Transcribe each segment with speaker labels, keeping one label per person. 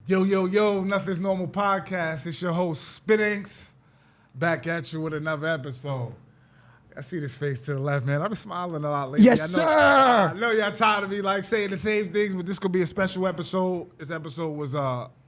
Speaker 1: Yo, Nothing's Normal podcast. It's your host, Spittinks, back at you with another episode. I see this face to the left, man. I've been smiling a lot lately.
Speaker 2: Yes, sir.
Speaker 1: I know y'all tired of me saying the same things, but this could be a special episode. This episode was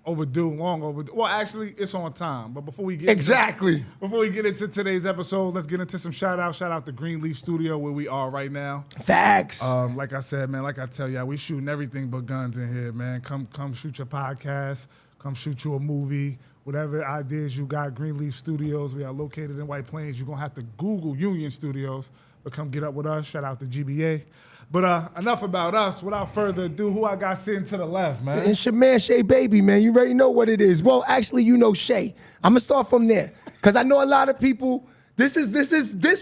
Speaker 1: overdue, long overdue. Well, actually, it's on time. But before we get into today's episode, let's get into some shout out. Shout out to Green Leaf Studio where we are right now.
Speaker 2: Facts.
Speaker 1: Like I said, man, like I tell y'all, we shooting everything but guns in here, man. Come shoot your podcast. Come shoot you a movie. Whatever ideas you got, Green Leaf Studios. We are located in White Plains. You're going to have to Google Union Studios, but come get up with us. Shout out to GBA. But enough about us. Without further ado, who I got sitting to the left, man?
Speaker 2: It's your man, Sheababytv, man. You already know what it is. Well, actually, you know Shea. I'm going to start from there because I know a lot of people, this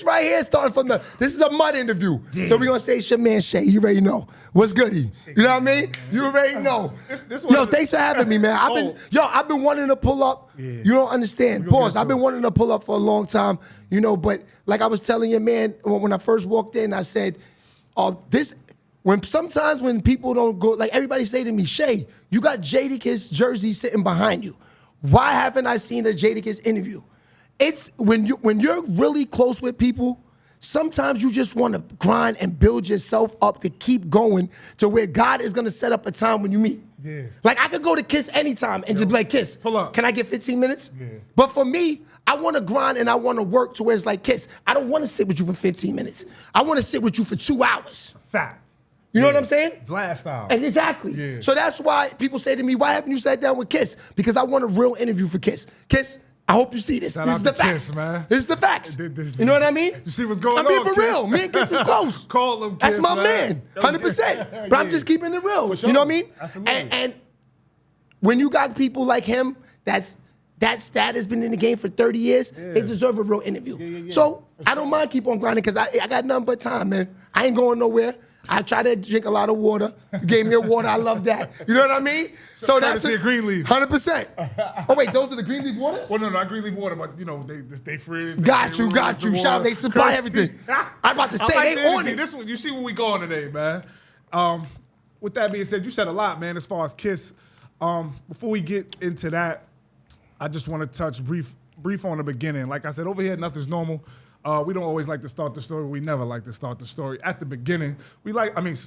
Speaker 2: right here starting from this is a mud interview. Yeah. So we're going to say it's your man, Shea. You already know. What's goody? You know what I mean? You already know. Yo, thanks for having me, man. I've been wanting to pull up. Yeah. You don't understand. Pause. I've been wanting to pull up for a long time, you know, but like I was telling you, man, when I first walked in, I said, sometimes when people don't go, like everybody say to me, Shea, you got Jadakiss jersey sitting behind you. Why haven't I seen a Jadakiss interview? It's when you're really close with people, sometimes you just want to grind and build yourself up to keep going to where God is going to set up a time when you meet. Yeah. Like I could go to Kiss anytime and just be like, Kiss,
Speaker 1: pull up.
Speaker 2: Can I get 15 minutes?
Speaker 1: Yeah.
Speaker 2: But for me, I want to grind and I want to work to where it's like, Kiss, I don't want to sit with you for 15 minutes. I want to sit with you for 2 hours.
Speaker 1: Fact.
Speaker 2: You know what I'm saying?
Speaker 1: Vlad style.
Speaker 2: Exactly. Yeah. So that's why people say to me, why haven't you sat down with Kiss? Because I want a real interview for Kiss. Kiss, I hope you see this. This is the facts, man. This is the facts. You know what I mean?
Speaker 1: You see what's going on?
Speaker 2: I'm being for real. Me and Kiss is close.
Speaker 1: Call him Kiss,
Speaker 2: that's my man. 100%. But I'm just keeping it real.
Speaker 1: Sure.
Speaker 2: You know what I mean?
Speaker 1: Absolutely.
Speaker 2: And when you got people like him, that stat has been in the game for 30 years, they deserve a real interview. Yeah. So I don't mind keep on grinding because I got nothing but time, man. I ain't going nowhere. I try to drink a lot of water. You gave me a water. I love that. You know what I mean?
Speaker 1: So that's a Green Leaf.
Speaker 2: 100%. Oh, wait, those are the Green Leaf waters?
Speaker 1: Well, no, not Green Leaf water, but, you know, they freeze.
Speaker 2: Got you. Shout out, they supply everything. I'm about to say, they on it.
Speaker 1: This one, you see where we going today, man. With that being said, you said a lot, man, as far as Kiss. Before we get into that, I just want to touch brief on the beginning. Like I said, over here, Nothing's Normal. We don't always like to start the story. We never like to start the story at the beginning.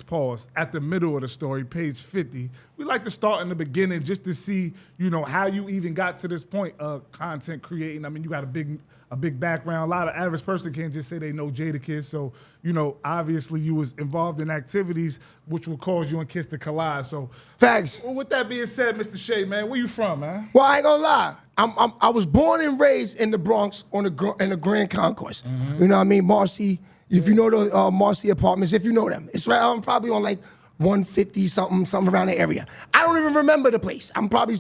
Speaker 1: Pause. At the middle of the story, page 50. We like to start in the beginning just to see, you know, how you even got to this point of content creating. I mean, you got a big background. A lot of average person can't just say they know Jadakiss. So, you know, obviously you was involved in activities which will cause you and Kiss to collide. So,
Speaker 2: facts.
Speaker 1: Well, with that being said, Mr. Shea, man, where you from, man?
Speaker 2: Well, I ain't gonna lie. I was born and raised in the Bronx in the Grand Concourse. Mm-hmm. You know what I mean? Marcy, if you know the Marcy apartments, if you know them. It's right, I'm probably on like 150 something around the area. I don't even remember the place. I'm probably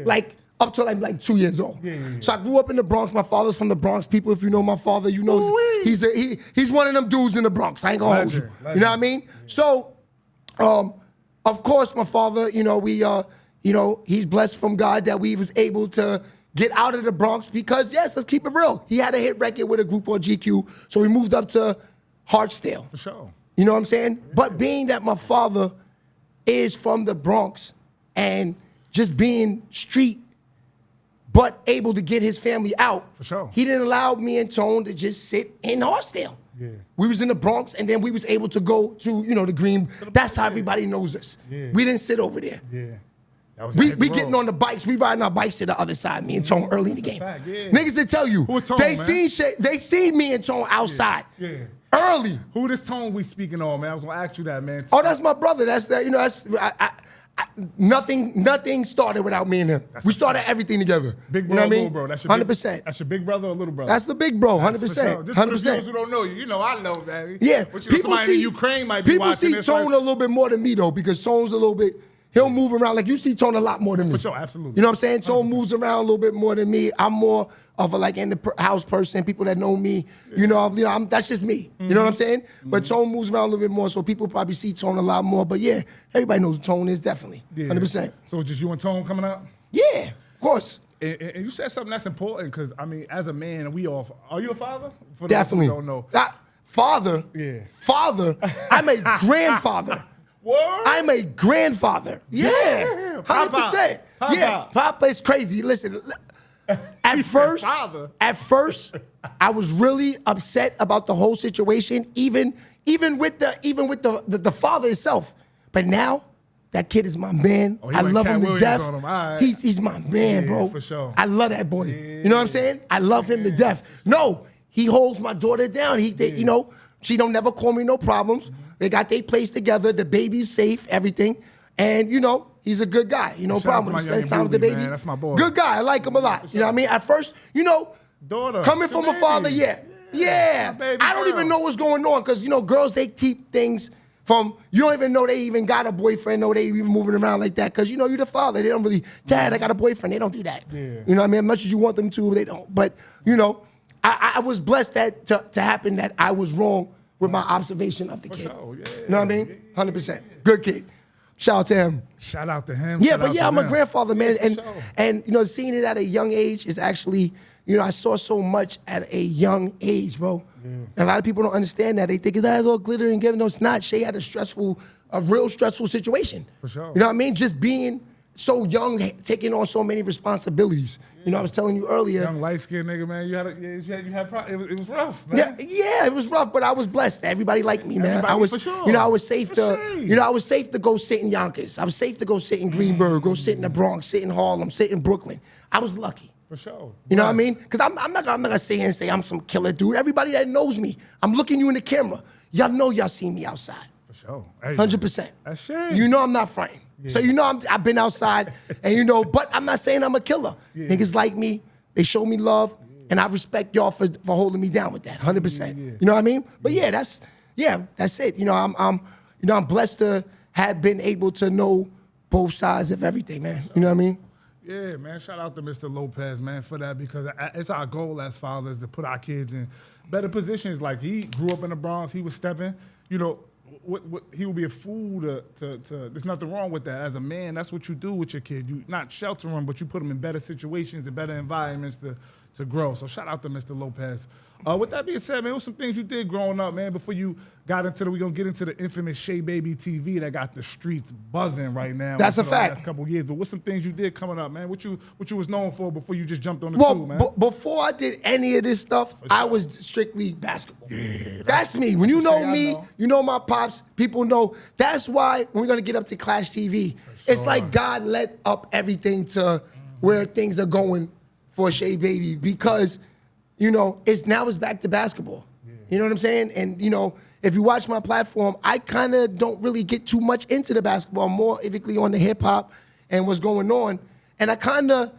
Speaker 2: like up to like 2 years old. Yeah. So I grew up in the Bronx. My father's from the Bronx. People, if you know my father, you know he's one of them dudes in the Bronx. I ain't gonna hold you. You know what I mean? So, of course, my father, you know, he's blessed from God that we was able to get out of the Bronx because, yes, let's keep it real. He had a hit record with a group called GQ, so we moved up to Hartsdale.
Speaker 1: For sure.
Speaker 2: You know what I'm saying? Yeah. But being that my father is from the Bronx and just being street, but able to get his family out,
Speaker 1: for sure,
Speaker 2: he didn't allow me and Tone to just sit in Hartsdale. Yeah. We was in the Bronx, and then we was able to go to, you know, the Green. That's how everybody knows us. Yeah. We didn't sit over there.
Speaker 1: Yeah.
Speaker 2: We getting on the bikes. We riding our bikes to the other side. Me and Tone early in the game.
Speaker 1: Fact, yeah.
Speaker 2: Niggas that tell you
Speaker 1: Tone,
Speaker 2: they seen me and Tone outside. Yeah. Early.
Speaker 1: Who this Tone we speaking on, man? I was gonna ask you that, man.
Speaker 2: Oh, that's my brother. That's that. You know, nothing started without me and him. We started everything together.
Speaker 1: Big bro,
Speaker 2: you know
Speaker 1: little bro. That's your
Speaker 2: 100%.
Speaker 1: That's your big brother or little brother?
Speaker 2: That's the big bro. 100%.
Speaker 1: Sure. Just for the viewers who don't know you, you know I know, baby.
Speaker 2: Yeah.
Speaker 1: But you know, somebody in Ukraine might be watching this.
Speaker 2: People see Tone a little bit more than me though, because Tone's a little bit. He'll move around. Like, you see Tone a lot more than me.
Speaker 1: For sure, absolutely.
Speaker 2: You know what I'm saying? Tone moves around a little bit more than me. I'm more of a, like, in the house person, people that know me. You know, that's just me. You know what I'm saying? But Tone moves around a little bit more, so people probably see Tone a lot more. But, yeah, everybody knows who Tone is, definitely. 100%.
Speaker 1: So just you and Tone coming up?
Speaker 2: Yeah, of course.
Speaker 1: And you said something that's important, because, I mean, as a man, we all... Are you a father? For
Speaker 2: definitely.
Speaker 1: Those who don't know.
Speaker 2: Father? Yeah. Father? I'm a grandfather.
Speaker 1: What?
Speaker 2: I'm a grandfather. Yeah, 100%. Papa is crazy. Listen, at first, I was really upset about the whole situation, even with the father himself. But now, that kid is my man. I love him to death. Right. He's my man, bro.
Speaker 1: For sure.
Speaker 2: I love that boy. Yeah. You know what I'm saying? I love him to death. No, he holds my daughter down. You know, she don't never call me no problems. They got their place together. The baby's safe, everything. And, you know, he's a good guy. You know, problem. He spends time with the baby.
Speaker 1: Man. That's my boy.
Speaker 2: Good guy. I like him a lot. Sure. You know what I mean? At first, you know, coming from a father, yeah. I don't even know what's going on because, you know, girls, they keep things from, you don't even know they even got a boyfriend or they even moving around like that because, you know, you're the father. They don't really, Dad, I got a boyfriend. They don't do that. Yeah. You know what I mean? As much as you want them to, they don't. But, you know, I was blessed that to happen that I was wrong with my observation of the kid.
Speaker 1: Sure. Yeah.
Speaker 2: You know what I mean? 100%. Good kid. Shout out to him.
Speaker 1: Shout out to him.
Speaker 2: Yeah, I'm a grandfather, man. And you know, seeing it at a young age is actually, you know, I saw so much at a young age, bro. Yeah. And a lot of people don't understand that. They think it's all glitter and giving. No, it's not. Shea had a real stressful situation. For sure. You know what I mean? Just being so young, taking on so many responsibilities. Yeah. You know, I was telling you earlier.
Speaker 1: Young light-skinned nigga, man. It was rough, man.
Speaker 2: Yeah, it was rough, but I was blessed. Everybody liked me, man. I was, for sure. You know, I was safe I was safe to go sit in Yonkers. I was safe to go sit in Greenburgh, go sit in the Bronx, sit in Harlem, sit in Brooklyn. I was lucky.
Speaker 1: For sure.
Speaker 2: You know what I mean? Because I'm not gonna sit here and say I'm some killer dude. Everybody that knows me, I'm looking you in the camera. Y'all know y'all seen me outside.
Speaker 1: For sure.
Speaker 2: 100%.
Speaker 1: That's shame.
Speaker 2: You know I'm not fronting. Yeah. So you know I've been outside, and you know, but I'm not saying I'm a killer. Yeah. Niggas like me, they show me love, and I respect y'all for holding me down with that, 100%. Yeah. You know what I mean? But that's it. You know, I'm blessed to have been able to know both sides of everything, man. You know what I mean?
Speaker 1: Yeah, man. Shout out to Mr. Lopez, man, for that because it's our goal as fathers to put our kids in better positions. Like he grew up in the Bronx, he was stepping, you know. He would be a fool to there's nothing wrong with that. As a man, that's what you do with your kid. You not shelter them, but you put them in better situations and better environments to grow. So shout out to Mr. Lopez. With that being said, man, what was some things you did growing up, man, before you got into we're going to get into the infamous Sheababytv that got the streets buzzing right now.
Speaker 2: That's a fact.
Speaker 1: The last couple of years. But what's some things you did coming up, man? What you was known for before you just jumped on the tube, man?
Speaker 2: Before I did any of this stuff, sure. I was strictly basketball. Yeah, that's me. When you know me, you know my pops, people know. That's why when we're going to get up to Clashtv, sure. It's like God led up everything to where things are going for Shea Baby because, you know, it's back to basketball. Yeah. You know what I'm saying? And, you know, if you watch my platform, I kind of don't really get too much into the basketball, more typically on the hip hop and what's going on. And I kind of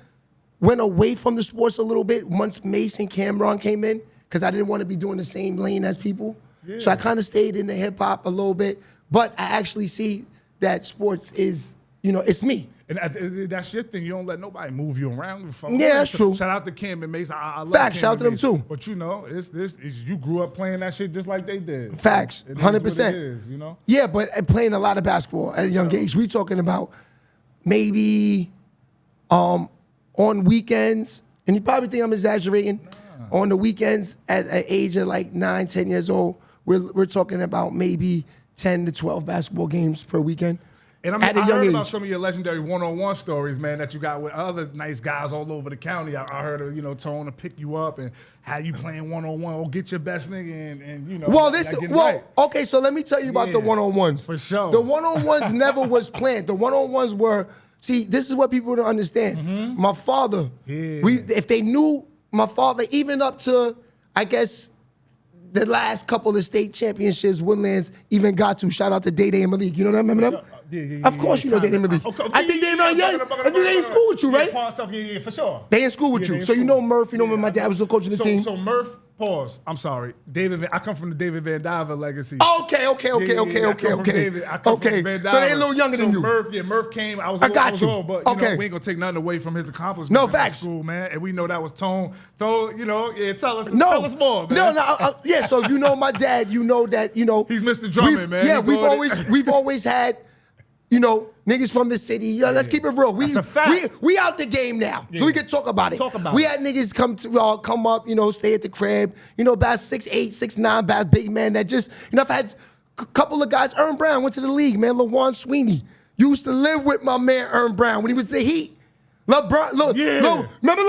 Speaker 2: went away from the sports a little bit once Mace and Cameron came in because I didn't want to be doing the same lane as people. Yeah. So I kind of stayed in the hip hop a little bit. But I actually see that sports is, you know, it's me.
Speaker 1: And that's your thing. You don't let nobody move you around.
Speaker 2: Yeah, that's true.
Speaker 1: Shout out to Cam and Mace. I love
Speaker 2: Facts. Shout out to them too.
Speaker 1: But you know, you grew up playing that shit just like they did.
Speaker 2: Facts. 100%.
Speaker 1: You know.
Speaker 2: Yeah, but playing a lot of basketball at a young age. We talking about maybe on weekends, and you probably think I'm exaggerating. Nah. On the weekends at an age of like 9, 10 years old, we're talking about maybe 10 to 12 basketball games per weekend.
Speaker 1: And I heard about some of your legendary one-on-one stories, man, that you got with other nice guys all over the county. I heard of, you know, Tone to pick you up and how you playing one-on-one. Or get your best nigga and you know.
Speaker 2: Okay, so let me tell you about the one-on-ones.
Speaker 1: For sure.
Speaker 2: The one-on-ones never was planned. The one-on-ones were, see, this is what people don't understand. Mm-hmm. My father, if they knew my father, even up to, I guess, the last couple of state championships, Woodlands even got to. Shout out to Day and Malik. You know that? Remember that? Yeah, of course you know Day and Malik. I think they know. I think they in school with you, right?
Speaker 1: Yeah, for sure.
Speaker 2: They in school with you. So you know Murph. You know when my dad was the coach of the team.
Speaker 1: So Murph, pause. I'm sorry. I come from the David Van Dyver legacy.
Speaker 2: Okay. So they a little younger than you.
Speaker 1: Murph came. I was a little old, but you know, we ain't gonna take nothing away from his accomplishments.
Speaker 2: No facts.
Speaker 1: School, man. And we know that was Tone. So, you know, tell us more, man.
Speaker 2: No. So you know my dad. You know that. You know
Speaker 1: he's Mr. Drummond, man.
Speaker 2: Yeah, we've always had. You know, niggas from the city. You know, let's keep it real. We out the game now, so we can talk about it. We had niggas come up, you know, stay at the crib. You know, about 6'8", 6'9", bad big man that just, you know, I've had a couple of guys. Ern Brown went to the league, man. LaJuan Sweeney used to live with my man Ern Brown when he was the Heat. LeBron, look,
Speaker 1: Yeah.
Speaker 2: remember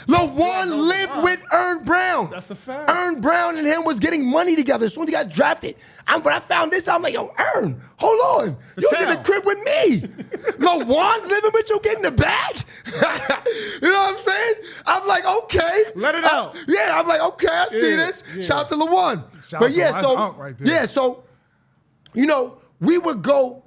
Speaker 2: LeBron lived with Ern Brown.
Speaker 1: That's a fact.
Speaker 2: Ern Brown and him was getting money together as soon as he got drafted. When I found this, I'm like, yo, Ern, hold on. You was in the crib with me. LeBron's living with you, getting the bag? You know what I'm saying? I'm like, okay.
Speaker 1: Let it out.
Speaker 2: Yeah, I'm like, okay, I see this.
Speaker 1: Yeah.
Speaker 2: Shout out to LeBron.
Speaker 1: Shout
Speaker 2: But
Speaker 1: out
Speaker 2: yeah,
Speaker 1: to
Speaker 2: so,
Speaker 1: Unc right there.
Speaker 2: yeah, so, you know, we weren't going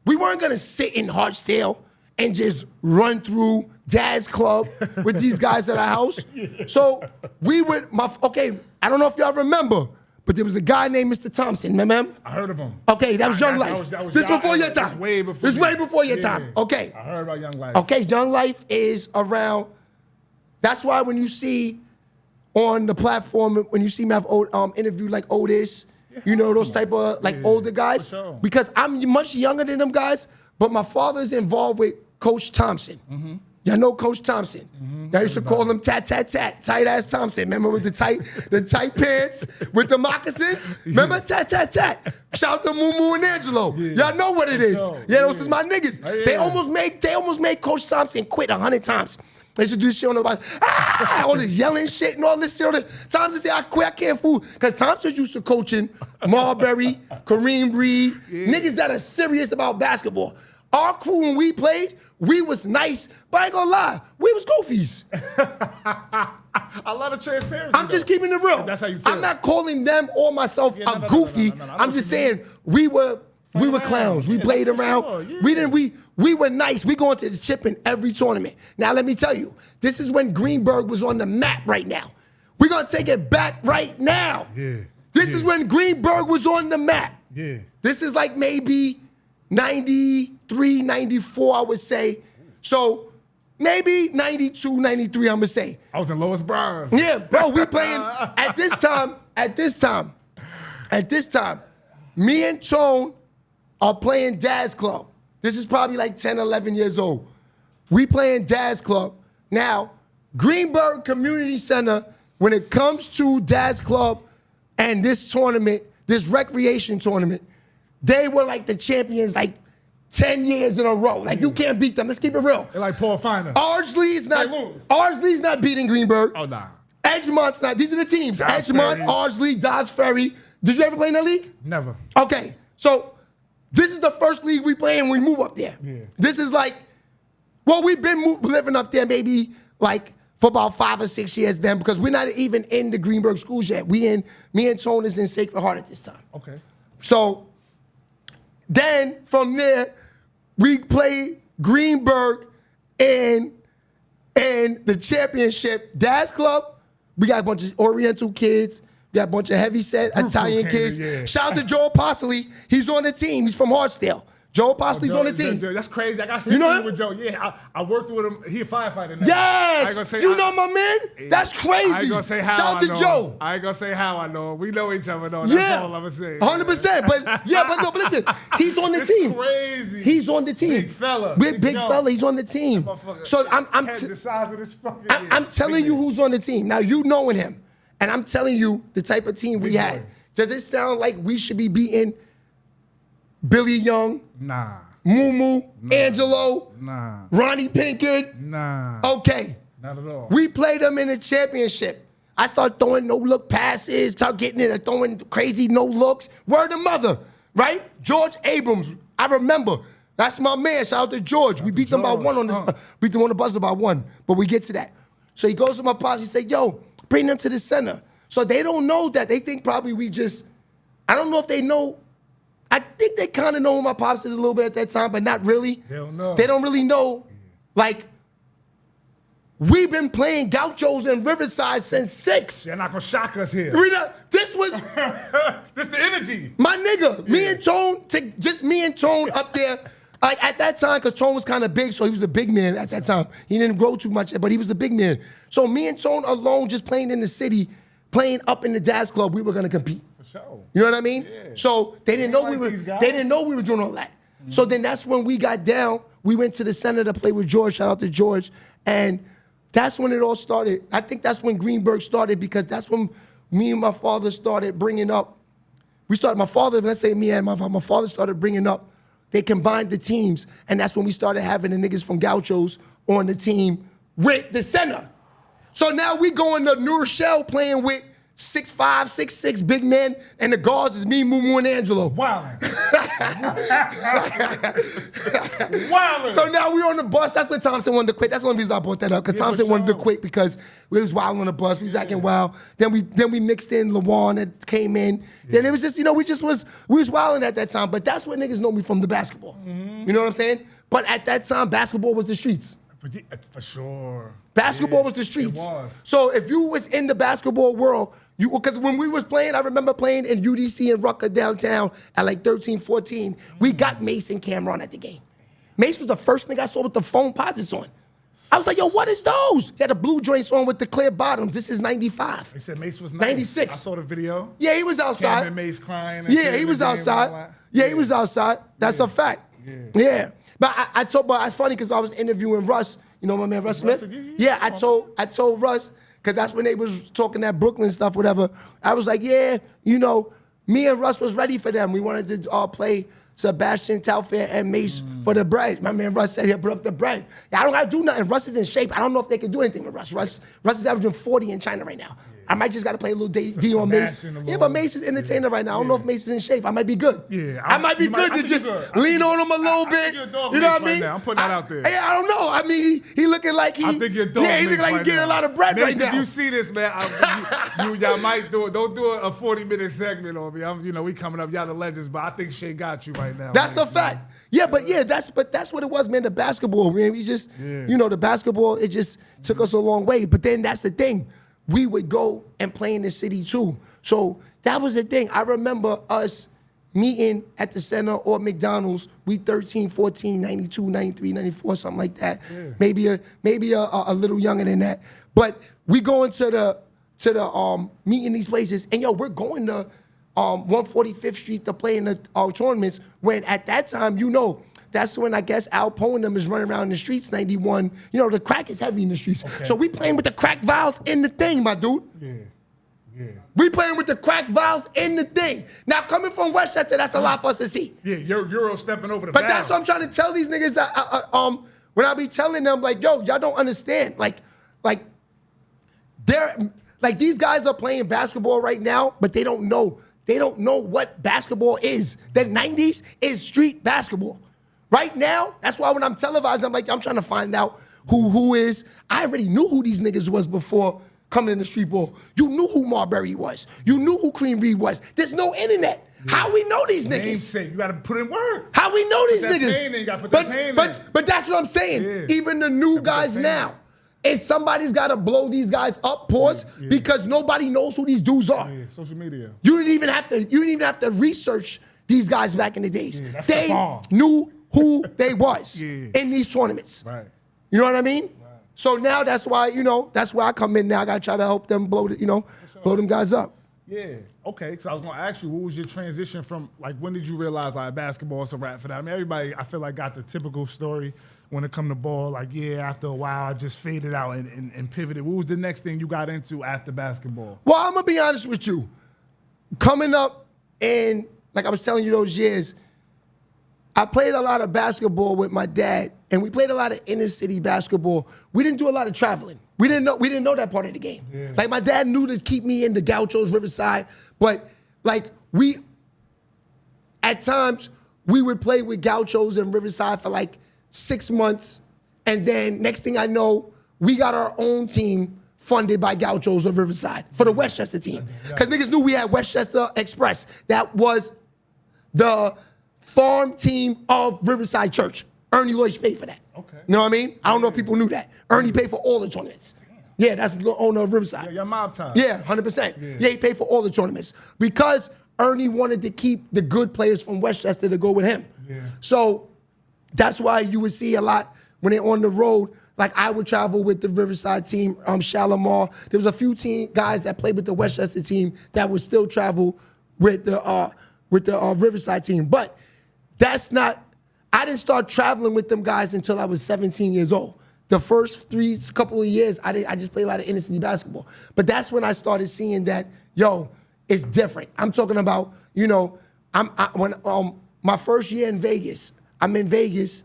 Speaker 2: to sit in Hartsdale and just run through Dad's Club with these guys at our house. So we would, I don't know if y'all remember, but there was a guy named Mr. Thompson, remember him?
Speaker 1: I heard of him.
Speaker 2: Okay, that was Young Life.
Speaker 1: That was
Speaker 2: This
Speaker 1: y'all
Speaker 2: before your
Speaker 1: era.
Speaker 2: time.
Speaker 1: This way before
Speaker 2: This
Speaker 1: me.
Speaker 2: way before your
Speaker 1: Yeah.
Speaker 2: time. Okay.
Speaker 1: I heard about Young Life.
Speaker 2: Okay, Young Life is around, that's why when you see on the platform, when you see me have interview like Otis, you know, those type of like older guys,
Speaker 1: for sure.
Speaker 2: because I'm much younger than them guys, but my father's involved with Coach Thompson. Y'all know Coach Thompson. I used to call him Tat Tat Tat, tight ass Thompson. Remember with the tight pants with the moccasins? Remember Tat Tat Tat? Shout out to Moo and Angelo. Y'all know what it is.
Speaker 1: sure.
Speaker 2: Yeah, those is my niggas.
Speaker 1: Oh, yeah.
Speaker 2: They almost made Coach Thompson quit 100 times. They used to do this shit on the bus. All this yelling shit and all this shit. Thompson said, I quit, I can't fool. Because Thompson used to coaching Marbury, Kareem Reed, niggas that are serious about basketball. Our crew, when we played, we was nice, but I ain't gonna lie, we was goofies.
Speaker 1: A lot of transparency.
Speaker 2: I'm just keeping it real.
Speaker 1: That's how you feel.
Speaker 2: I'm not calling them or myself
Speaker 1: Yeah,
Speaker 2: a
Speaker 1: no,
Speaker 2: goofy.
Speaker 1: no. I know
Speaker 2: I'm
Speaker 1: what
Speaker 2: just
Speaker 1: you mean.
Speaker 2: saying we were
Speaker 1: around.
Speaker 2: clowns. We
Speaker 1: Yeah,
Speaker 2: played
Speaker 1: that's for
Speaker 2: around.
Speaker 1: sure. Yeah.
Speaker 2: We were nice. We going to the chip in every tournament. Now let me tell you, this is when Greenberg was on the map right now. We're gonna take it back right now.
Speaker 1: Yeah.
Speaker 2: This is when Greenberg was on the map.
Speaker 1: Yeah.
Speaker 2: This is like maybe 93, 94, I would say. So maybe 92, 93, I'm gonna say.
Speaker 1: I was in Lois Bronze.
Speaker 2: Yeah, bro, we playing at this time, me and Tone are playing Dad's Club. This is probably like 10, 11 years old. We playing Dad's Club. Now, Greenberg Community Center, when it comes to Dad's Club and this tournament, this recreation tournament, they were like the champions like 10 years in a row. Like, you can't beat them. Let's keep it real.
Speaker 1: They're like Paul Finer.
Speaker 2: Ardsley's
Speaker 1: They lose.
Speaker 2: not beating Greenberg.
Speaker 1: Oh, nah.
Speaker 2: Edgemont's not. These are the teams.
Speaker 1: Dodge
Speaker 2: Edgemont,
Speaker 1: Ferry.
Speaker 2: Ardsley, Dodge Ferry. Did you ever play in that league?
Speaker 1: Never.
Speaker 2: Okay, so this is the first league we play and we move up there.
Speaker 1: Yeah.
Speaker 2: This is like, well, we've been living up there maybe like for about 5 or 6 years then, because we're not even in the Greenberg schools yet. Me and Tone is in Sacred Heart at this time.
Speaker 1: Okay.
Speaker 2: So then from there, we play Greenberg in the championship. Dad's Club, we got a bunch of Oriental kids. We got a bunch of heavyset Italian
Speaker 1: came
Speaker 2: kids.
Speaker 1: in, yeah.
Speaker 2: Shout out to Joe Parsley. He's on the team. He's from Hartsdale. Joe Parsley's on the team.
Speaker 1: That's crazy. I got
Speaker 2: You know
Speaker 1: history
Speaker 2: him?
Speaker 1: with Joe. Yeah, I worked with him. He a firefighter now.
Speaker 2: Yes!
Speaker 1: I ain't gonna say
Speaker 2: You know my man? That's crazy.
Speaker 1: I ain't gonna say how
Speaker 2: Shout out
Speaker 1: I
Speaker 2: to
Speaker 1: know
Speaker 2: Joe.
Speaker 1: him. I ain't gonna say how I know him. We know each other though. That's
Speaker 2: Yeah,
Speaker 1: all I'm gonna say.
Speaker 2: 100%. But listen, he's on the
Speaker 1: It's
Speaker 2: team.
Speaker 1: crazy.
Speaker 2: He's on the team.
Speaker 1: Big fella.
Speaker 2: Big
Speaker 1: Big Joe.
Speaker 2: fella. He's on the team.
Speaker 1: Motherfucker
Speaker 2: So I'm
Speaker 1: head the size of this fucking.
Speaker 2: I'm telling you who's on the team. Now, you knowing him, and I'm telling you the type of team we
Speaker 1: Big
Speaker 2: had.
Speaker 1: boy.
Speaker 2: Does it sound like we should be beating Billy Young,
Speaker 1: Nah.
Speaker 2: Moo, Angelo,
Speaker 1: Nah.
Speaker 2: Ronnie Pinkard?
Speaker 1: Nah.
Speaker 2: Okay.
Speaker 1: Not at all.
Speaker 2: We played them in the championship. I start throwing no-look passes, start getting it, throwing crazy no-looks. Word of mother, right? George Abrams, I remember. That's my man. Shout out to George. We beat them by
Speaker 1: George.
Speaker 2: one on the beat them on the buzzer by one. But we get to that. So he goes to my pops. He said, "Yo, bring them to the center." So they don't know that. They think probably we just. I don't know if they know. I think they kind of know who my pops is a little bit at that time, but not really.
Speaker 1: They don't know.
Speaker 2: They don't really know. Like, we've been playing gauchos in Riverside since 6.
Speaker 1: They're not gonna shock us here.
Speaker 2: This was
Speaker 1: This the energy.
Speaker 2: my nigga. Me and Tone up there. Like at that time, because Tone was kind of big, so he was a big man at that time. He didn't grow too much, but he was a big man. So me and Tone alone, just playing in the city, playing up in the Dad's Club, we were gonna compete.
Speaker 1: For sure.
Speaker 2: You know what I mean?
Speaker 1: Yeah.
Speaker 2: So they didn't know
Speaker 1: like
Speaker 2: we were.
Speaker 1: these guys.
Speaker 2: They didn't know we were doing all that. So then that's when we got down. We went to the center to play with George. Shout out to George, and that's when it all started. I think that's when Greenberg started, because that's when me and my father started bringing up. My father, let's say me and my father started bringing up they combined the teams, and that's when we started having the niggas from Gauchos on the team with the center. So now we going to New Rochelle playing with 6'5", 6'6" big men, and the guards is me, Mumu, and Angelo.
Speaker 1: Wildin'. Wildin'.
Speaker 2: So now we on the bus. That's when Thompson wanted to quit. That's the only reason I brought that up, because Thompson wanted to quit because we was wild on the bus. We was acting wild. Then we mixed in LeJuan that came in. Then it was just, we was wilding at that time. But that's what niggas know me from, the basketball. You know what I'm saying? But at that time, basketball was the streets.
Speaker 1: For sure.
Speaker 2: Basketball was the streets.
Speaker 1: It was.
Speaker 2: So if you was in the basketball world, because when we was playing, I remember playing in UDC in Rucker downtown at like 13, 14. We got Mace and Cameron at the game. Mace was the first nigga I saw with the foam posits on. I was like, yo, what is those? He had the blue joints on with the clear bottoms. This is 95.
Speaker 1: They said Mace was nice.
Speaker 2: 96.
Speaker 1: I saw the video.
Speaker 2: Yeah, he was outside.
Speaker 1: Cam and Mace crying.
Speaker 2: Yeah, he was outside. Yeah, he was outside. That's a fact. Yeah. But but it's funny because I was interviewing Russ, my man Russ Smith. Yeah, I told Russ, because that's when they was talking that Brooklyn stuff, whatever. I was like, yeah, me and Russ was ready for them. We wanted to play Sebastian, Telfair, and Mace for the bread. My man Russ said he'll put up the bread. I don't gotta do nothing. Russ is in shape. I don't know if they can do anything with Russ. Russ is averaging 40 in China right now. I might just got to play a little D on Mace. Yeah, but Mace is entertainer right now. I don't know if Mace is in shape. I might be good.
Speaker 1: Yeah,
Speaker 2: I might be good to just lean on him a little bit. You know what I mean?
Speaker 1: I'm putting that out there.
Speaker 2: Yeah, I don't know. I mean, he looking like he.
Speaker 1: I think you're dog.
Speaker 2: Yeah, he looking like he getting a lot of bread
Speaker 1: Mace,
Speaker 2: right now.
Speaker 1: If you see this, man, y'all might do it. Don't do a 40-minute segment on me. We coming up. Y'all the legends, but I think Shea got you right now.
Speaker 2: That's a fact. Yeah, but that's what it was, man. The basketball, man. We just, the basketball. It just took us a long way. But then that's the thing. We would go and play in the city too. So that was the thing. I remember us meeting at the center or McDonald's. We 13, 14, 92, 93, 94, something like that. Yeah. Maybe a little younger than that. But we go into the meeting these places, and we're going to 145th Street to play in the tournaments, when at that time, that's when I guess Al Poe and them is running around in the streets, 91. The crack is heavy in the streets. Okay. So we playing with the crack vials in the thing, my dude. Yeah. We playing with the crack vials in the thing. Now, coming from Westchester, that's a lot for us to see.
Speaker 1: Yeah, Euro stepping over the
Speaker 2: But that's what I'm trying to tell these niggas that, when I be telling them, like, yo, y'all don't understand. These guys are playing basketball right now, but they don't know. They don't know what basketball is. The 90s is street basketball. Right now, that's why when I'm televised, I'm like, I'm trying to find out who is. I already knew who these niggas was before coming in the street ball. You knew who Marbury was. You knew who Cream Reed was. There's no internet. Yeah. How we know these niggas?
Speaker 1: Namesake. You got to put in work.
Speaker 2: How we know these niggas?
Speaker 1: Pain in, you gotta put that pain in.
Speaker 2: But that's what I'm saying. Yeah. Even the new guys now, is somebody's got to blow these guys up, because nobody knows who these dudes are.
Speaker 1: Yeah, social media.
Speaker 2: You didn't even have to research these guys back in the days.
Speaker 1: Yeah,
Speaker 2: they knew who they was in these tournaments.
Speaker 1: Right.
Speaker 2: You know what I mean? Right. So now that's why, that's where I come in now. I gotta try to help them blow them guys up.
Speaker 1: Yeah. Okay. So I was gonna ask you, what was your transition from, when did you realize basketball is a wrap for that? I mean, everybody, I feel like, got the typical story when it come to ball. after a while, I just faded out and pivoted. What was the next thing you got into after basketball?
Speaker 2: Well, I'm gonna be honest with you. Coming up and like I was telling you those years, I played a lot of basketball with my dad, and we played a lot of inner city basketball. We didn't do a lot of traveling. We didn't know that part of the game. Yeah. My dad knew to keep me in the Gauchos, Riverside, but at times we would play with Gauchos and Riverside for 6 months, and then next thing I know, we got our own team funded by Gauchos of Riverside for the Westchester team. Because niggas knew we had Westchester Express. That was the farm team of Riverside Church. Ernie Lloyd paid for that. Okay. You know what I mean? I don't know if people knew that. Ernie paid for all the tournaments. Damn. Yeah, that's the owner of Riverside.
Speaker 1: Yeah, your mob time.
Speaker 2: Yeah, 100%. Yeah, he paid for all the tournaments. Because Ernie wanted to keep the good players from Westchester to go with him. Yeah. So that's why you would see a lot when they're on the road. I would travel with the Riverside team, Shalimar. There was a few guys that played with the Westchester team that would still travel with the Riverside team. But I didn't start traveling with them guys until I was 17 years old. The first couple of years, I just played a lot of inner city basketball. But that's when I started seeing that, it's different. I'm talking about, when my first year in Vegas, I'm in Vegas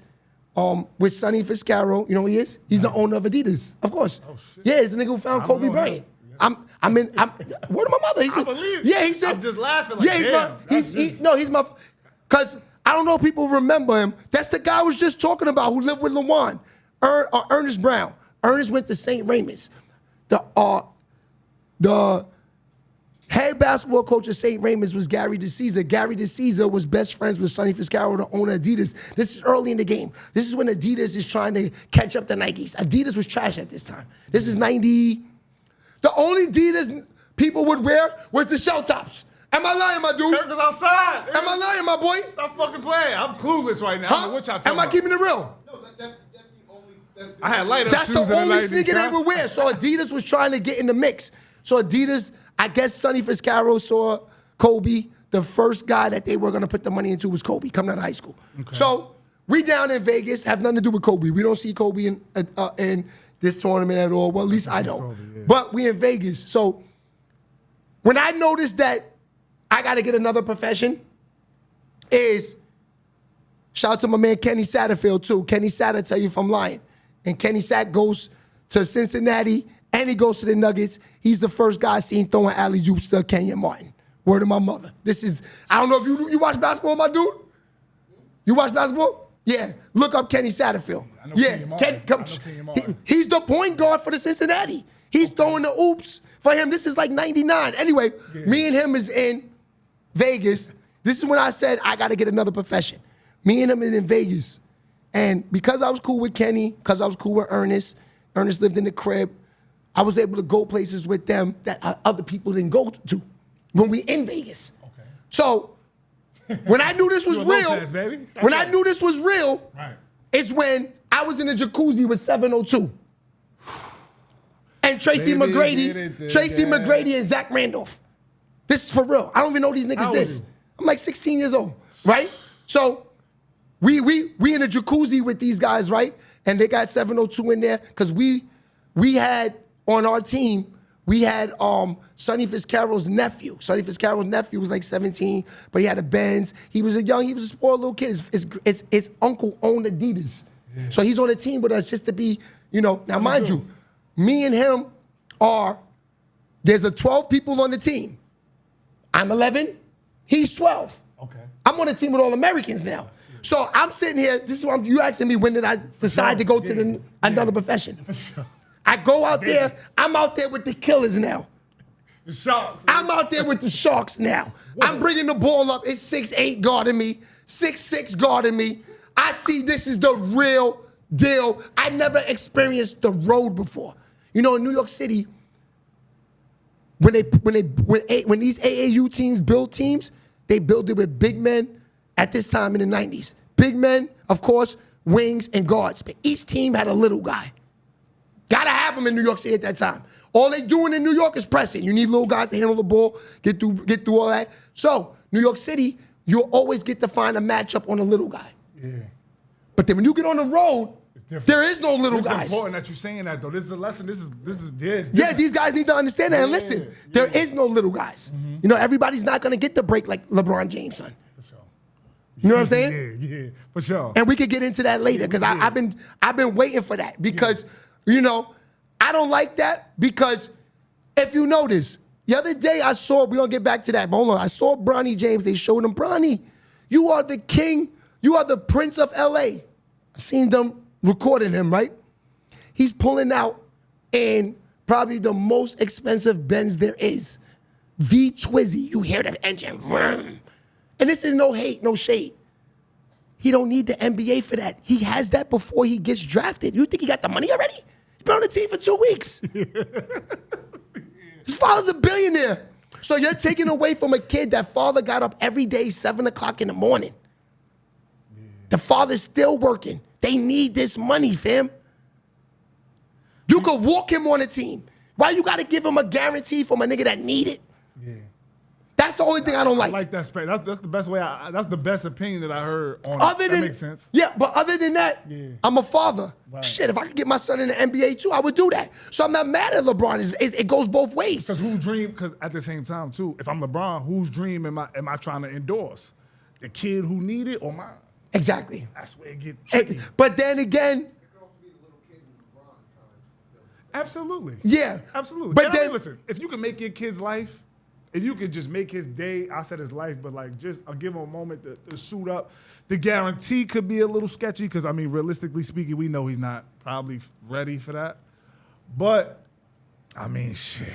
Speaker 2: with Sonny Fiscaro. You know who he is? He's the owner of Adidas, of course.
Speaker 1: Oh, shit.
Speaker 2: Yeah, he's the nigga who found Kobe Bryant. I'm word of my mother. He said,
Speaker 1: I believe.
Speaker 2: yeah, he said.
Speaker 1: I'm just laughing like,
Speaker 2: he's my, because I don't know if people remember him. That's the guy I was just talking about who lived with LaJuan, Ernest Brown. Ernest went to St. Raymond's. The head basketball coach of St. Raymond's was Gary DeCesar. Gary DeCesar was best friends with Sonny Fiscaro, the owner of Adidas. This is early in the game. This is when Adidas is trying to catch up to Nikes. Adidas was trash at this time. This is 90. The only Adidas people would wear was the shell tops. Am I lying, my dude?
Speaker 1: Kirk is outside.
Speaker 2: Am I lying, my boy?
Speaker 1: Stop fucking playing. I'm clueless right now. I don't know what y'all talking
Speaker 2: Am I
Speaker 1: about.
Speaker 2: keeping it real?
Speaker 3: No, that's the only.
Speaker 1: I had light up
Speaker 2: That's
Speaker 1: shoes
Speaker 2: the
Speaker 1: in
Speaker 2: only
Speaker 1: the 90s,
Speaker 2: sneaker they
Speaker 1: huh?
Speaker 2: would wear. So Adidas was trying to get in the mix. So Adidas, I guess Sonny Fiscaro saw Kobe. The first guy that they were going to put the money into was Kobe coming out of high school. Okay. So we down in Vegas, have nothing to do with Kobe. We don't see Kobe in this tournament at all. Well, at least I don't. Kobe, yeah. But we in Vegas. So when I noticed that I got to get another profession, is shout out to my man Kenny Satterfield too. Kenny Satter tell you if I'm lying. And Kenny Satt goes to Cincinnati and he goes to the Nuggets. He's the first guy seen throwing alley-oops to Kenyon Martin. Word of my mother. This is, I don't know if you watch basketball, my dude? You watch basketball? Yeah. Look up Kenny Satterfield. Yeah. He's the point guard for the Cincinnati. He's throwing the oops for him. This is like 99. Anyway, me and him is in Vegas. This is when I said I got to get another profession. Me and him is in Vegas. And because I was cool with Kenny, because I was cool with Ernest lived in the crib, I was able to go places with them that other people didn't go to when we in Vegas. Okay. So when I knew this was real, I knew this was real, right, it's when I was in the jacuzzi with 702. And Tracy McGrady and Zach Randolph. This is for real. I don't even know who these niggas is. I'm like 16 years old, right? So we in a jacuzzi with these guys, right? And they got 702 in there because we had on our team, we had Sonny Fiscaro's nephew. Sonny Fiscaro's nephew was like 17, but he had a Benz. He was a spoiled little kid. His uncle owned Adidas. Yeah. So he's on the team with us just to be, now mind you, me and him there's the 12 people on the team. I'm 11, he's 12. Okay. I'm on the team with all Americans now. So I'm sitting here, this is what you asking me, when did I decide to go to another profession? For sure. I go out there, I'm out there with the killers now.
Speaker 1: The Sharks.
Speaker 2: I'm out there with the Sharks now. Whoa. I'm bringing the ball up, it's 6'8" guarding me, 6'6" guarding me. I see this is the real deal. I never experienced the road before. In New York City, when these AAU teams build teams, they build it with big men at this time in the 90s. Big men, of course, wings and guards. But each team had a little guy. Gotta have them in New York City at that time. All they doing in New York is pressing. You need little guys to handle the ball, get through all that. So, New York City, you'll always get to find a matchup on a little guy. Yeah. But then when you get on the road, there is no little guys.
Speaker 1: It's important that you're saying that, though. This is a lesson. This is
Speaker 2: yeah, these guys need to understand that. And listen, there is no little guys. Mm-hmm. Everybody's not going to get the break like LeBron James, son. For sure. You know what I'm saying?
Speaker 1: Yeah, for sure.
Speaker 2: And we could get into that later because I've been waiting for that because, I don't like that because if you notice, the other day we're going to get back to that, but hold on. I saw Bronny James. They showed him, Bronny, you are the king. You are the prince of L.A. I seen them recording him, right? He's pulling out in probably the most expensive Benz there is. V-Twizzy. You hear the engine. Vroom. And this is no hate, no shade. He don't need the NBA for that. He has that before he gets drafted. You think he got the money already? He's been on the team for 2 weeks. His father's a billionaire. So you're taking away from a kid that father got up every day, 7 o'clock in the morning. The father's still working. They need this money, fam. You could walk him on a team. Why you got to give him a guarantee from a nigga that need it? Yeah. That's the only thing I don't like.
Speaker 1: I like that space. That's the best way. That's the best opinion that I heard on
Speaker 2: that
Speaker 1: makes sense.
Speaker 2: Yeah, but other than that, I'm a father. Right. Shit, if I could get my son in the NBA too, I would do that. So I'm not mad at LeBron. It goes both ways.
Speaker 1: Because at the same time too, if I'm LeBron, whose dream am I trying to endorse? The kid who need it or mine?
Speaker 2: Exactly.
Speaker 1: That's where it gets tricky.
Speaker 2: But then again,
Speaker 1: Absolutely.
Speaker 2: yeah.
Speaker 1: Absolutely.
Speaker 2: But then,
Speaker 1: listen, if you can make your kid's life, if you could just make his day, I said his life, but like just I'll give him a moment to suit up. The guarantee could be a little sketchy because, I mean, realistically speaking, we know he's not probably ready for that. But, I mean, shit.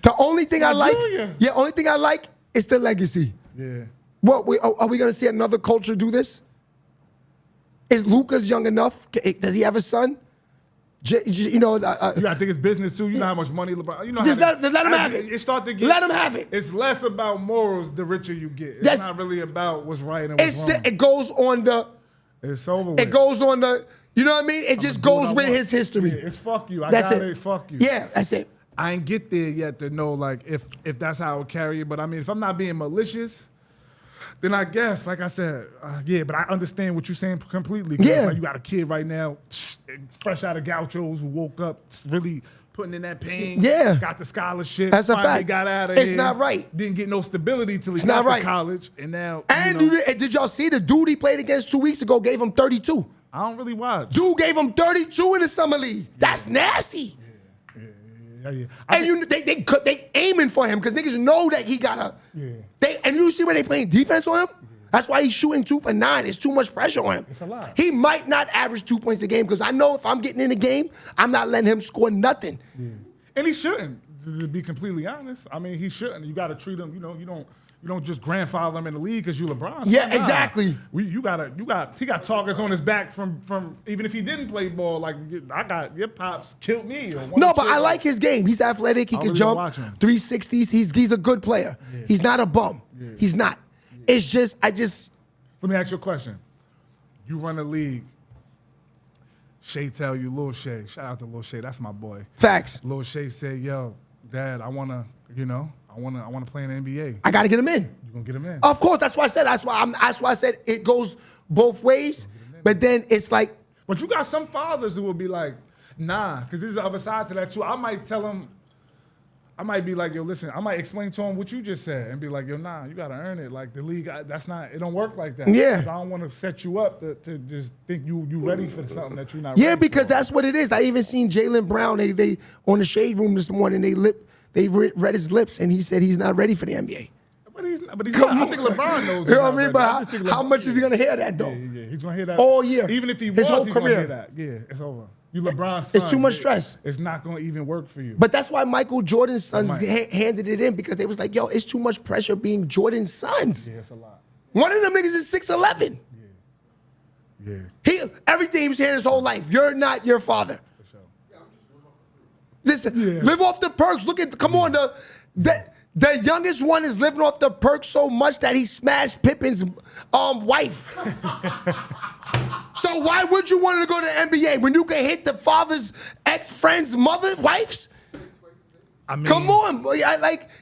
Speaker 2: The only thing I like,
Speaker 1: Junior.
Speaker 2: only thing I like is the legacy.
Speaker 1: Yeah.
Speaker 2: What are we going to see another culture do this? Is Lucas young enough? Does he have a son? You know,
Speaker 1: You gotta think it's business too. You know how much money LeBron. You know,
Speaker 2: just
Speaker 1: how
Speaker 2: let him have it.
Speaker 1: It start to get.
Speaker 2: Let him have it.
Speaker 1: It's less about morals the richer you get. It's not really about what's right and what's wrong.
Speaker 2: It goes on the.
Speaker 1: It's over with.
Speaker 2: It goes on the. You know what I mean? It just goes with his history.
Speaker 1: Yeah, it's fuck you.
Speaker 2: That's
Speaker 1: got it.
Speaker 2: it.
Speaker 1: Fuck you.
Speaker 2: Yeah, that's it.
Speaker 1: I ain't get there yet to know like if that's how I would carry it. But I mean, if I'm not being malicious, then I guess, like I said, yeah. But I understand what you're saying completely.
Speaker 2: Yeah.
Speaker 1: Like you got a kid right now, fresh out of Gauchos, who woke up really putting in that pain.
Speaker 2: Yeah.
Speaker 1: Got the scholarship.
Speaker 2: That's a
Speaker 1: finally
Speaker 2: fact.
Speaker 1: Got out of
Speaker 2: It's
Speaker 1: here.
Speaker 2: not right.
Speaker 1: Didn't get no stability till he
Speaker 2: It's
Speaker 1: got
Speaker 2: not
Speaker 1: to
Speaker 2: right.
Speaker 1: college, and now.
Speaker 2: And did y'all see the dude he played against 2 weeks ago gave him 32?
Speaker 1: I don't really watch.
Speaker 2: Dude gave him 32 in the summer league. That's nasty.
Speaker 1: Yeah.
Speaker 2: And they aiming for him because niggas know that he got a.
Speaker 1: Yeah.
Speaker 2: And you see where they playing defense on him? That's why he's shooting 2 for 9. It's too much pressure on him.
Speaker 1: It's a lot.
Speaker 2: He might not average 2 points a game because I know if I'm getting in the game, I'm not letting him score nothing.
Speaker 1: Yeah. And he shouldn't, to be completely honest. I mean, he shouldn't. You got to treat him, you don't just grandfather him in the league because you LeBron.
Speaker 2: Yeah,
Speaker 1: Nah.
Speaker 2: exactly.
Speaker 1: He got targets on his back from even if he didn't play ball. Like your pops killed me.
Speaker 2: No, but I like his game. He's athletic. He can
Speaker 1: really
Speaker 2: jump.
Speaker 1: watch him.
Speaker 2: 360s. He's a good player.
Speaker 1: Yeah.
Speaker 2: He's not a bum.
Speaker 1: Yeah.
Speaker 2: He's not.
Speaker 1: Yeah.
Speaker 2: It's just
Speaker 1: Let me ask you a question. You run a league. Shea tell you, Lil Shea. Shout out to Lil Shea. That's my boy.
Speaker 2: facts.
Speaker 1: Lil Shea said, "Yo, Dad, I wanna play in the NBA.
Speaker 2: I got to get him in.
Speaker 1: You gonna get him in?
Speaker 2: Of course, that's why I said. That's why I said it goes both ways. But then it's like,
Speaker 1: But you got some fathers who will be like, nah, because this is the other side to that too. I might tell him, I might be like, yo, listen, I might explain to him what you just said and be like, yo, nah, you gotta earn it. Like the league, it don't work like that.
Speaker 2: Yeah.
Speaker 1: I don't want to set you up to just think you ready for something that you're not
Speaker 2: yeah,
Speaker 1: ready
Speaker 2: because
Speaker 1: for.
Speaker 2: that's what it is. I even seen Jaylen Brown. They on the shade room this morning. They read his lips and he said he's not ready for the NBA.
Speaker 1: But he's not. I think LeBron knows.
Speaker 2: You know what I mean?
Speaker 1: But
Speaker 2: But how much is he gonna hear that though?
Speaker 1: Yeah, he's gonna hear that
Speaker 2: all year.
Speaker 1: Even if he
Speaker 2: His
Speaker 1: was,
Speaker 2: whole
Speaker 1: he's
Speaker 2: career.
Speaker 1: gonna hear that. Yeah, it's over. You LeBron's son.
Speaker 2: It's too much stress.
Speaker 1: It's not gonna even work for you.
Speaker 2: But that's why Michael Jordan's sons
Speaker 1: might.
Speaker 2: handed it in because they was like, yo, it's too much pressure being Jordan's sons.
Speaker 1: Yeah, it's a lot.
Speaker 2: One of them niggas is 6'11".
Speaker 1: Yeah.
Speaker 2: Everything he was hearing his whole life. You're not your father.
Speaker 1: For sure.
Speaker 2: Listen, live off the perks. Come on, the youngest one is living off the perks so much that he smashed Pippen's wife. So why would you want to go to the NBA when you can hit the father's ex-friend's wives?
Speaker 1: I mean,
Speaker 2: Come on, boy.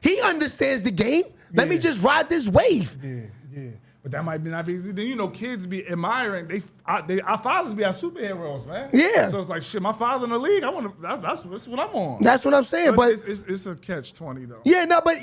Speaker 2: He understands the game. Let me just ride this wave.
Speaker 1: Yeah. But that might not be. Then kids be admiring. Our fathers be our superheroes, man.
Speaker 2: Yeah.
Speaker 1: So it's like shit. My father in the league. That's what I'm on.
Speaker 2: That's what I'm saying. But
Speaker 1: it's a catch-20 though.
Speaker 2: yeah, no, but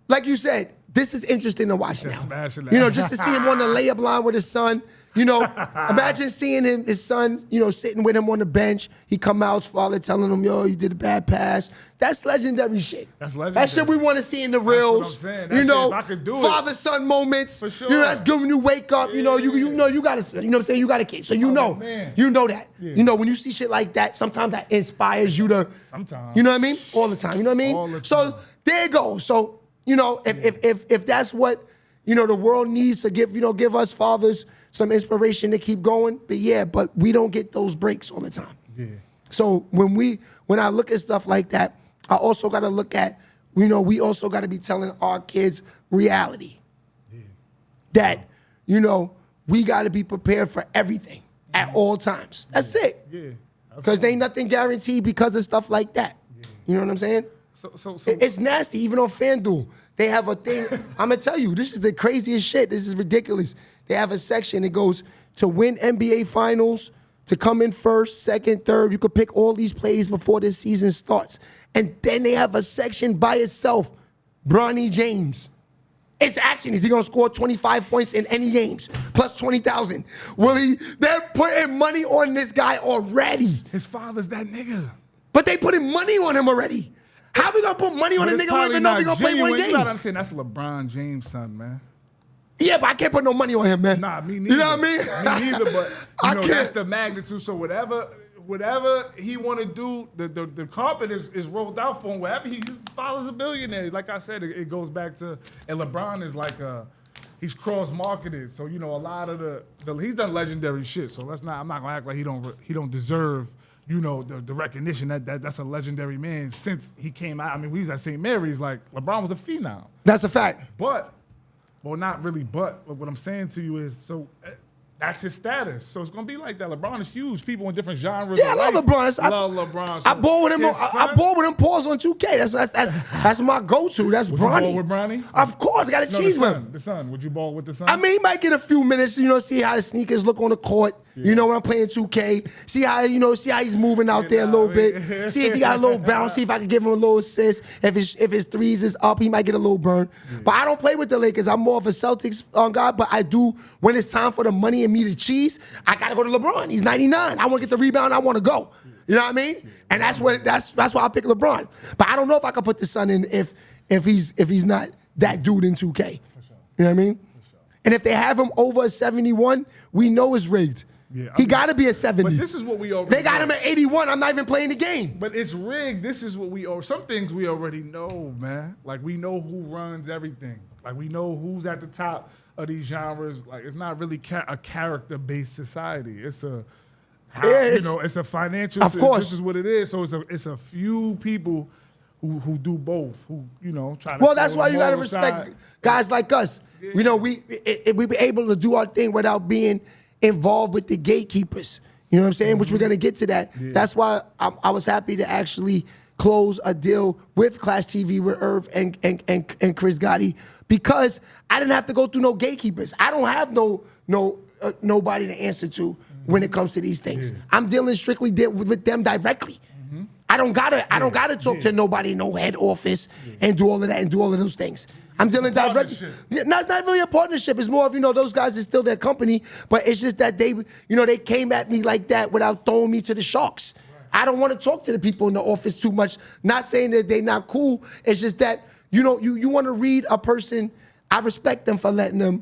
Speaker 2: like you said, this is interesting to watch now.
Speaker 1: smashing that.
Speaker 2: Just to see him on the layup line with his son. Imagine seeing his son, sitting with him on the bench. He come out, his father telling him, yo, you did a bad pass. That's legendary shit.
Speaker 1: That's legendary.
Speaker 2: That shit we want to see in the reels.
Speaker 1: That's what I'm saying. That shit, if I could do it.
Speaker 2: Father-son moments.
Speaker 1: For sure.
Speaker 2: That's good when you wake up. You got to, you know what I'm saying? You got a kid. So
Speaker 1: man.
Speaker 2: you know that.
Speaker 1: Yeah.
Speaker 2: When you see shit like that, sometimes that inspires you to.
Speaker 1: Sometimes.
Speaker 2: You know what I mean? All the time. You know what I mean?
Speaker 1: All the time.
Speaker 2: So there you go. So, if that's what, the world needs to give us fathers some inspiration to keep going. But we don't get those breaks all the time.
Speaker 1: Yeah.
Speaker 2: So when I look at stuff like that, I also got to look at, we also got to be telling our kids reality.
Speaker 1: Yeah.
Speaker 2: That, we got to be prepared for everything at all times. That's it.
Speaker 1: Yeah.
Speaker 2: Because there ain't nothing guaranteed because of stuff like that.
Speaker 1: Yeah.
Speaker 2: You know what I'm saying?
Speaker 1: So
Speaker 2: It's nasty. Even on FanDuel, they have a thing. I'm going to tell you, this is the craziest shit. This is ridiculous. They have a section that goes to win NBA Finals, to come in first, second, third. You could pick all these plays before this season starts. And then they have a section by itself, Bronny James. It's asking, is he gonna score 25 points in any games? Plus 20,000. Will he? They're putting money on this guy already.
Speaker 1: His father's that nigga.
Speaker 2: But they putting money on him already. How we gonna put money on a nigga who don't even know if he gonna play one game?
Speaker 1: You gotta understand, that's LeBron James' son, man.
Speaker 2: Yeah, but I can't put no money on him, man.
Speaker 1: Nah, me neither.
Speaker 2: You know what I mean?
Speaker 1: Me neither, but you know, that's the magnitude. So whatever he want to do, the carpet is rolled out for him. Whatever his father's a billionaire. Like I said, it goes back to, and LeBron is like he's cross-marketed. So you know, a lot of he's done legendary shit. So I'm not gonna act like he don't deserve, you know, the recognition that's a legendary man since he came out. I mean, we was at St. Mary's, like LeBron was a phenom.
Speaker 2: That's a fact.
Speaker 1: But, well, not really. But what I'm saying to you is, so that's his status. So it's gonna be like that. LeBron is huge. People in different genres.
Speaker 2: Yeah, I love LeBron.
Speaker 1: I love LeBron. So
Speaker 2: I ball with him. I ball with him. Pause on 2K. That's my go-to. That's
Speaker 1: would
Speaker 2: Bronny.
Speaker 1: you ball with Bronny?
Speaker 2: Of course, I got to cheese with him.
Speaker 1: The son. Would you ball with the son?
Speaker 2: I mean, he might get a few minutes, you know, see how the sneakers look on the court. Yeah. You know, when I'm playing 2K, see how he's moving out there a little bit. See if he got a little bounce. See if I can give him a little assist. If his threes is up, he might get a little burn. Yeah. But I don't play with the Lakers. I'm more of a Celtics guy. But I do, when it's time for the money and me to cheese, I gotta go to LeBron. He's 99. I want to get the rebound. I want to go. You know what I mean? And that's why I pick LeBron. But I don't know if I can put the son in if he's not that dude in 2K. For sure. You know what I mean? Sure. And if they have him over a 71, we know it's rigged. Yeah, he got to be a 70.
Speaker 1: But this is what we already
Speaker 2: They got him at 81. I'm not even playing the game.
Speaker 1: But it's rigged. This is what some things we already know, man. Like, we know who runs everything. Like, we know who's at the top of these genres. Like, it's not really a character-based society. It's it's a financial.
Speaker 2: Of course,
Speaker 1: this is what it is. So it's a few people who do both. Who, you know, try to.
Speaker 2: Well, that's why you got to respect guys like us. Yeah. You know, we be able to do our thing without being involved with the gatekeepers. You know what I'm saying? Mm-hmm. Which we're gonna get to that. Yeah. That's why I was happy to actually close a deal with Clashtv with Irv and Chris Gotti, because I didn't have to go through no gatekeepers. I don't have nobody to answer to when it comes to these things. Yeah. I'm dealing strictly with them directly. Mm-hmm. I don't gotta talk to nobody in no head office and do all of that and do all of those things. I'm dealing directly. Not really a partnership. It's more of, those guys is still their company, but it's just that they came at me like that without throwing me to the sharks. Right. I don't want to talk to the people in the office too much. Not saying that they're not cool. It's just that, you want to read a person. I respect them for letting them.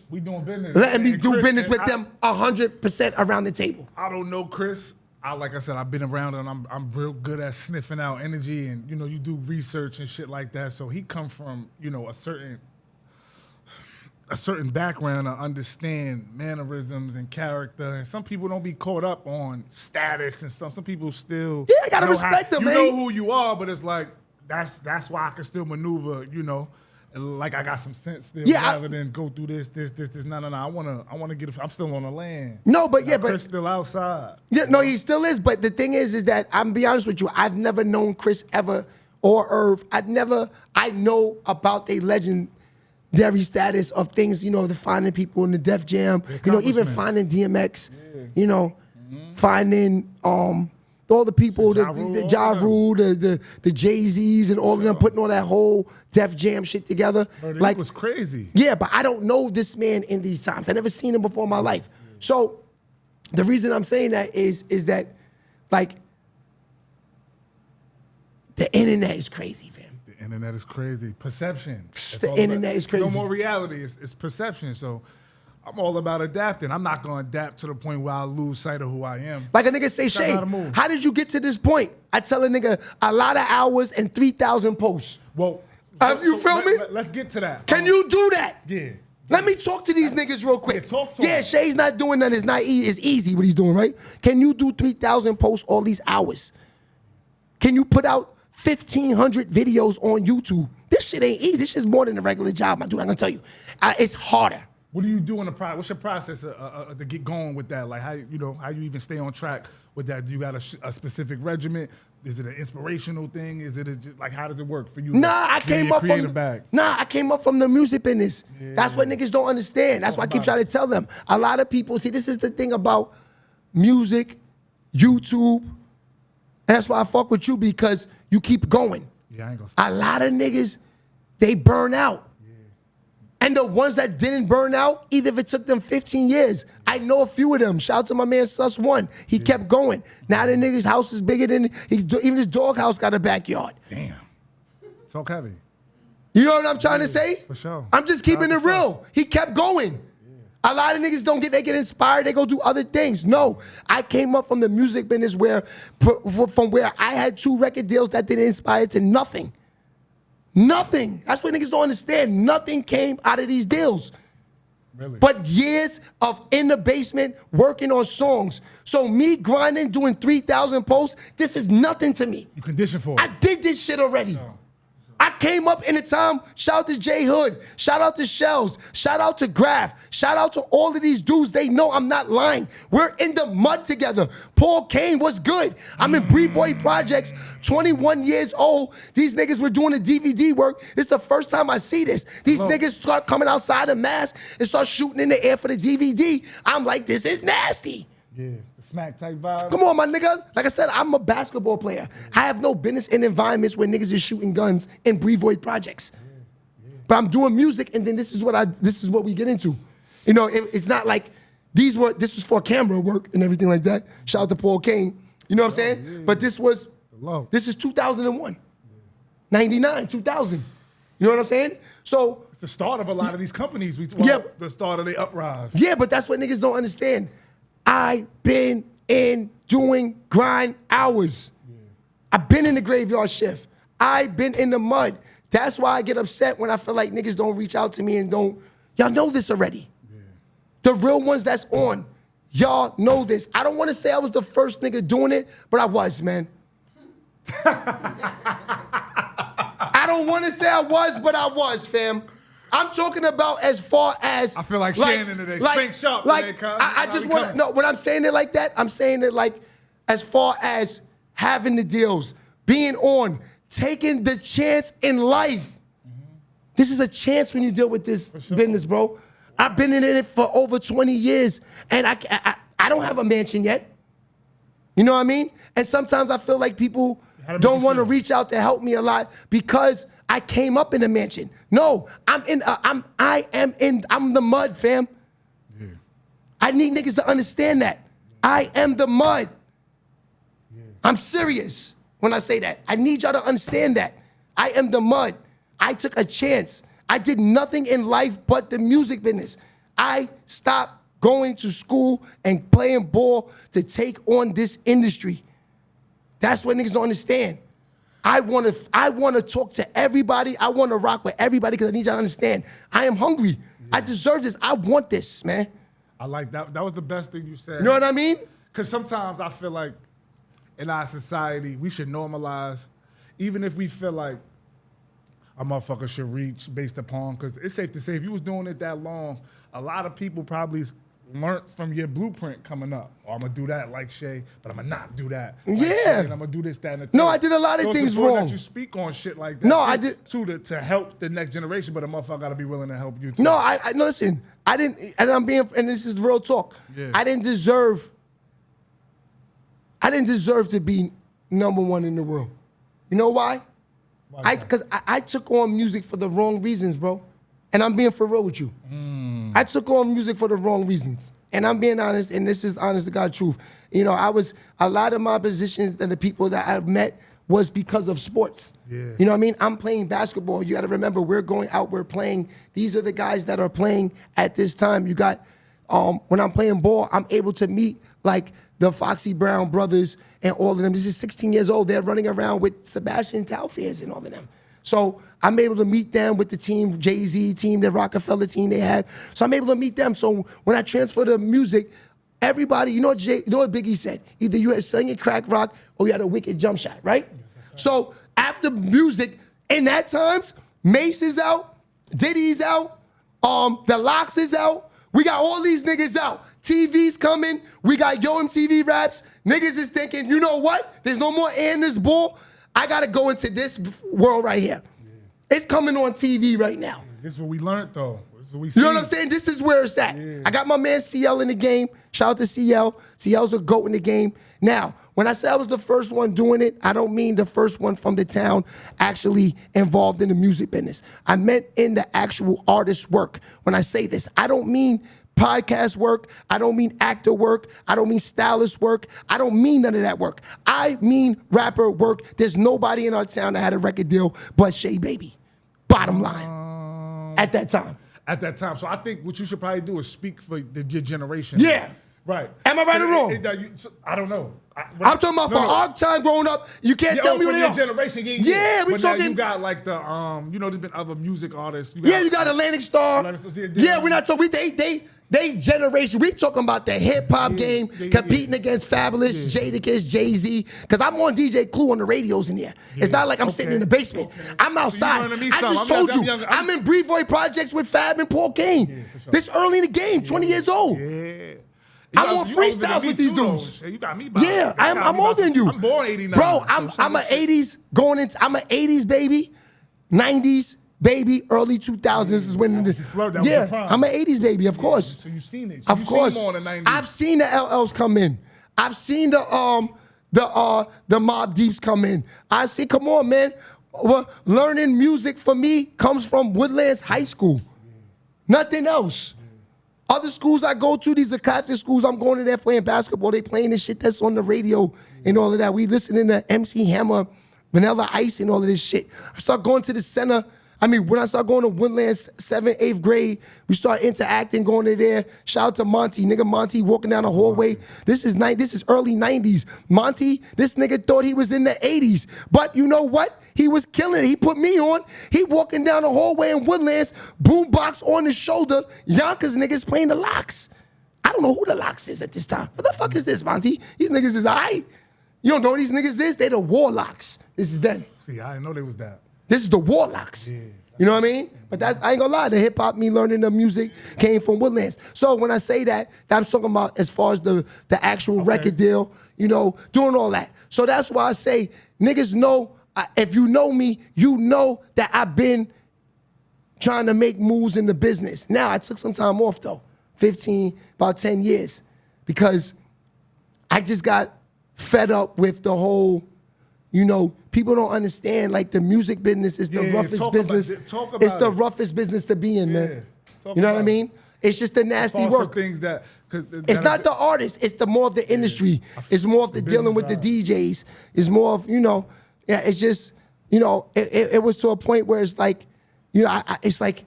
Speaker 1: We doing business.
Speaker 2: Letting me do business with them 100% around the table.
Speaker 1: I don't know, Chris. Like I said, I've been around and I'm real good at sniffing out energy, and you do research and shit like that. So he come from a certain background to understand mannerisms and character, and some people don't be caught up on status and stuff. Some people still
Speaker 2: I gotta respect them, man.
Speaker 1: You know who you are, but it's like that's why I can still maneuver, Like I got some sense still, rather than go through this. No. I wanna get. I'm still on the land.
Speaker 2: No, but
Speaker 1: Chris still outside.
Speaker 2: Yeah, no, he still is. But the thing is that I'm gonna be honest with you. I've never known Chris ever or Irv. I know about a legendary status of things. The finding people in the Def Jam. Even finding DMX. Yeah. Finding all the people, the Ja Rule, the Jay-Z's, and all of them putting all that whole Def Jam shit together.
Speaker 1: Bro, it was crazy.
Speaker 2: Yeah, but I don't know this man in these times. I never seen him before in my life. So the reason I'm saying that is that, like, the internet is crazy, fam.
Speaker 1: The internet is crazy. Perception.
Speaker 2: The internet is crazy.
Speaker 1: No more reality. It's perception. So I'm all about adapting. I'm not going to adapt to the point where I lose sight of who I am.
Speaker 2: Like a nigga say, Shea, how did you get to this point? I tell a nigga a lot of hours and 3,000 posts.
Speaker 1: Well,
Speaker 2: you feel me?
Speaker 1: Let's get to that.
Speaker 2: Can you do that?
Speaker 1: Yeah.
Speaker 2: Let me talk to these niggas real quick.
Speaker 1: Yeah, talk to him.
Speaker 2: Shea's not doing that. It's easy what he's doing, right? Can you do 3,000 posts all these hours? Can you put out 1,500 videos on YouTube? This shit ain't easy. This shit's more than a regular job, my dude. I'm going to tell you. It's harder.
Speaker 1: What do you do in the process? What's your process to get going with that? Like how you even stay on track with that? Do you got a specific regimen? Is it an inspirational thing? Is it just like how does it work for you?
Speaker 2: I came up from the music business. Yeah. That's what niggas don't understand. That's why I keep trying to tell them. A lot of people see this is the thing about music, YouTube, and that's why I fuck with you because you keep going.
Speaker 1: Yeah, I ain't gonna stop.
Speaker 2: A lot of niggas, they burn out. And the ones that didn't burn out, either if it took them 15 years, I know a few of them. Shout out to my man Sus1. He kept going. Now the nigga's house is bigger than, even his dog house got a backyard.
Speaker 1: Damn. Talk heavy.
Speaker 2: You know what I'm trying to say?
Speaker 1: For sure.
Speaker 2: I'm just keeping it real. He kept going. A lot of niggas they get inspired, they go do other things. No, I came up from the music business from where I had 2 record deals that didn't inspire to nothing. Nothing. That's what niggas don't understand. Nothing came out of these deals.
Speaker 1: Really?
Speaker 2: But years of in the basement working on songs. So me grinding, doing 3,000 posts, this is nothing to me.
Speaker 1: You conditioned for it.
Speaker 2: I did this shit already.
Speaker 1: No.
Speaker 2: I came up in a time, shout out to J Hood, shout out to Shells, shout out to Graf, shout out to all of these dudes. They know I'm not lying. We're in the mud together. Paul Kane was good. I'm in Boy Projects, 21 years old. These niggas were doing the DVD work. It's the first time I see this. These niggas start coming outside the mask and start shooting in the air for the DVD. I'm like, this is nasty.
Speaker 1: Yeah, the smack type vibe.
Speaker 2: Come on, my nigga. Like I said, I'm a basketball player. I have no business in environments where niggas is shooting guns in Void Projects. But I'm doing music, and then this is what we get into. You know, it's not like this was for camera work and everything like that. Shout out to Paul Kane. You know what I'm saying? But this is 2001, 99, 2000. You know what I'm saying? So
Speaker 1: it's the start of a lot of these companies. The start of the uprise.
Speaker 2: Yeah, but that's what niggas don't understand. I've been in doing grind hours. I've been in the graveyard shift. I've been in the mud. That's why I get upset when I feel like niggas don't reach out to me and don't. Y'all know this already. The real ones that's on, y'all know this. I don't want to say I was the first nigga doing it, but I was, man. I don't want to say I was, but I was, fam. I'm talking about as far as
Speaker 1: I feel like Shannon today. Spank sharp today, cuz.
Speaker 2: I just want to no. When I'm saying it like that, I'm saying it like as far as having the deals, being on, taking the chance in life. This is a chance when you deal with this business, bro. I've been in it for over 20 years, and I don't have a mansion yet. You know what I mean? And sometimes I feel like people don't want to reach out to help me a lot because I came up in a mansion. No, I'm the mud, fam. Yeah. I need niggas to understand that. I am the mud. Yeah. I'm serious when I say that. I need y'all to understand that. I am the mud. I took a chance. I did nothing in life but the music business. I stopped going to school and playing ball to take on this industry. That's what niggas don't understand. I want to talk to everybody. I want to rock with everybody because I need y'all to understand. I am hungry. Yeah. I deserve this. I want this, man.
Speaker 1: I like that. That was the best thing you said.
Speaker 2: You know what I mean?
Speaker 1: Because sometimes I feel like in our society, we should normalize, even if we feel like a motherfucker should reach based upon, because it's safe to say if you was doing it that long, a lot of people probably learned from your blueprint coming up. Or I'm gonna do that like Shea, but I'm gonna not do that. Like
Speaker 2: yeah.
Speaker 1: Shea, and I'm gonna do this, that, and the third.
Speaker 2: No, I did a lot of things wrong.
Speaker 1: That you speak on shit like that.
Speaker 2: No, I did
Speaker 1: to help the next generation, but a motherfucker gotta be willing to help you too.
Speaker 2: No, I listen. I didn't, and this is real talk. Yeah. I didn't deserve to be #1 in the world. You know why? Because I took on music for the wrong reasons, bro. And I'm being for real with you. I took on music for the wrong reasons. And I'm being honest, and this is honest to God truth. You know, a lot of my positions and the people that I've met was because of sports. Yeah. You know what I mean? I'm playing basketball. You got to remember, we're going out, we're playing. These are the guys that are playing at this time. You got, when I'm playing ball, I'm able to meet like the Foxy Brown brothers and all of them. This is 16 years old. They're running around with Sebastian Taufears and all of them. So I'm able to meet them with the team, Jay-Z team, the Rockefeller team they had. So I'm able to meet them. So when I transfer to music, everybody, you know what Biggie said? Either you had singing crack rock or you had a wicked jump shot, right? So after music, in that times, Mace is out, Diddy's out, the Locks is out. We got all these niggas out. TV's coming. We got Yo MTV Raps. Niggas is thinking, you know what? There's no more air in this bull. I got to go into this world right here. Yeah. It's coming on TV right now.
Speaker 1: This is what we learned, though. we
Speaker 2: You know what I'm saying? This is where it's at.
Speaker 1: Yeah.
Speaker 2: I got my man CL in the game. Shout out to CL. CL's a GOAT in the game. Now, when I say I was the first one doing it, I don't mean the first one from the town actually involved in the music business. I meant in the actual artist work. When I say this, I don't mean podcast work. I don't mean actor work. I don't mean stylist work. I don't mean none of that work. I mean rapper work. There's nobody in our town that had a record deal but Shea Baby. Bottom line. At that time.
Speaker 1: At that time. So I think what you should probably do is speak for your generation.
Speaker 2: Yeah.
Speaker 1: Right.
Speaker 2: Am I right or wrong?
Speaker 1: I don't know.
Speaker 2: I'm talking about for our time growing up. You can't tell me what they are.
Speaker 1: Generation.
Speaker 2: Yeah, we
Speaker 1: but
Speaker 2: talking.
Speaker 1: Now you got like the there's been other music artists. You
Speaker 2: got Atlantic Star. Yeah, we're not talking. They generation. We talking about the hip hop game, competing against Fabulous, Jadakiss, Jay-Z. Because I'm on DJ Clue on the radios in here. It's not like I'm sitting in the basement. I'm outside. I just told you. I'm in Brevoy projects with Fab and Paul Kane. This early in the game, 20 years old.
Speaker 1: Yeah.
Speaker 2: I'm on freestyles with these dudes.
Speaker 1: You got me by.
Speaker 2: Yeah, I'm older than you.
Speaker 1: I'm born 89.
Speaker 2: Bro, I'm an 80s I'm an 80s baby, 90s baby, early 2000s is when I'm an 80s baby, of course.
Speaker 1: So you've seen it.
Speaker 2: Of course.
Speaker 1: Seen more in the 90s.
Speaker 2: I've seen the LLs come in. I've seen the Mob Deeps come in. I see, come on, man. Well, learning music for me comes from Woodlands High School. Nothing else. Other schools I go to, these are Catholic schools, I'm going to there playing basketball. They playing the shit that's on the radio and all of that. We listening to MC Hammer, Vanilla Ice and all of this shit. I start going to the center. When I start going to Woodlands, 7th, 8th grade, we start interacting, going to there. Shout out to Monty. Nigga Monty walking down the hallway. This is early 90s. Monty, this nigga thought he was in the 80s. But you know what? He was killing it. He put me on. He walking down the hallway in Woodlands, boombox on his shoulder. Yonkers niggas playing the Locks. I don't know who the Locks is at this time. What the fuck is this, Monty? These niggas is all right. You don't know what these niggas is? They the Warlocks. This is them.
Speaker 1: See, I didn't know they was that.
Speaker 2: This is the Warlocks. Yeah. You know what I mean? But I ain't gonna lie, the hip hop, me learning the music came from Woodlands. So when I say that I'm talking about as far as the actual record deal, doing all that. So that's why I say niggas know, if you know me, you know that I've been trying to make moves in the business. Now I took some time off though, about 10 years, because I just got fed up with the whole, people don't understand, like, the music business is the roughest business. It's the roughest business to be in, man. You know what I mean? It's just the nasty work.
Speaker 1: Things that,
Speaker 2: it's not the artist, it's the more of the industry. It's more of the dealing with the DJs. It's more of, it's just, it was to a point where it's like, it's like,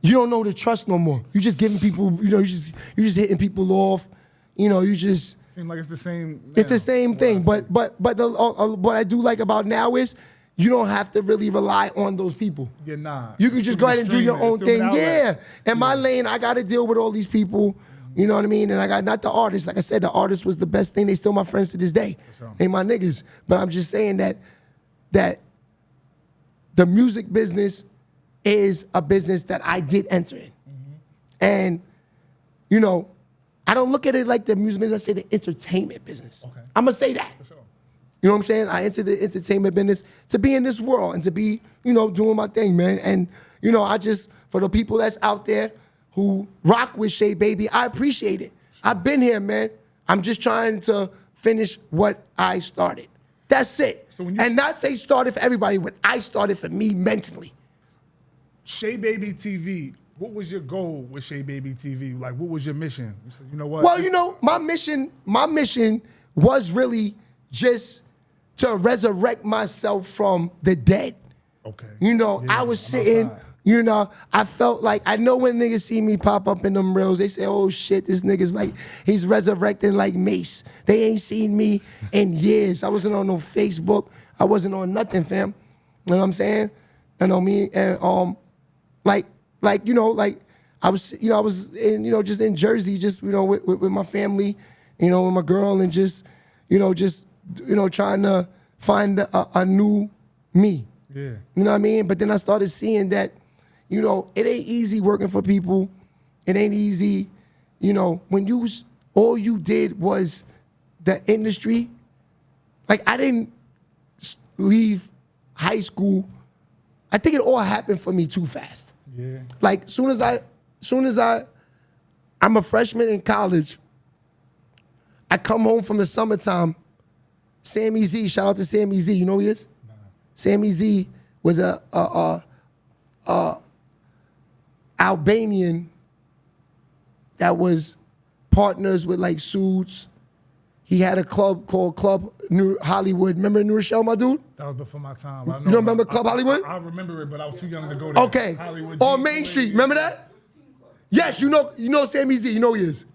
Speaker 2: you don't know the trust no more. You just giving people, you just hitting people off. You just
Speaker 1: seem like it's the same.
Speaker 2: It's the same thing. But what I do like about now is you don't have to really rely on those people.
Speaker 1: You're not.
Speaker 2: You can just go ahead and do your own thing. Yeah. In my lane, I got to deal with all these people. You know what I mean? And I got not the artist. Like I said, the artist was the best thing. They still my friends to this day. Sure. They my niggas. But I'm just saying that the music business is a business that I did enter in. And, I don't look at it like the music business. I say the entertainment business. Okay. I'm going to say that. For sure. You know what I'm saying? I entered the entertainment business to be in this world and to be, doing my thing, man. And, I just, for the people that's out there who rock with Shea Baby, I appreciate it. Sure. I've been here, man. I'm just trying to finish what I started. That's it. So and not say started for everybody, but I started for me mentally.
Speaker 1: Sheababytv. What was your goal with Sheababytv? Like, what was your mission? You said, you know what?
Speaker 2: Well, my mission was really just to resurrect myself from the dead.
Speaker 1: Okay.
Speaker 2: I was sitting, I felt like, I know when niggas see me pop up in them reels, they say, oh shit, this nigga's like, he's resurrecting like Mace. They ain't seen me in years. I wasn't on no Facebook. I wasn't on nothing, fam. You know what I'm saying? Me and I was just in Jersey, just with my family, with my girl, and just trying to find a new me. Yeah. You know what I mean? But then I started seeing that, it ain't easy working for people. It ain't easy, when all you did was the industry. Like, I didn't leave high school. I think it all happened for me too fast.
Speaker 1: Yeah.
Speaker 2: Like soon as I'm a freshman in college, I come home from the summertime. Sammy Z, shout out to Sammy Z. You know who he is? Nah. Sammy Z was a Albanian that was partners with like Suits. He had a club called Club New Hollywood. Remember New Rochelle, my dude?
Speaker 1: That was before my time.
Speaker 2: You don't remember Club Hollywood?
Speaker 1: I remember it, but I was too young to go there.
Speaker 2: Okay.
Speaker 1: Hollywood
Speaker 2: On Main Street, remember that? Yes, you know Sammy Z. You know who he is.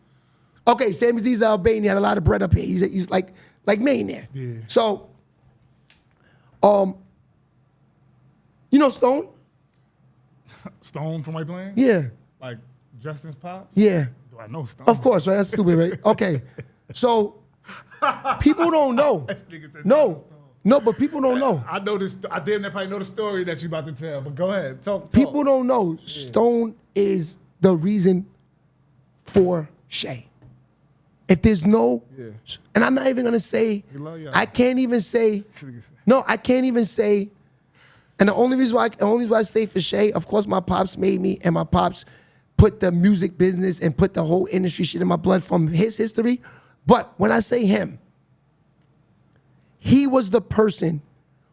Speaker 2: Okay, Sammy Z's Albanian. He had a lot of bread up here. He's like Maine there.
Speaker 1: Yeah.
Speaker 2: So, you know Stone?
Speaker 1: Stone from White Plains?
Speaker 2: Yeah.
Speaker 1: Like Justin's pop?
Speaker 2: Yeah.
Speaker 1: Do I know Stone?
Speaker 2: Of course, right? That's stupid, right? Okay. So, people don't know. No, but people don't know.
Speaker 1: I know this. I damn near probably know the story that you about to tell, but go ahead. Talk.
Speaker 2: People don't know Stone is the reason for Shea. If there's no, and I'm not even gonna say, I can't even say, no, I can't even say, and the only reason why I say for Shea, of course my pops made me, and my pops put the music business and put the whole industry shit in my blood from his history. But when I say him, he was the person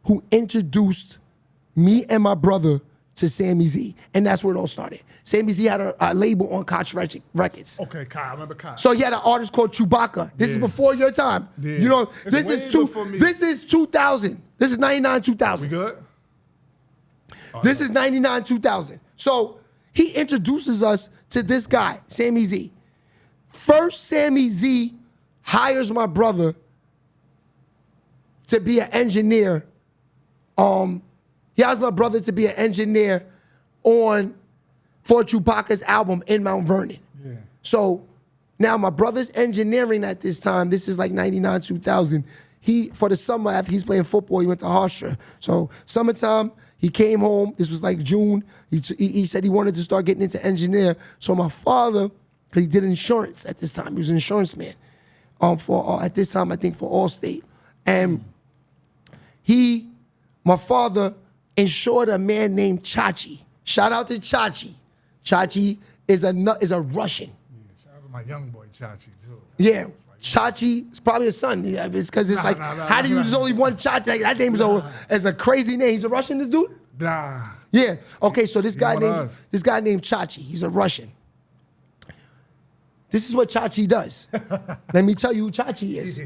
Speaker 2: who introduced me and my brother to Sammy Z, and that's where it all started. Sammy Z had a label on Koch Records.
Speaker 1: Okay, Kai, I remember Kai.
Speaker 2: So he had an artist called Chewbacca. This is before your time.
Speaker 1: Yeah.
Speaker 2: You know,
Speaker 1: This is 2000.
Speaker 2: This is 99, 2000.
Speaker 1: We good?
Speaker 2: This is 99, 2000. So he introduces us to this guy, Sammy Z. First, Sammy Z hires my brother to be an engineer. He hires my brother to be an engineer for Chewbacca's album in Mount Vernon. Yeah. So now my brother's engineering at this time. This is like 99, 2000. For the summer after he's playing football, he went to Hofstra. So summertime, he came home. This was like June. He said he wanted to start getting into engineer. So my father, because he did insurance at this time. He was an insurance man at this time, I think, for Allstate. And my father insured a man named Chachi. Shout out to Chachi. Chachi is a Russian.
Speaker 1: Yeah, shout out to my young boy Chachi too.
Speaker 2: Yeah, Chachi is probably a son. Yeah, it's because it's there's only one Chachi? That name is a crazy name. He's a Russian, this dude?
Speaker 1: Nah.
Speaker 2: Yeah. Okay, so this guy named Chachi. He's a Russian. This is what Chachi does. Let me tell you who Chachi is.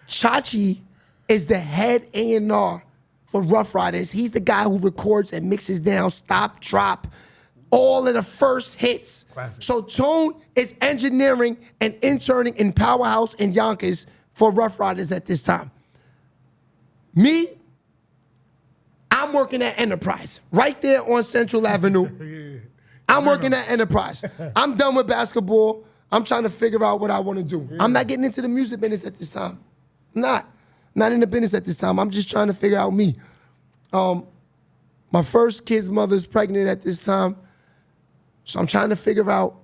Speaker 2: Chachi is the head A&R for Ruff Ryders. He's the guy who records and mixes down Stop, Drop, all of the first hits. Classic. So Tone is engineering and interning in Powerhouse and Yonkers for Ruff Ryders at this time. Me, I'm working at Enterprise, right there on Central Avenue. I'm working at Enterprise. I'm done with basketball. I'm trying to figure out what I want to do. I'm not getting into the music business at this time. Not in the business at this time. I'm just trying to figure out me. My first kid's mother's pregnant at this time. So I'm trying to figure out,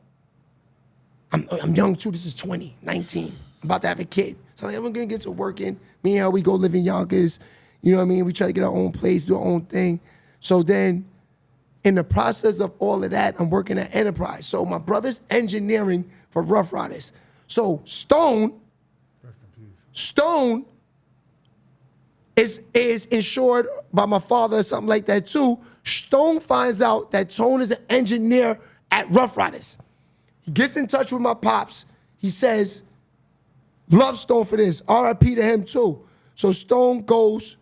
Speaker 2: I'm young too, this is 20, 19. I'm about to have a kid. So I'm gonna get to working. Me and her, we go live in Yonkers. You know what I mean? We try to get our own place, do our own thing. So then, in the process of all of that, I'm working at Enterprise. So my brother's engineering for Ruff Ryders. So Stone is insured by my father or something like that too. Stone finds out that Tone is an engineer at Ruff Ryders. He gets in touch with my pops. He says, love Stone for this. RIP to him too. So Stone goes,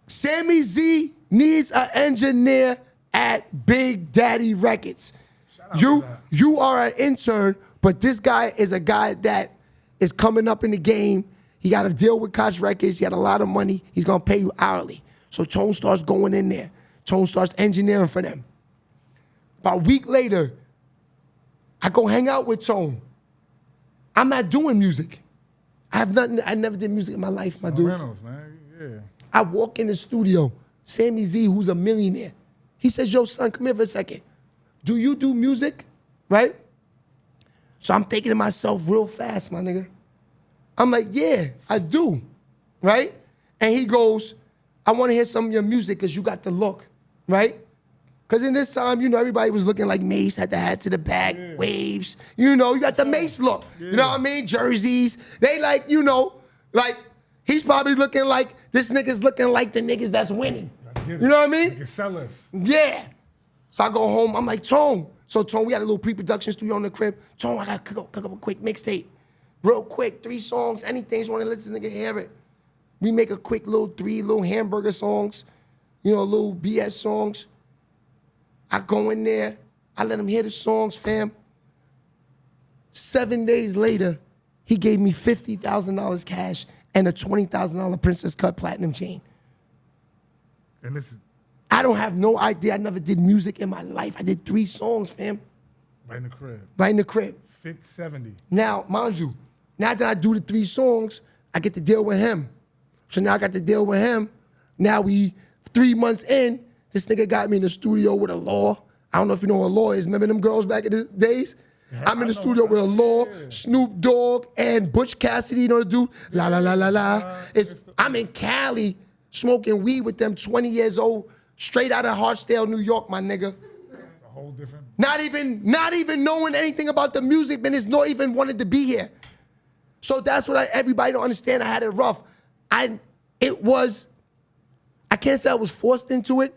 Speaker 2: Sammy Z needs an engineer at Big Daddy Records. You are an intern, but this guy is a guy that is coming up in the game. He got a deal with Koch Records. He had a lot of money. He's going to pay you hourly. So Tone starts going in there. Tone starts engineering for them. About a week later, I go hang out with Tone. I'm not doing music. I never did music in my life, my dude.
Speaker 1: Reynolds, man. Yeah.
Speaker 2: I walk in the studio. Sammy Z, who's a millionaire. He says, yo, son, come here for a second. Do you do music? Right? So I'm thinking to myself real fast, my nigga. I'm like, yeah, I do. Right? And he goes, I want to hear some of your music because you got the look, right? Because in this time, you know, everybody was looking like Mace, had the hat to the back, waves. You know, you got the Mace look. You know what I mean? Jerseys. They like, you know, like, he's probably looking like, this nigga's looking like the niggas that's winning. You know what I mean?
Speaker 1: Niggas sell us.
Speaker 2: Yeah. So I go home, I'm like, Tone. So Tone, we had a little pre-production studio in the crib. Tone, I gotta cook up a quick mixtape. Real quick, 3 songs, anything, just wanna let this nigga hear it. We make a quick little 3 little hamburger songs, you know, little BS songs. I go in there, I let him hear the songs, fam. 7 days later, he gave me $50,000 cash and a $20,000 Princess Cut platinum chain.
Speaker 1: And this is...
Speaker 2: I don't have no idea. I never did music in my life. I did 3 songs, fam.
Speaker 1: Right in the crib.
Speaker 2: Right in the crib.
Speaker 1: 70.
Speaker 2: Now, mind you, now that I do the 3 songs, I get to deal with him. So now I got to deal with him. Now we 3 months in, this nigga got me in the studio with a Law. I don't know if you know what a Law is. Remember them girls back in the days? Yeah, I'm in the studio with a Law, Snoop Dogg, and Butch Cassidy, you know the dude? La la la la la. I'm in Cali smoking weed with them, 20 years old, straight out of Hartsdale, New York, my nigga.
Speaker 1: It's a whole different...
Speaker 2: Not even knowing anything about the music, man, it's not even wanted to be here. So that's what everybody don't understand. I had it rough. I can't say I was forced into it,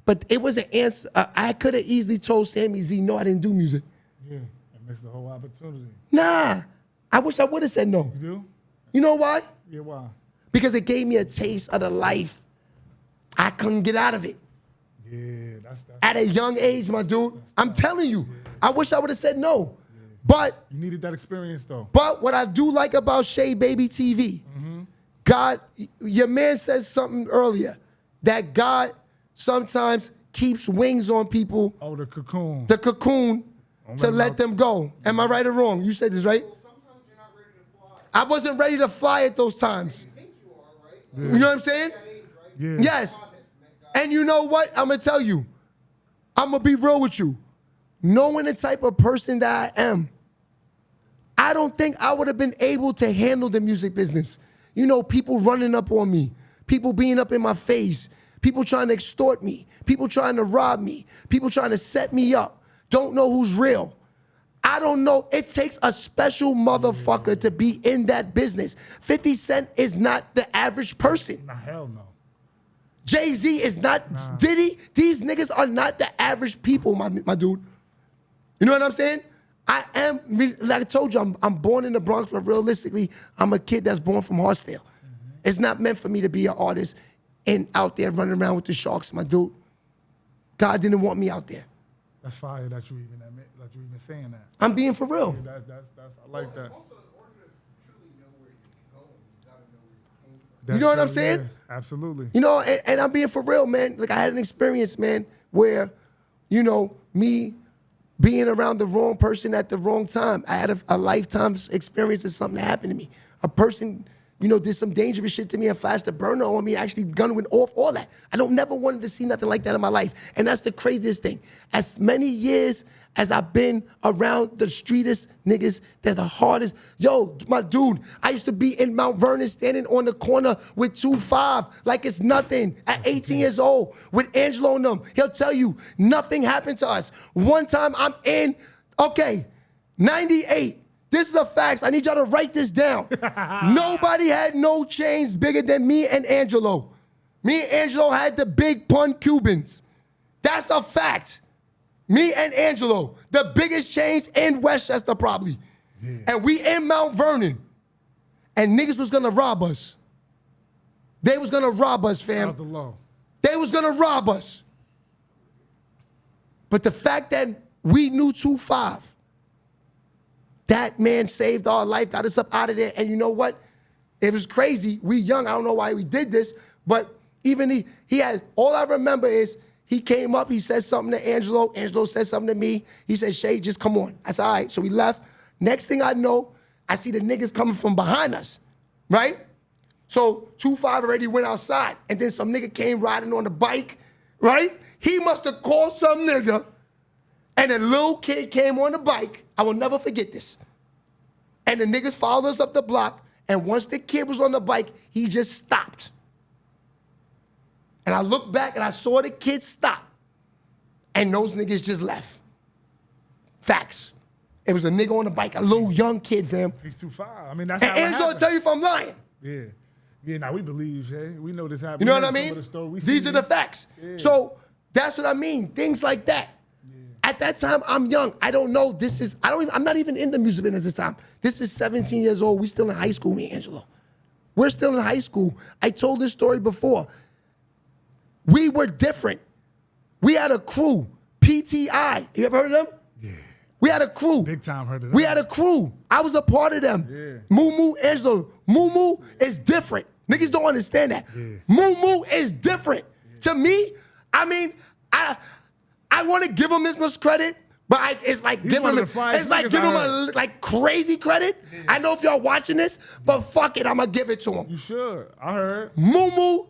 Speaker 2: but it was an answer. I could have easily told Sammy Z, no, I didn't do music.
Speaker 1: Yeah, it missed the whole opportunity.
Speaker 2: Nah, I wish I would have said no.
Speaker 1: You do?
Speaker 2: You know why?
Speaker 1: Yeah, why?
Speaker 2: Because it gave me a taste of the life. I couldn't get out of it.
Speaker 1: Yeah, that's
Speaker 2: at a young age, my dude. I'm telling you, I wish I would have said no. Yeah. But
Speaker 1: you needed that experience, though.
Speaker 2: But what I do like about Sheababytv, God, your man says something earlier, that God sometimes keeps wings on people.
Speaker 1: Oh, the cocoon.
Speaker 2: The cocoon to let them go. Am I right or wrong? You said this, right?
Speaker 3: Well, sometimes you're not ready to fly.
Speaker 2: I wasn't ready to fly at those times.
Speaker 3: You think you are, right?
Speaker 1: Yeah.
Speaker 2: You know what I'm saying?
Speaker 3: Age, right?
Speaker 1: Yeah.
Speaker 2: Yes. And you know what? I'm going to tell you. I'm going to be real with you. Knowing the type of person that I am, I don't think I would have been able to handle the music business. You know, people running up on me, people being up in my face, people trying to extort me, people trying to rob me, people trying to set me up, don't know who's real. I don't know. It takes a special motherfucker to be in that business. 50 Cent is not the average person.
Speaker 1: Nah, hell no.
Speaker 2: Jay-Z is not, Diddy, these niggas are not the average people, my dude. You know what I'm saying? I am, like I told you, I'm born in the Bronx, but realistically, I'm a kid that's born from Hartsdale. It's not meant for me to be an artist and out there running around with the sharks, my dude. God didn't want me out there.
Speaker 1: That's fire that you even admit, that you even saying that.
Speaker 2: I'm being for real.
Speaker 1: Yeah, I like that.
Speaker 3: Also, in order to truly know where you're going, you gotta know where you came from.
Speaker 2: You know what I'm saying?
Speaker 1: Yeah, absolutely.
Speaker 2: You know, and I'm being for real, man. Like, I had an experience, man, where, you know, me being around the wrong person at the wrong time. I had a lifetime experience of something that happened to me. A person, you know, did some dangerous shit to me and flashed a burner on me, actually gun went off, all that. I don't never wanted to see nothing like that in my life. And that's the craziest thing. As many years as I've been around the streetest niggas, they're the hardest. Yo, my dude, I used to be in Mount Vernon standing on the corner with 2-5 like it's nothing at 18 years old with Angelo and them. He'll tell you, nothing happened to us. One time I'm in, okay, 98. This is a fact. I need y'all to write this down. Nobody had no chains bigger than me and Angelo. Me and Angelo had the big pun Cubans. That's a fact. Me and Angelo, the biggest chains in Westchester probably. Yeah. And we in Mount Vernon. And niggas was gonna rob us. They was gonna rob us, fam.
Speaker 1: Out the law.
Speaker 2: They was gonna rob us. But the fact that we knew 2-5, that man saved our life, got us up out of there. And you know what? It was crazy. We young, I don't know why we did this, but even he had, all I remember is he came up, he said something to Angelo. Angelo said something to me. He said, Shea, just come on. I said, all right. So we left. Next thing I know, I see the niggas coming from behind us, right? So 2-5 already went outside. And then some nigga came riding on the bike, right? He must have called some nigga. And a little kid came on the bike. I will never forget this. And the niggas followed us up the block. And once the kid was on the bike, he just stopped. And I looked back and I saw the kids stop. And those niggas just left. Facts. It was a nigga on the bike, a little young kid, fam.
Speaker 1: He's too far. I mean, that's
Speaker 2: And
Speaker 1: how it
Speaker 2: Angelo will
Speaker 1: happened.
Speaker 2: tell you if I'm lying.
Speaker 1: Yeah. Yeah, now we believe, Shay. We know this happened.
Speaker 2: You know what I mean? These are the facts.
Speaker 1: Yeah.
Speaker 2: So that's what I mean. Things like that. Yeah. At that time, I'm young. I don't know. I'm not even in the music business this time. This is 17 years old. We still in high school, me and Angelo. We're still in high school. I told this story before. We were different. We had a crew, PTI. You ever heard of them?
Speaker 1: Yeah.
Speaker 2: We had a crew.
Speaker 1: Big time heard of them.
Speaker 2: We had a crew. I was a part of them.
Speaker 1: Yeah.
Speaker 2: Moo, Angelo. Moo is different. Niggas don't understand that.
Speaker 1: Yeah.
Speaker 2: Moo is different. Yeah. To me, I mean, I want to give him this much credit, but it's like giving him a crazy credit. Yeah. I know if y'all watching this, but fuck it, I'm gonna give it to him.
Speaker 1: You should. I heard.
Speaker 2: Moo,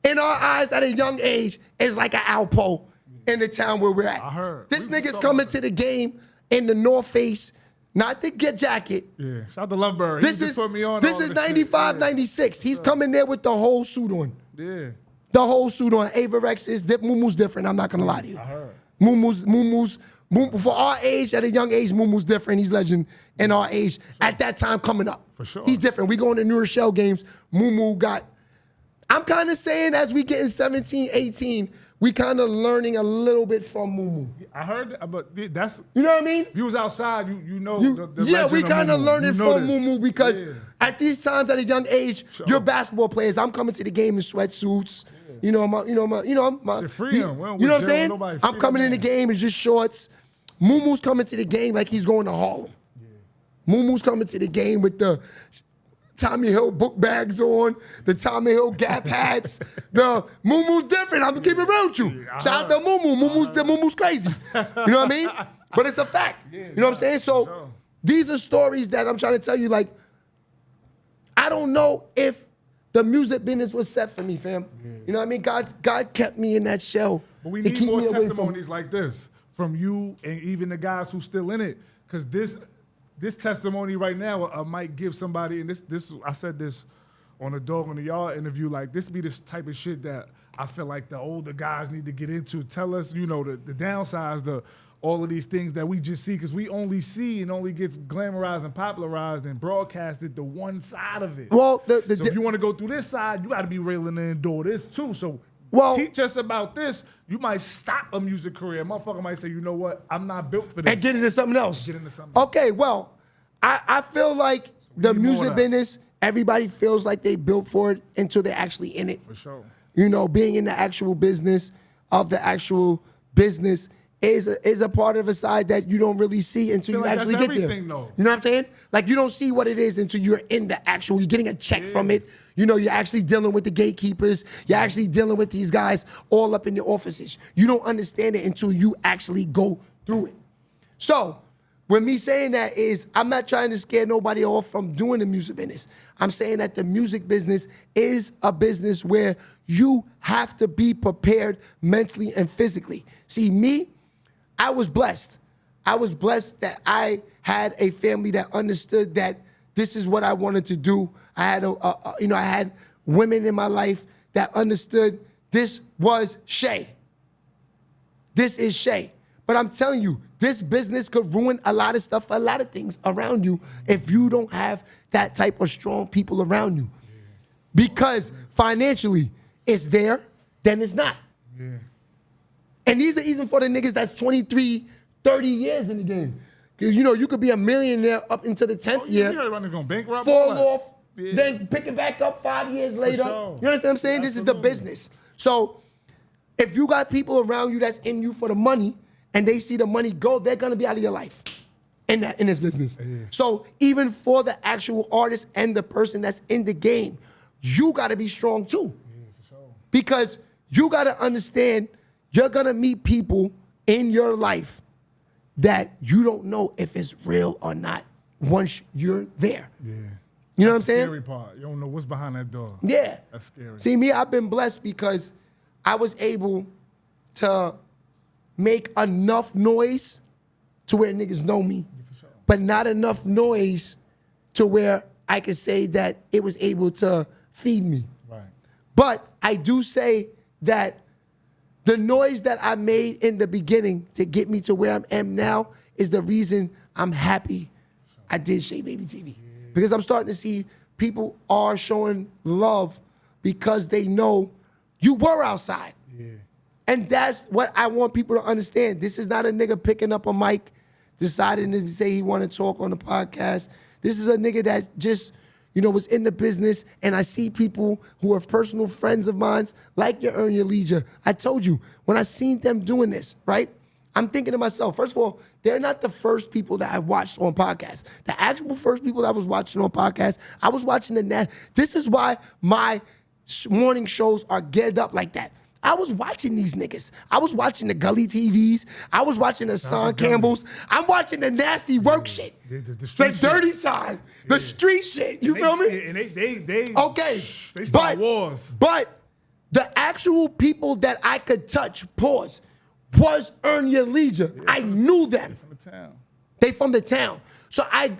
Speaker 2: in our eyes at a young age, is like an Alpo in the town where we're at.
Speaker 1: I heard.
Speaker 2: This nigga's coming to the game in the North Face, not the get jacket.
Speaker 1: Yeah, shout out to Lovebird.
Speaker 2: This is 95, 96. He's coming there with the whole suit on.
Speaker 1: Yeah.
Speaker 2: The whole suit on. Averex is Moomoo's different. I'm not gonna lie to you.
Speaker 1: I heard.
Speaker 2: Moomoo's for our age, at a young age, Moomoo's different. He's legend in our age. At that time coming up.
Speaker 1: For sure.
Speaker 2: He's different. We going to New Rochelle games. Moo got. I'm kind of saying as we get in 17, 18, we kind of learning a little bit from Moo.
Speaker 1: I heard, but that's...
Speaker 2: You know what I mean?
Speaker 1: If you was outside, you know the
Speaker 2: yeah,
Speaker 1: legend
Speaker 2: we kind of learning from
Speaker 1: this.
Speaker 2: Moo because at these times at a young age, you're basketball players. I'm coming to the game in sweatsuits. Yeah. You know my
Speaker 1: freedom.
Speaker 2: You know what I'm saying? I'm coming in the game in just shorts. Moo's coming to the game like he's going to Harlem. Yeah. Moo's coming to the game with the Tommy Hill book bags on, the Tommy Hill Gap hats. The Moo's different. I'm gonna keep it real with you. Shout out to Moo. Moo's crazy. You know what I mean? But it's a fact. Yeah, you know what I'm saying? So these are stories that I'm trying to tell you. Like, I don't know if the music business was set for me, fam. Yeah. You know what I mean? God kept me in that shell.
Speaker 1: But we need more testimonies like this from you and even the guys who's still in it, because this testimony right now might give somebody, and this I said this on a Dog on the Yard interview, like this be this type of shit that I feel like the older guys need to get into. Tell us, you know, the downsides, all of these things that we just see, because we only see and only gets glamorized and popularized and broadcasted the one side of it.
Speaker 2: Well,
Speaker 1: so if you want to go through this side, you got to be railing and endure this too. So teach us about this. You might stop a music career. A motherfucker might say, you know what, I'm not built for this.
Speaker 2: And get into something else. Okay, well, I feel like the music business, everybody feels like they built for it until they're actually in it.
Speaker 1: For sure.
Speaker 2: You know, being in the actual business of the actual business is a part of a side that you don't really see until you actually get there.
Speaker 1: Though.
Speaker 2: You know what I'm saying? Like, you don't see what it is until you're in the actual, you're getting a check from it. You know, you're actually dealing with the gatekeepers. You're actually dealing with these guys all up in the offices. You don't understand it until you actually go through it. So, when me saying that is, I'm not trying to scare nobody off from doing the music business. I'm saying that the music business is a business where you have to be prepared mentally and physically. See, me, I was blessed. I was blessed that I had a family that understood that this is what I wanted to do. I had I had women in my life that understood this was Shea. This is Shea. But I'm telling you, this business could ruin a lot of stuff, a lot of things around you if you don't have that type of strong people around you. Because financially, it's there, then it's not. Yeah. And these are even for the niggas that's 23, 30 years in the game. Because, you know, you could be a millionaire up into the 10th year, fall off, then pick it back up 5 years later. Sure. You understand what I'm saying? Absolutely. This is the business. So if you got people around you that's in you for the money and they see the money go, they're going to be out of your life in this business. Yeah. So even for the actual artist and the person that's in the game, you got to be strong too. Yeah, for sure. Because you got to understand you're going to meet people in your life that you don't know if it's real or not once you're there. Yeah. You know what I'm saying?
Speaker 1: Scary part. You don't know what's behind that door.
Speaker 2: Yeah.
Speaker 1: That's scary.
Speaker 2: See, me, I've been blessed because I was able to make enough noise to where niggas know me, but not enough noise to where I could say that it was able to feed me. Right. But I do say that the noise that I made in the beginning to get me to where I am now is the reason I'm happy I did Sheababytv. Because I'm starting to see people are showing love because they know you were outside.
Speaker 1: Yeah.
Speaker 2: And that's what I want people to understand. This is not a nigga picking up a mic, deciding to say he want to talk on the podcast. This is a nigga that just, was in the business, and I see people who are personal friends of mine, like your Earn Your Leisure. I told you, when I seen them doing this, right, I'm thinking to myself, first of all, they're not the first people that I watched on podcasts. The actual first people that I was watching on podcasts, I was watching this is why my morning shows are geared up like that. I was watching these niggas. I was watching the Gully TVs. I was watching the Son Campbells. I'm watching the nasty work shit. The dirty side. The street shit. You feel me?
Speaker 1: And they
Speaker 2: okay.
Speaker 1: They start wars.
Speaker 2: But the actual people that I could touch, pause, was Earn Your Leisure. I knew them.
Speaker 1: From the town.
Speaker 2: They from the town. So I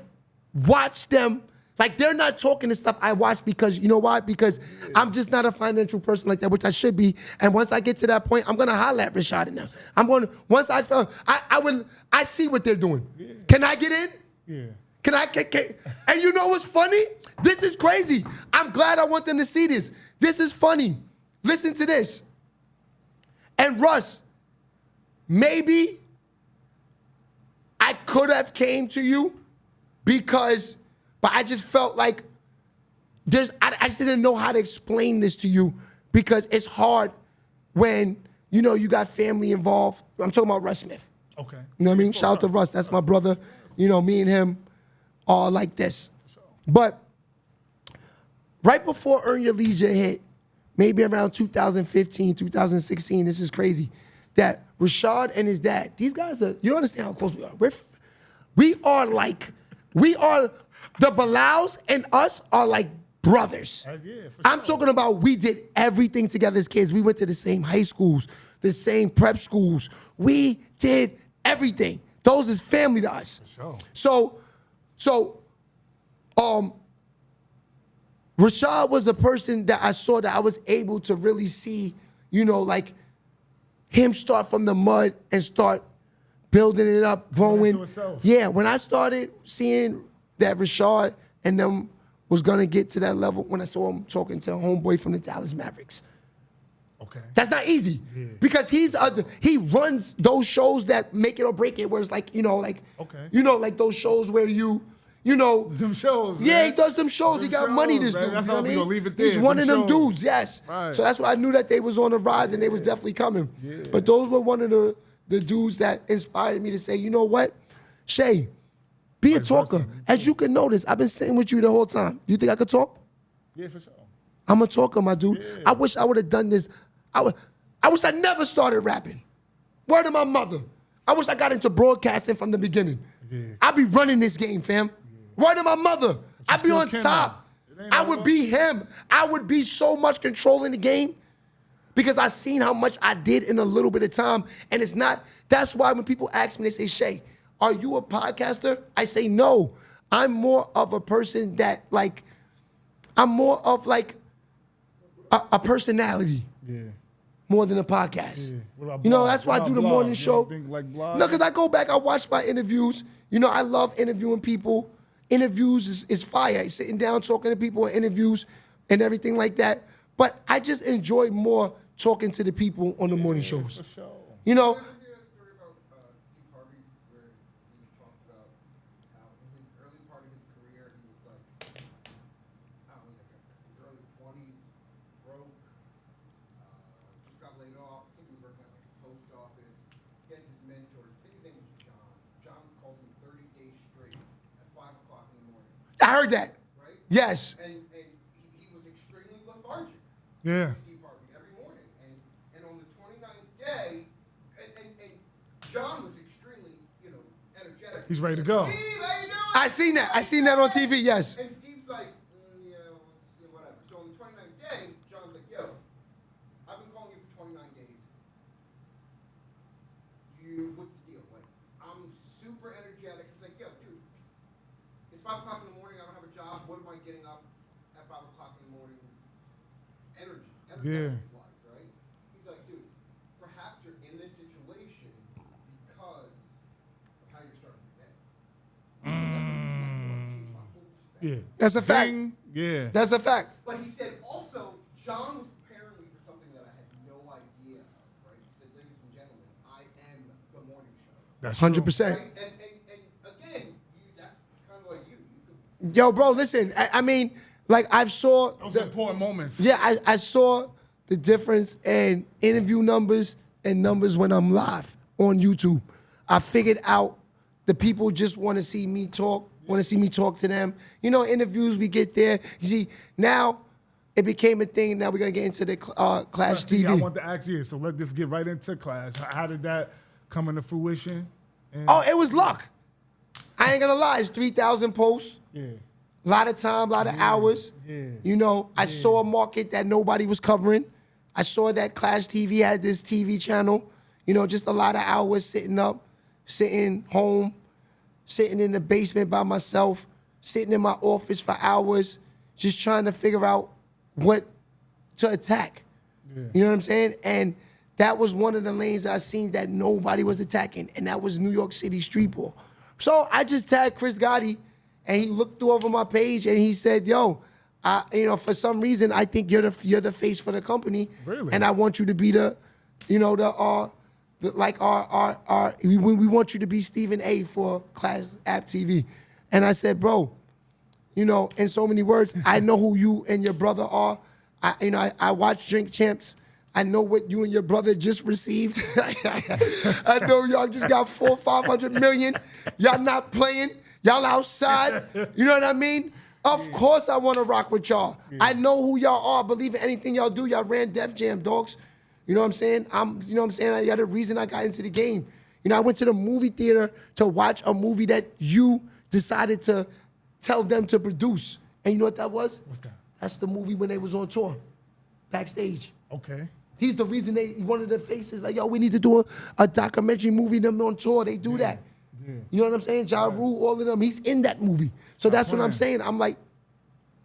Speaker 2: watched them. Like, they're not talking the stuff I watch because, you know why? Because I'm just not a financial person like that, which I should be. And once I get to that point, I'm going to holler at Rashad now. I'm going to, once I see what they're doing. Yeah. Can I get in?
Speaker 1: Yeah.
Speaker 2: Can and you know what's funny? This is crazy. I'm glad I want them to see this. This is funny. Listen to this. And Russ, maybe I could have came to you because... But I just felt like I just didn't know how to explain this to you because it's hard when, you got family involved. I'm talking about Russ Smith.
Speaker 1: Okay.
Speaker 2: You know what I mean? Shout out to Russ. That's my brother. Me and him are like this. But right before Earn Your Leisure hit, maybe around 2015, 2016, this is crazy, that Rashad and his dad, these guys are, you don't understand how close we are. We are the Bilaus and us are like brothers.
Speaker 1: Yeah, for sure.
Speaker 2: I'm talking about we did everything together as kids. We went to the same high schools, the same prep schools. We did everything. Those is family to us.
Speaker 1: For sure.
Speaker 2: So, Rashad was a person that I saw that I was able to really see, like him start from the mud and start building it up, growing. Yeah, when I started seeing that Rashad and them was gonna get to that level, when I saw him talking to a homeboy from the Dallas Mavericks.
Speaker 1: Okay.
Speaker 2: That's not easy because he runs those shows that make it or break it, where it's like, like those shows where
Speaker 1: them shows.
Speaker 2: Yeah,
Speaker 1: man.
Speaker 2: He does them shows. He got money, this dude.
Speaker 1: That's how we gonna leave it there.
Speaker 2: He's one of them
Speaker 1: shows.
Speaker 2: dudes, yes.
Speaker 1: Right.
Speaker 2: So that's why I knew that they was on the rise and they was definitely coming. Yeah. But those were one of the dudes that inspired me to say, you know what, Shea, be a talker. As you can notice, I've been sitting with you the whole time. You think I could talk?
Speaker 1: Yeah, for sure.
Speaker 2: I'm a talker, my dude.
Speaker 1: Yeah.
Speaker 2: I wish I would have done this. I wish I never started rapping. Word to my mother. I wish I got into broadcasting from the beginning. Yeah. I'd be running this game, fam. Yeah. Word to my mother. I'd be on top. I would be him. I would be so much controlling the game because I seen how much I did in a little bit of time. And it's not, that's why when people ask me, they say, Shea, are you a podcaster? I say no. I'm more of a person that I'm more of a personality. Yeah. More than a podcast. Yeah. What about that's why I do the morning show. No, because I go back, I watch my interviews. I love interviewing people. Interviews is fire. Sitting down, talking to people in interviews and everything like that. But I just enjoy more talking to the people on the morning shows. For sure. I heard that. Right? Yes.
Speaker 3: And he was extremely lethargic.
Speaker 1: Yeah.
Speaker 3: Steve Harvey every morning. And on the 29th day, and John was extremely, energetic.
Speaker 1: He's ready to go.
Speaker 3: Steve, how you doing?
Speaker 2: I seen that. I seen that on TV, yes.
Speaker 3: And Steve's like, whatever. So on the 29th day, John's like, yo, I've been calling you for 29 days. What's the deal? Like, I'm super energetic. He's like, yo, dude, it's 5 o'clock in the morning. I don't have a job. What am I getting up at 5 o'clock in the morning? Energy.
Speaker 1: Yeah.
Speaker 3: Wise, right? He's
Speaker 1: Yeah.
Speaker 2: That's a fact.
Speaker 1: Bing. Yeah.
Speaker 2: That's a fact.
Speaker 3: But he said also, John was preparing me for something that I had no idea of, right? He said, ladies and gentlemen, I am the morning show.
Speaker 1: That's
Speaker 2: 100%.
Speaker 3: Right? And again, that's kind of like you.
Speaker 2: Yo, bro, listen. I mean, like I've saw
Speaker 1: Those important moments.
Speaker 2: Yeah, I saw the difference in interview numbers and numbers when I'm live on YouTube. I figured out the people just want to see me talk, want to see me talk to them. You know, interviews, we get there. You see, now it became a thing. Now we're going to get into the Clashtv.
Speaker 1: I want to ask you, so let's just get right into Clash. How did that come into fruition? And
Speaker 2: Oh, it was luck. I ain't going to lie. It's 3,000 posts.
Speaker 1: yeah.
Speaker 2: A lot of time, a lot of hours.
Speaker 1: Yeah.
Speaker 2: You know, I saw a market that nobody was covering. I saw that Clashtv had this TV channel. You know, just a lot of hours sitting up, sitting home, sitting in the basement by myself, sitting in my office for hours, just trying to figure out what to attack.
Speaker 1: Yeah.
Speaker 2: You know what I'm saying? And that was one of the lanes that I seen that nobody was attacking, and that was New York City street ball. So I just tagged Chris Gotti, and he looked through over my page, and he said, "Yo, you know, for some reason, I think you're the face for the company,
Speaker 1: Really?
Speaker 2: and I want you to be the, you know, we want you to be Stephen A for Clashtv." And I said, "Bro, you know, in so many words, I know who you and your brother are. I watch Drink Champs. I know what you and your brother just received. I know y'all just got 400-500 million. Y'all not playing. Y'all outside. You know what I mean? Of course I want to rock with y'all. I know who y'all are. Believe in anything y'all do. Y'all ran Def Jam, dogs. You know what I'm saying? You know what I'm saying? Y'all the reason I got into the game. You know, I went to the movie theater to watch a movie that you decided to tell them to produce. And you know what that was?
Speaker 1: What's that?
Speaker 2: That's the movie when they was on tour, backstage.
Speaker 1: Okay.
Speaker 2: He's the reason one of the faces, like, yo, we need to do a documentary movie, them on tour. They do that.
Speaker 1: Yeah.
Speaker 2: You know what I'm saying? Ja Rule, all of them, he's in that movie. So that's what I'm saying. I'm like,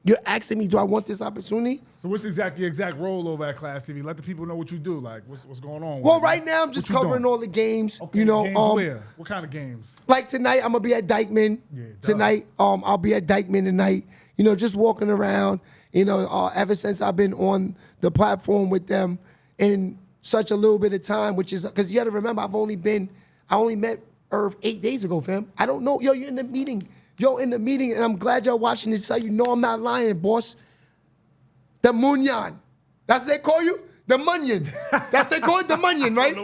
Speaker 2: you're asking me, do I want this opportunity?
Speaker 1: So what's your exact role over at Clashtv? Let the people know what you do. Like, what's going on?
Speaker 2: Well,
Speaker 1: with it?
Speaker 2: right now I'm just
Speaker 1: What you
Speaker 2: covering
Speaker 1: doing?
Speaker 2: all the games.
Speaker 1: Okay,
Speaker 2: You know,
Speaker 1: games where? What kind of games?
Speaker 2: like tonight, I'm gonna be at Dyckman.
Speaker 1: Yeah,
Speaker 2: Tonight, I'll be at Dyckman tonight. You know, just walking around. You know, ever since I've been on the platform with them in such a little bit of time, which is because you got to remember, I only met Irv 8 days ago, fam. I don't know, yo, you're in the meeting. Yo, in the meeting, and I'm glad y'all watching this, so you know I'm not lying, boss. The Munyan. That's what they call you? The Munyan. That's what they call it, the Munyan, right?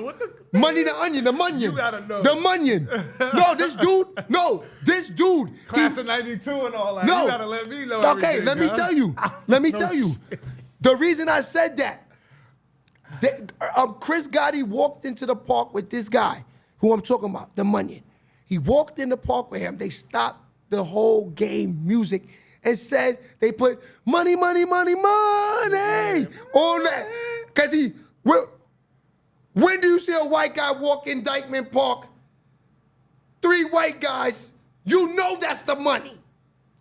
Speaker 2: Money the onion, the Munyan.
Speaker 1: You gotta know.
Speaker 2: The Munyan. No, this dude.
Speaker 1: Class of 92 and all that.
Speaker 2: No.
Speaker 1: You gotta let me know
Speaker 2: Okay,
Speaker 1: everything,
Speaker 2: let me
Speaker 1: huh?
Speaker 2: tell you. Let me
Speaker 1: No
Speaker 2: tell you.
Speaker 1: shit.
Speaker 2: The reason I said that, Chris Gotti walked into the park with this guy, who I'm talking about, the Munyan. He walked in the park with him. They stopped the whole game music and said, they put money, money, money, money on that. Because when do you see a white guy walk in Dyckman Park? 3 white guys, you know that's the money.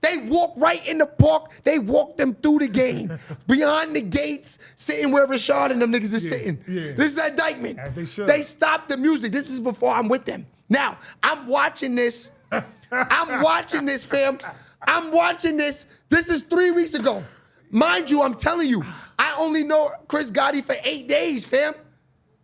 Speaker 2: They walk right in the park. They walk them through the game. Behind the gates, sitting where Rashad and them niggas is sitting.
Speaker 1: yeah.
Speaker 2: This is at Dyckman.
Speaker 1: As they should.
Speaker 2: They stopped the music. This is before I'm with them. Now, I'm watching this. I'm watching this, fam. I'm watching this. This is 3 weeks ago. Mind you, I'm telling you, I only know Chris Gotti for 8 days, fam.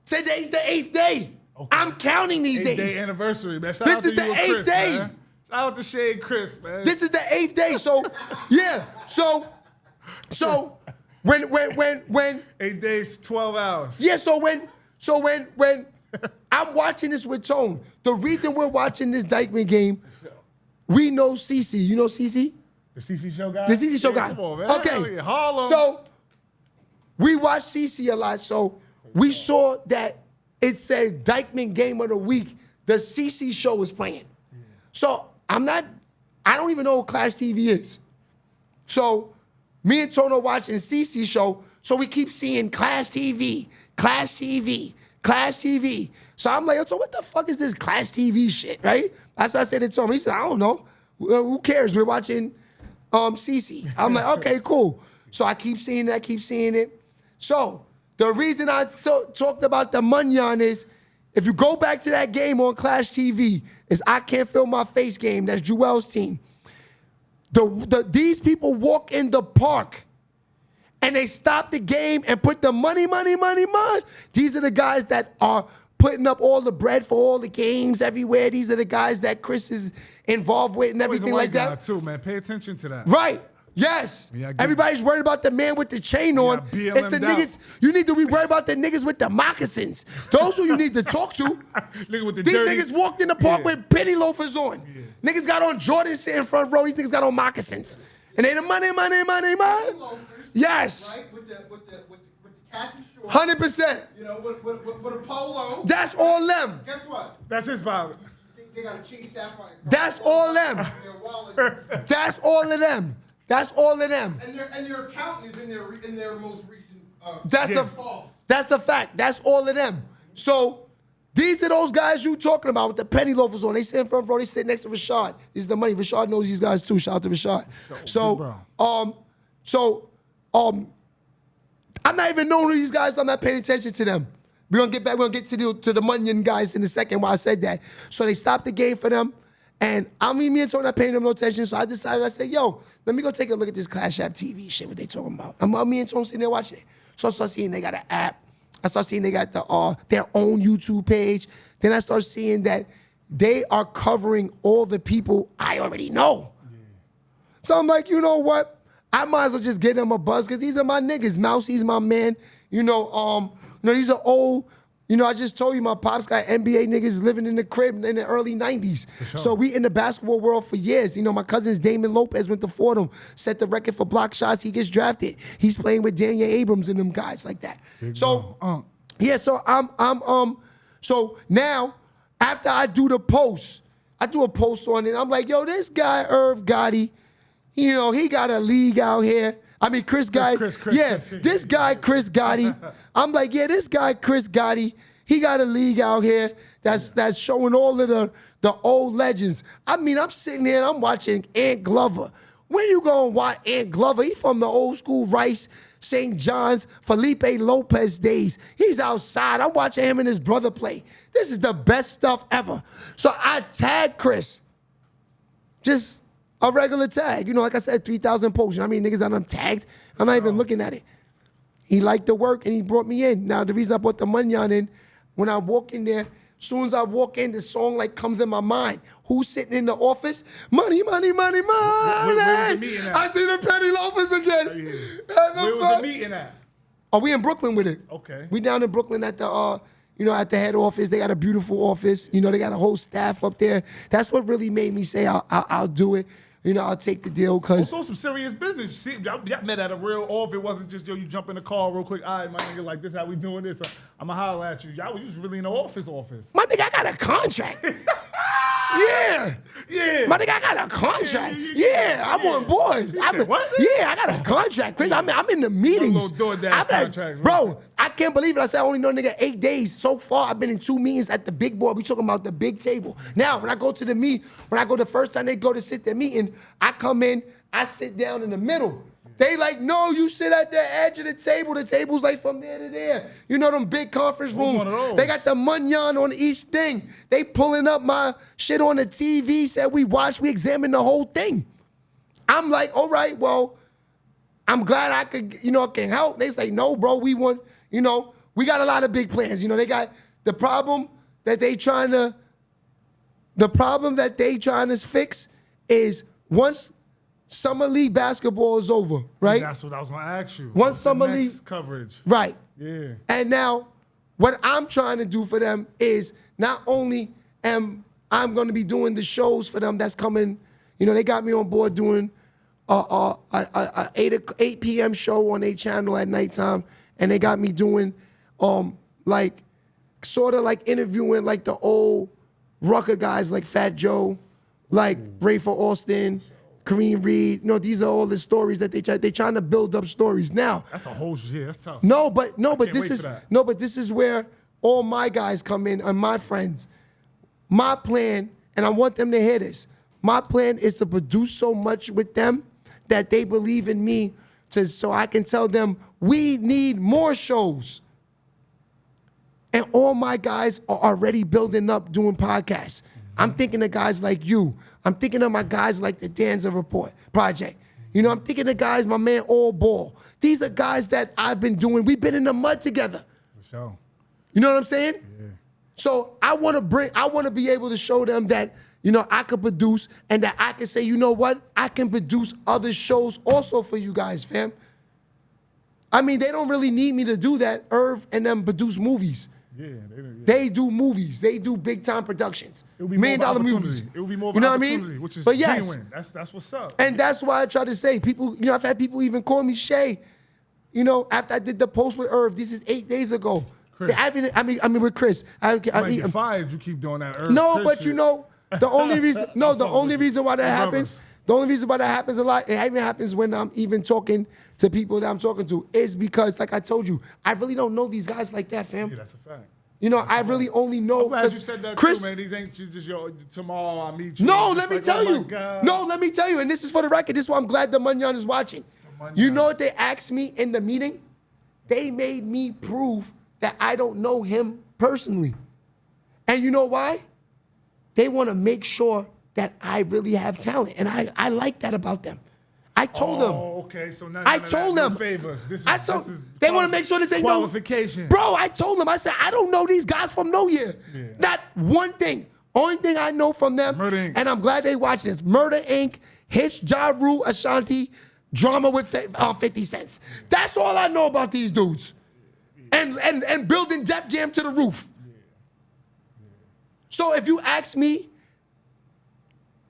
Speaker 2: Today's the 8th day.
Speaker 1: Okay.
Speaker 2: I'm counting these
Speaker 1: 8th
Speaker 2: day.
Speaker 1: day anniversary, man. Shout
Speaker 2: This
Speaker 1: out to
Speaker 2: is the
Speaker 1: you and
Speaker 2: 8th
Speaker 1: Chris,
Speaker 2: day.
Speaker 1: man. Shout out to Shea and Chris, man.
Speaker 2: This is the 8th day. So, yeah. So when
Speaker 1: 8 days, 12 hours.
Speaker 2: yeah, so when I'm watching this with Tone, the reason we're watching this Dyckman game, we know CC. You know CC?
Speaker 1: The CC show guy?
Speaker 2: The CC show guy.
Speaker 1: Come on, man.
Speaker 2: Okay.
Speaker 1: Harlem.
Speaker 2: So we watch CC a lot. So we saw that it said Dyckman game of the week. The CC show was playing. So I don't even know what Clashtv is. So me and Tono watching CC show. So we keep seeing Clashtv, Clashtv, Clashtv. So I'm like, so what the fuck is this Clashtv shit, right? That's what I said to Tono. He said, I don't know. Who cares? We're watching CC. I'm like, okay, cool. So I keep seeing it, So the reason I talked about the Munyan is, if you go back to that game on Clashtv, is I Can't Feel My Face game, that's Joel's team. These people walk in the park and they stop the game and put the money. These are the guys that are putting up all the bread for all the games everywhere. These are the guys that Chris is involved with and everything like that.
Speaker 1: Too, man. Pay attention to that.
Speaker 2: Right. Yes. Everybody's worried about the man with the chain on. It's the niggas. You need to be worried about the niggas with the moccasins. Those who you need to talk to. These niggas walked in the park with penny loafers on. Niggas got on Jordans sitting in front row. These niggas got on moccasins. And they the money. Yes.
Speaker 3: Right? With the khaki shorts.
Speaker 2: 100%.
Speaker 3: You know, with a polo.
Speaker 2: That's all them.
Speaker 3: Guess what?
Speaker 1: That's his father.
Speaker 3: They got a Chase Sapphire.
Speaker 2: That's all them.
Speaker 3: Their wallet.
Speaker 2: That's all of them. That's all of them.
Speaker 3: And their account is in their most recent.
Speaker 2: That's a fact. That's all of them. So these are those guys you talking about with the penny loafers on. They sit in front row. They sit next to Rashad. This is the money. Rashad knows these guys too. Shout out to Rashad. I'm not even knowing these guys. I'm not paying attention to them. We're gonna get back. We're gonna get to the Munyon guys in a second. Why I said that. So they stopped the game for them. And me and Tony not paying them no attention, so I decided, I said, yo, let me go take a look at this Clashtv shit, what they talking about. Me and Tony sitting there watching it. So I start seeing they got an app. I start seeing they got their own YouTube page. Then I start seeing that they are covering all the people I already know. Yeah. So I'm like, you know what? I might as well just give them a buzz, because these are my niggas. Mousie's my man. These are old. I just told you my pops got NBA niggas living in the crib in the early 90s. Sure. So we in the basketball world for years. My cousin's Damon Lopez went to Fordham, set the record for block shots. He gets drafted. He's playing with Daniel Abrams and them guys like that. Yeah, so now after I do the post, I do a post on it. I'm like, yo, this guy Irv Gotti, he got a league out here. I mean, Chris Gotti. This guy, Chris Gotti. I'm like, yeah, this guy, Chris Gotti, he got a league out here that's showing all of the old legends. I mean, I'm sitting here and I'm watching Ant Glover. When you go and watch Ant Glover? He from the old school Rice, St. John's, Felipe Lopez days. He's outside. I'm watching him and his brother play. This is the best stuff ever. So I tagged Chris. Just a regular tag. Like I said, 3,000 posts. Niggas that I'm tagged, I'm not even looking at it. He liked the work and he brought me in. Now, the reason I brought the Munyon in, when I walk in there, as soon as I walk in, the song comes in my mind. Who's sitting in the office? Money.
Speaker 1: Where was the meeting at?
Speaker 2: I see the penny loafers again.
Speaker 1: Where was the meeting at?
Speaker 2: Oh, we in Brooklyn with it.
Speaker 1: Okay.
Speaker 2: We down in Brooklyn at the at the head office. They got a beautiful office. They got a whole staff up there. That's what really made me say I'll do it. I'll take the deal because
Speaker 1: also some serious business. See, y'all met at a real off. It wasn't just you jump in the car real quick. All right, my nigga, like this how we doing this. I'ma holler at you. Y'all was just really in the office.
Speaker 2: My nigga, I got a contract. Yeah. My nigga, I got a contract. Yeah, I'm on board.
Speaker 1: What?
Speaker 2: Yeah, I got a contract, Chris. I'm in the meetings.
Speaker 1: Contract,
Speaker 2: bro, I can't believe it. I said I only know nigga 8 days. So far, I've been in 2 meetings at the big board. We talking about the big table. Now, when I go to the first time they go to sit their meeting, I come in, I sit down in the middle. They like, no, you sit at the edge of the table. The table's like from there to there. Them big conference rooms. They got the Munyon on each thing. They pulling up my shit on the TV, said we examined the whole thing. I'm like, all right, well, I'm glad I could, can help. They say, no, bro, we want, we got a lot of big plans. They got the problem that they trying to fix is once Summer League basketball is over, right?
Speaker 1: That's what I was going to ask you.
Speaker 2: Once Summer League
Speaker 1: coverage.
Speaker 2: Right.
Speaker 1: Yeah.
Speaker 2: And now what I'm trying to do for them is not only am I'm going to be doing the shows for them that's coming, they got me on board doing a 8 p.m. show on their channel at nighttime, and they got me doing sort of like interviewing like the old Rucker guys like Fat Joe, like Rayford Austin, Kareem Reed. These are all the stories that they trying to build up stories. Now
Speaker 1: that's a whole that's tough.
Speaker 2: No, but this is where all my guys come in and my friends. My plan, and I want them to hear this. My plan is to produce so much with them that they believe in me, so I can tell them we need more shows. And all my guys are already building up doing podcasts. I'm thinking of guys like you. I'm thinking of my guys like the Danza Project. You know, I'm thinking of guys, my man All Ball. These are guys that I've been doing. We've been in the mud together.
Speaker 1: For sure.
Speaker 2: You know what I'm saying?
Speaker 1: Yeah.
Speaker 2: So I want to be able to show them that, you know, I can produce and that I can say, you know what? I can produce other shows also for you guys, fam. I mean, they don't really need me to do that. Irv and them produce movies.
Speaker 1: Yeah,
Speaker 2: they do movies. They do big time productions.
Speaker 1: It will be
Speaker 2: $1
Speaker 1: more
Speaker 2: million
Speaker 1: of
Speaker 2: movies.
Speaker 1: It will be more of
Speaker 2: you know
Speaker 1: an
Speaker 2: what I
Speaker 1: opportunity,
Speaker 2: mean?
Speaker 1: which is
Speaker 2: but yes,
Speaker 1: genuine. That's what's up.
Speaker 2: And that's why I try to say, people, you know, I've had people even call me Shea. You know, after I did the post with Irv, this is 8 days ago.
Speaker 1: Chris.
Speaker 2: I mean with Chris.
Speaker 1: You might get fired. You keep doing that. Irv,
Speaker 2: no,
Speaker 1: Chris
Speaker 2: but
Speaker 1: shit.
Speaker 2: you know, the only reason why that happens, the only reason why that happens a lot, it even happens when I'm even talking to people that I'm talking to, is because, like I told you, I really don't know these guys like that, fam.
Speaker 1: Yeah, that's a fact.
Speaker 2: You know, I really only know.
Speaker 1: I'm glad you said that
Speaker 2: Chris,
Speaker 1: too, man. These ain't just your tomorrow I meet you.
Speaker 2: no,
Speaker 1: It's
Speaker 2: let me
Speaker 1: like,
Speaker 2: tell
Speaker 1: oh my
Speaker 2: you.
Speaker 1: God.
Speaker 2: No, let me tell you. And this is for the record. This is why I'm glad the Munyon is watching. You know what they asked me in the meeting? They made me prove that I don't know him personally. And you know why? They want to make sure that I really have talent. And I like that about them. I told them.
Speaker 1: Oh, okay. So now
Speaker 2: I told them.
Speaker 1: Favors.
Speaker 2: They want to make sure this ain't
Speaker 1: qualification.
Speaker 2: Bro, I told them. I said, I don't know these guys from nowhere.
Speaker 1: Yeah.
Speaker 2: Not one thing. Only thing I know from them,
Speaker 1: Murder Inc.
Speaker 2: and I'm glad they watch this, Murder Inc., Hitch, Ja Rule, Ashanti, Drama with 50 Cents. That's all I know about these dudes. And building Def Jam to the roof. So if you ask me,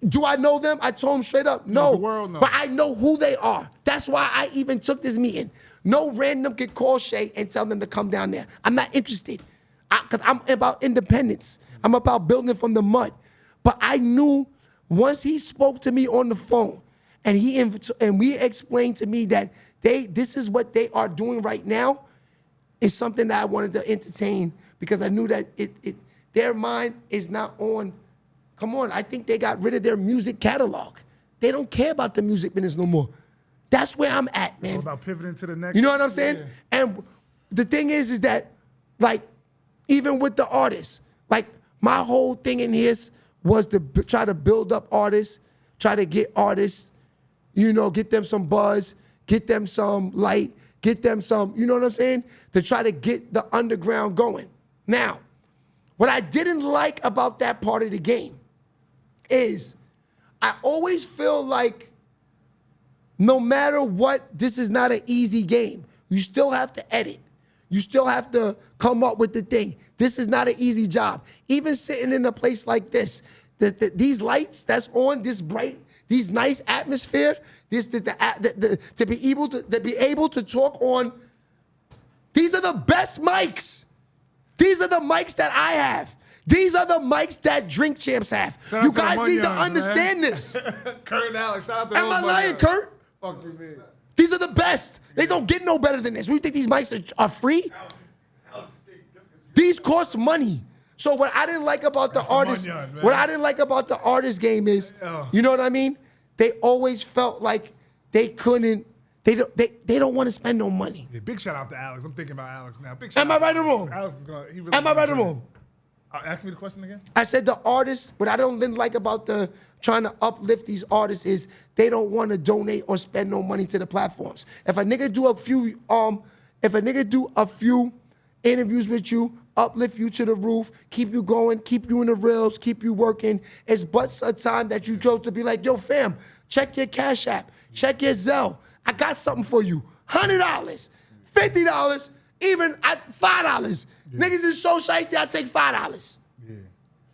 Speaker 2: do I know them? I told them straight up, no.
Speaker 1: The world knows.
Speaker 2: But I know who they are. That's why I even took this meeting. No random can call Shea and tell them to come down there. I'm not interested. Because I'm about independence. I'm about building from the mud. But I knew once he spoke to me on the phone and we explained to me that this is what they are doing right now, is something that I wanted to entertain, because I knew that their mind is not on. Come on, I think they got rid of their music catalog. They don't care about the music business no more. That's where I'm at, man.
Speaker 1: All about pivoting to the next.
Speaker 2: You know what I'm saying?
Speaker 1: Yeah.
Speaker 2: And the thing is that, like, even with the artists, like, my whole thing in here was to try to build up artists, try to get artists, you know, get them some buzz, get them some light, get them some, you know what I'm saying? To try to get the underground going. Now, what I didn't like about that part of the game is I always feel like no matter what, this is not an easy game. You still have to edit. You still have to come up with the thing. This is not an easy job. Even sitting in a place like this, these lights that's on, this bright, these nice atmosphere, to be able to talk on, these are the best mics. These are the mics that I have. These are the mics that Drink Champs have.
Speaker 1: Shout
Speaker 2: You
Speaker 1: out to
Speaker 2: guys
Speaker 1: the
Speaker 2: need to
Speaker 1: Munyons,
Speaker 2: understand
Speaker 1: man.
Speaker 2: this.
Speaker 1: Kurt and Alex, shout out to
Speaker 2: Am I lying, Kurt?
Speaker 1: Fuck you, man.
Speaker 2: These are the best. They don't get no better than this. We think these mics are free? These cost money. So what I didn't like about the artist,
Speaker 1: Munyon,
Speaker 2: what I didn't like about the artist game is, you know what I mean? They always felt like they couldn't. They don't want to spend no money.
Speaker 1: Yeah, big shout out to Alex. I'm thinking about Alex now. Big shout
Speaker 2: Am I
Speaker 1: out
Speaker 2: right
Speaker 1: to
Speaker 2: or wrong?
Speaker 1: Alex is gonna. He really
Speaker 2: Am I right or
Speaker 1: gonna
Speaker 2: wrong?
Speaker 1: ask me the question again.
Speaker 2: I said the artists, what I didn't like about the trying to uplift these artists is they don't want to donate or spend no money to the platforms. If a nigga do a few interviews with you, uplift you to the roof, keep you going, keep you in the rails, keep you working, it's but a time that you chose to be like, yo fam, check your Cash App, check your Zelle. I got something for you. $100, $50, even at $5. Yeah. Niggas is so shiesty, I take $5.
Speaker 1: Yeah,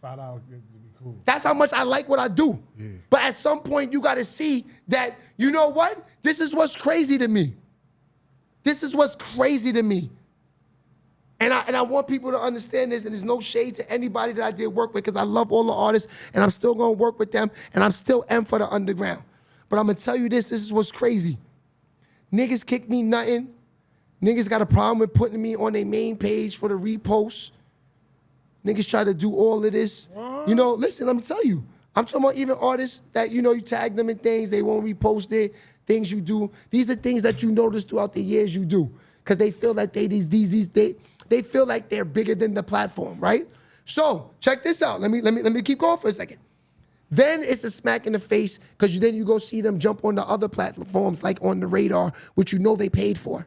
Speaker 1: $5 would be cool.
Speaker 2: That's how much I like what I do.
Speaker 1: Yeah.
Speaker 2: But at some point, you gotta see that, you know what? This is what's crazy to me. This is what's crazy to me. And I want people to understand this, and there's no shade to anybody that I did work with, because I love all the artists, and I'm still gonna work with them, and I'm still M for the underground. But I'm gonna tell you this is what's crazy. Niggas kick me nothing. Niggas got a problem with putting me on their main page for the repost. Niggas try to do all of this. What? You know, listen, let me tell you. I'm talking about even artists that, you know, you tag them in things, they won't repost it, things you do. These are things that you notice throughout the years you do. Because they feel like they feel like they're bigger than the platform, right? So check this out. Let me keep going for a second. Then it's a smack in the face because then you go see them jump on the other platforms like on the Radar, which you know they paid for.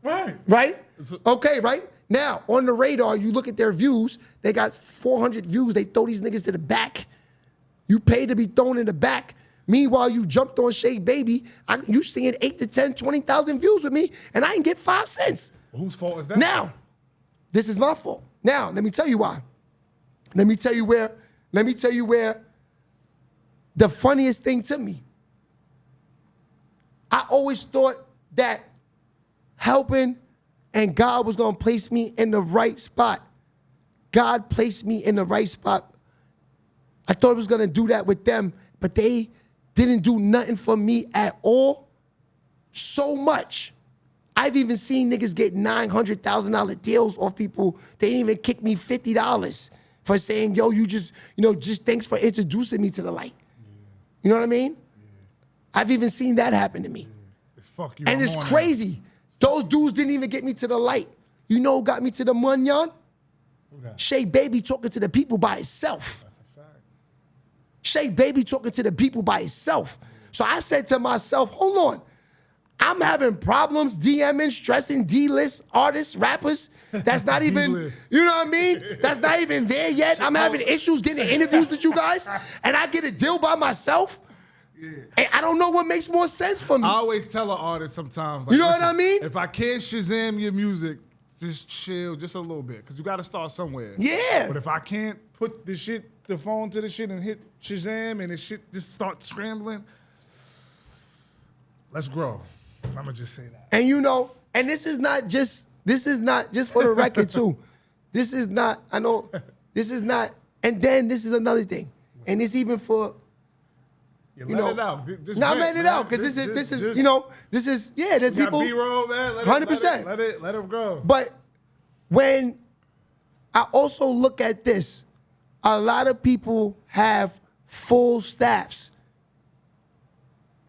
Speaker 1: Right.
Speaker 2: Right? Okay, right? Now, on the Radar, you look at their views. They got 400 views. They throw these niggas to the back. You paid to be thrown in the back. Meanwhile, you jumped on Sheababy. You seeing 8 to 10, 20,000 views with me, and I didn't get 5 cents.
Speaker 1: Whose fault is that?
Speaker 2: Now, this is my fault. Now, let me tell you why. Let me tell you where the funniest thing to me. I always thought that helping and God was gonna place me in the right spot. God placed me in the right spot. I thought it was gonna do that with them, but they didn't do nothing for me at all. So much. I've even seen niggas get $900,000 deals off people. They didn't even kick me $50 for saying, yo, just thanks for introducing me to the light. You know what I mean? I've even seen that happen to me.
Speaker 1: Fuck you.
Speaker 2: And it's crazy. Those dudes didn't even get me to the light. You know who got me to the munyan? Sheababy talking to the people by itself.
Speaker 1: That's a fact.
Speaker 2: Sheababy talking to the people by itself. So I said to myself, hold on. I'm having problems DMing, stressing D-list artists, rappers. That's not even, you know what I mean? That's not even there yet. I'm having issues getting interviews with you guys, and I get a deal by myself. Yeah. And I don't know what makes more sense for me.
Speaker 1: I always tell an artist sometimes, like,
Speaker 2: you know what I mean?
Speaker 1: If I can't Shazam your music, just chill just a little bit, because you got to start somewhere.
Speaker 2: Yeah.
Speaker 1: But if I can't put the phone to the shit and hit Shazam and the shit just start scrambling, let's grow. I'm gonna just say that.
Speaker 2: And you know, and this is not just for the record too. This is not, I know, this is not, and then this is another thing. And it's even for,
Speaker 1: you let it out.
Speaker 2: I'm letting it out, because this is, there's people.
Speaker 1: B-roll, man.
Speaker 2: 100%.
Speaker 1: Let it go.
Speaker 2: But when I also look at this, a lot of people have full staffs.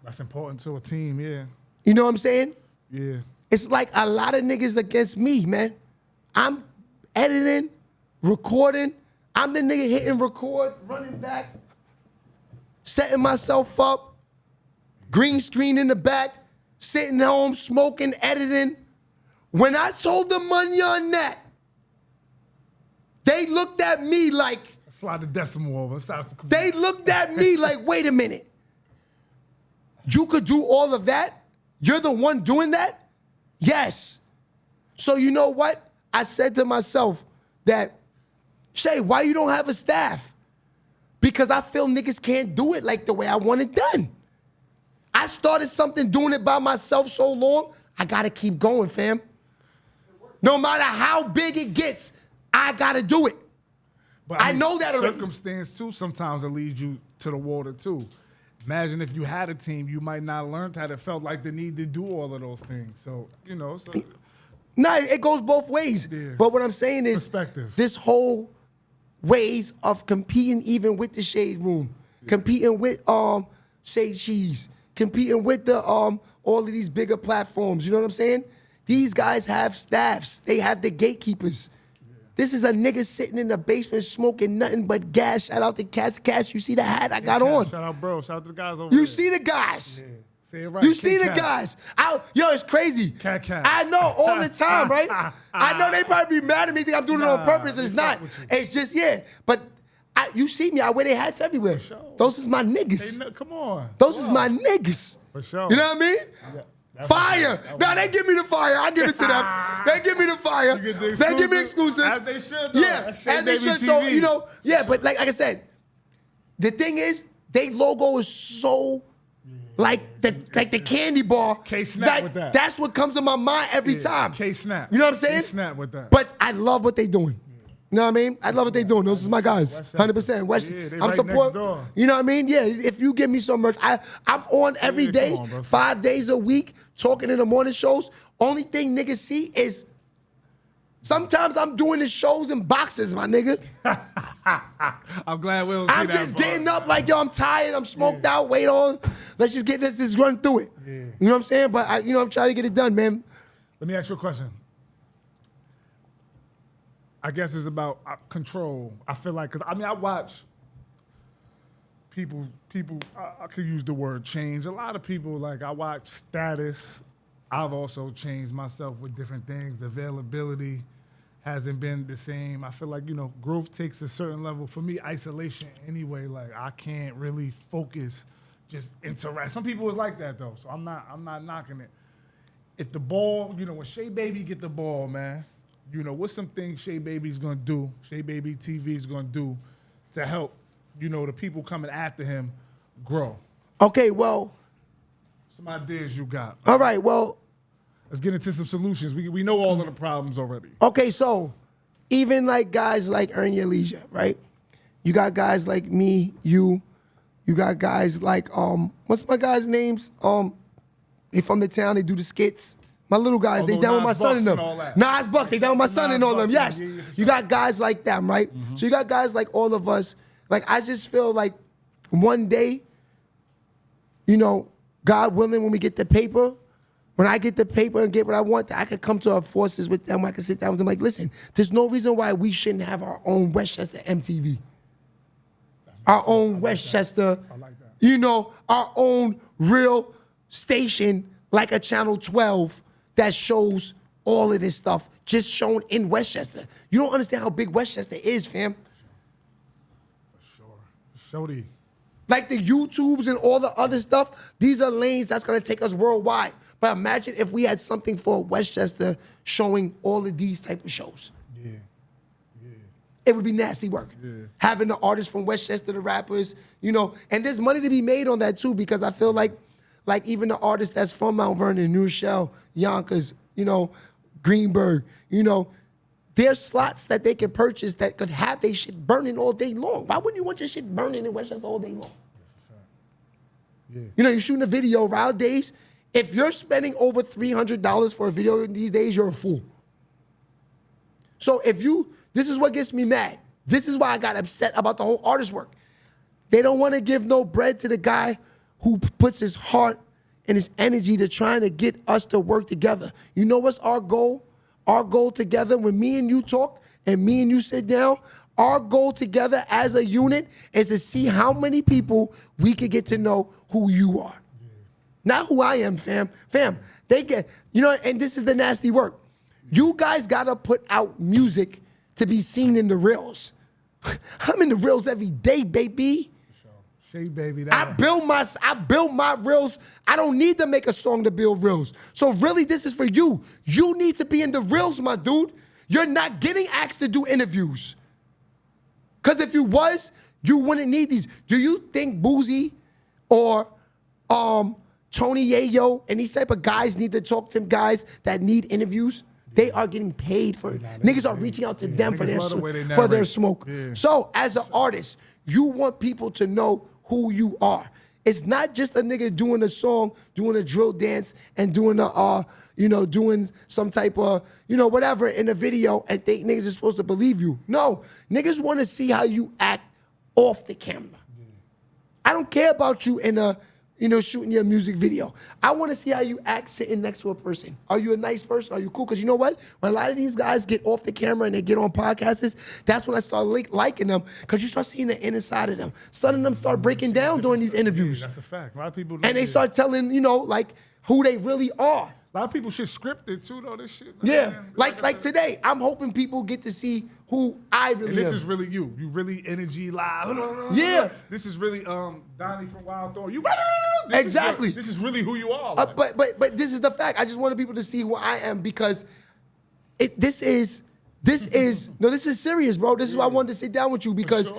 Speaker 1: That's important to a team, yeah.
Speaker 2: You know what I'm saying?
Speaker 1: Yeah.
Speaker 2: It's like a lot of niggas against me, man. I'm editing, recording. I'm the nigga hitting record, running back, setting myself up, green screen in the back, sitting home, smoking, editing. When I told the money on that, they looked at me like...
Speaker 1: Slide the decimal over.
Speaker 2: They looked at me like, wait a minute. You could do all of that? You're the one doing that? Yes. So you know what? I said to myself that, Shay, why you don't have a staff? Because I feel niggas can't do it like the way I want it done. I started something doing it by myself so long, I gotta keep going, fam. No matter how big it gets, I gotta do it.
Speaker 1: But
Speaker 2: I know that already.
Speaker 1: Circumstance too, sometimes it leads you to the water too. Imagine if you had a team, you might not have learned how it felt like the need to do all of those things. So, you know.
Speaker 2: Nah, it goes both ways. Yeah. But what I'm saying is, this whole ways of competing even with the Shade Room, competing with Shade Cheese, competing with the all of these bigger platforms, you know what I'm saying? These guys have staffs. They have the gatekeepers. This is a nigga sitting in the basement smoking nothing but gas. Shout out to Cat's Cash. You see the hat I got on?
Speaker 1: Shout out, bro. Shout out to the guys over
Speaker 2: there.
Speaker 1: You
Speaker 2: see the guys.
Speaker 1: Yeah. Say it right.
Speaker 2: You see the guys. Yo, it's crazy.
Speaker 1: Cat Cash.
Speaker 2: I know all the time, right? I know they probably be mad at me, think I'm doing it on purpose. It's not. It's just, But you see me. I wear their hats everywhere. For sure. Those is my niggas.
Speaker 1: Come on.
Speaker 2: Those is my niggas.
Speaker 1: For sure.
Speaker 2: You know what I mean? Yeah. Fire! No, they give me the fire. I give it to them. They give me the fire. They give me exclusives.
Speaker 1: As they should, though.
Speaker 2: Yeah, as they should. So, you know, but like I said, the thing is, their logo is so like the candy bar.
Speaker 1: K-Snap with that.
Speaker 2: That's what comes to my mind every time.
Speaker 1: K-Snap.
Speaker 2: You know what I'm saying?
Speaker 1: K-Snap with that.
Speaker 2: But I love what they doing. You know what I mean? I love what they doing. Those is my guys. 100%. West. I'm supporting. You know what I mean? Yeah, if you give me some merch, I'm on every day, 5 days a week, talking in the morning shows. Only thing niggas see is sometimes I'm doing the shows in boxes, my nigga.
Speaker 1: I'm glad we don't see that.
Speaker 2: I'm just getting up like, yo, I'm tired. I'm smoked out. Wait on. Let's just get this run through it. Yeah. You know what I'm saying? But, I'm trying to get it done, man.
Speaker 1: Let me ask you a question. I guess it's about control. I feel like, cause I mean, I watch people. I could use the word change. A lot of people, like I watch status. I've also changed myself with different things. The availability hasn't been the same. I feel like, growth takes a certain level. For me, isolation anyway, like I can't really focus, just interact. Some people is like that though, so I'm not knocking it. If the ball, when Sheababy get the ball, man, what's some things Sheababy's gonna do, Sheababytv is gonna do to help, the people coming after him grow?
Speaker 2: Okay, well.
Speaker 1: Some ideas you got.
Speaker 2: All right, well.
Speaker 1: Let's get into some solutions. We know all of the problems already.
Speaker 2: Okay, so even like guys like Earn Your Leisure, right? You got guys like me, you got guys like, what's my guys' names? They from the town, they do the skits. My little guys, they down with my son in them. Nas Bucks, they down with my son and all them, yes. You got guys like them, right? Mm-hmm. So you got guys like all of us. Like, I just feel like one day, God willing, when we get the paper, when I get the paper and get what I want, I could come to our forces with them. I could sit down with them like, listen, there's no reason why we shouldn't have our own Westchester MTV. Our own Westchester, our own real station like a Channel 12 that shows all of this stuff just shown in Westchester. You don't understand how big Westchester is, fam.
Speaker 1: For sure. Shody.
Speaker 2: Like the YouTubes and all the other stuff, these are lanes that's gonna take us worldwide. But imagine if we had something for Westchester showing all of these type of shows.
Speaker 1: Yeah.
Speaker 2: It would be nasty work.
Speaker 1: Yeah.
Speaker 2: Having the artists from Westchester, the rappers, and there's money to be made on that too, because I feel like even the artists that's from Mount Vernon, New Rochelle, Yonkers, Greenberg, there's slots that they could purchase that could have their shit burning all day long. Why wouldn't you want your shit burning in Westchester all day long?
Speaker 1: That's a fact. Yeah.
Speaker 2: You're shooting a video around days. If you're spending over $300 for a video these days, you're a fool. So this is what gets me mad. This is why I got upset about the whole artist work. They don't want to give no bread to the guy who puts his heart and his energy to trying to get us to work together. You know what's our goal? Our goal together, when me and you talk and me and you sit down, our goal together as a unit is to see how many people we could get to know who you are. Not who I am, fam. Fam, they get, and this is the nasty work. You guys gotta put out music to be seen in the reels. I'm in the reels every day, baby.
Speaker 1: Sheababy,
Speaker 2: I build my reels. I don't need to make a song to build reels. So really, this is for you. You need to be in the reels, my dude. You're not getting asked to do interviews. Because if you was, you wouldn't need these. Do you think Boozy or Tony Yayo and these type of guys need to talk to them guys that need interviews? They are getting paid for it. Niggas are reaching out to them for their smoke.
Speaker 1: Yeah.
Speaker 2: So as an artist, you want people to know who you are. It's not just a nigga doing a song, doing a drill dance, and doing doing some type of, whatever in a video and think niggas are supposed to believe you. No, niggas want to see how you act off the camera. Yeah. I don't care about you in a, shooting your music video. I want to see how you act sitting next to a person. Are you a nice person? Are you cool? Because you know what? When a lot of these guys get off the camera and they get on podcasts, that's when I start liking them, because you start seeing the inner side of them. Some of them start breaking down during these interviews.
Speaker 1: Yeah, that's a fact. A lot of people
Speaker 2: and they start telling, who they really are.
Speaker 1: A lot of people shit scripted too, though, this shit.
Speaker 2: Yeah, like today, I'm hoping people get to see who I really am.
Speaker 1: And this is really you. You really energy live.
Speaker 2: Yeah.
Speaker 1: This is really Donnie from Wild Thorn. You
Speaker 2: exactly.
Speaker 1: This is really who you are.
Speaker 2: But this is the fact. I just wanted people to see who I am, because this is serious, bro. This is why I wanted to sit down with you, because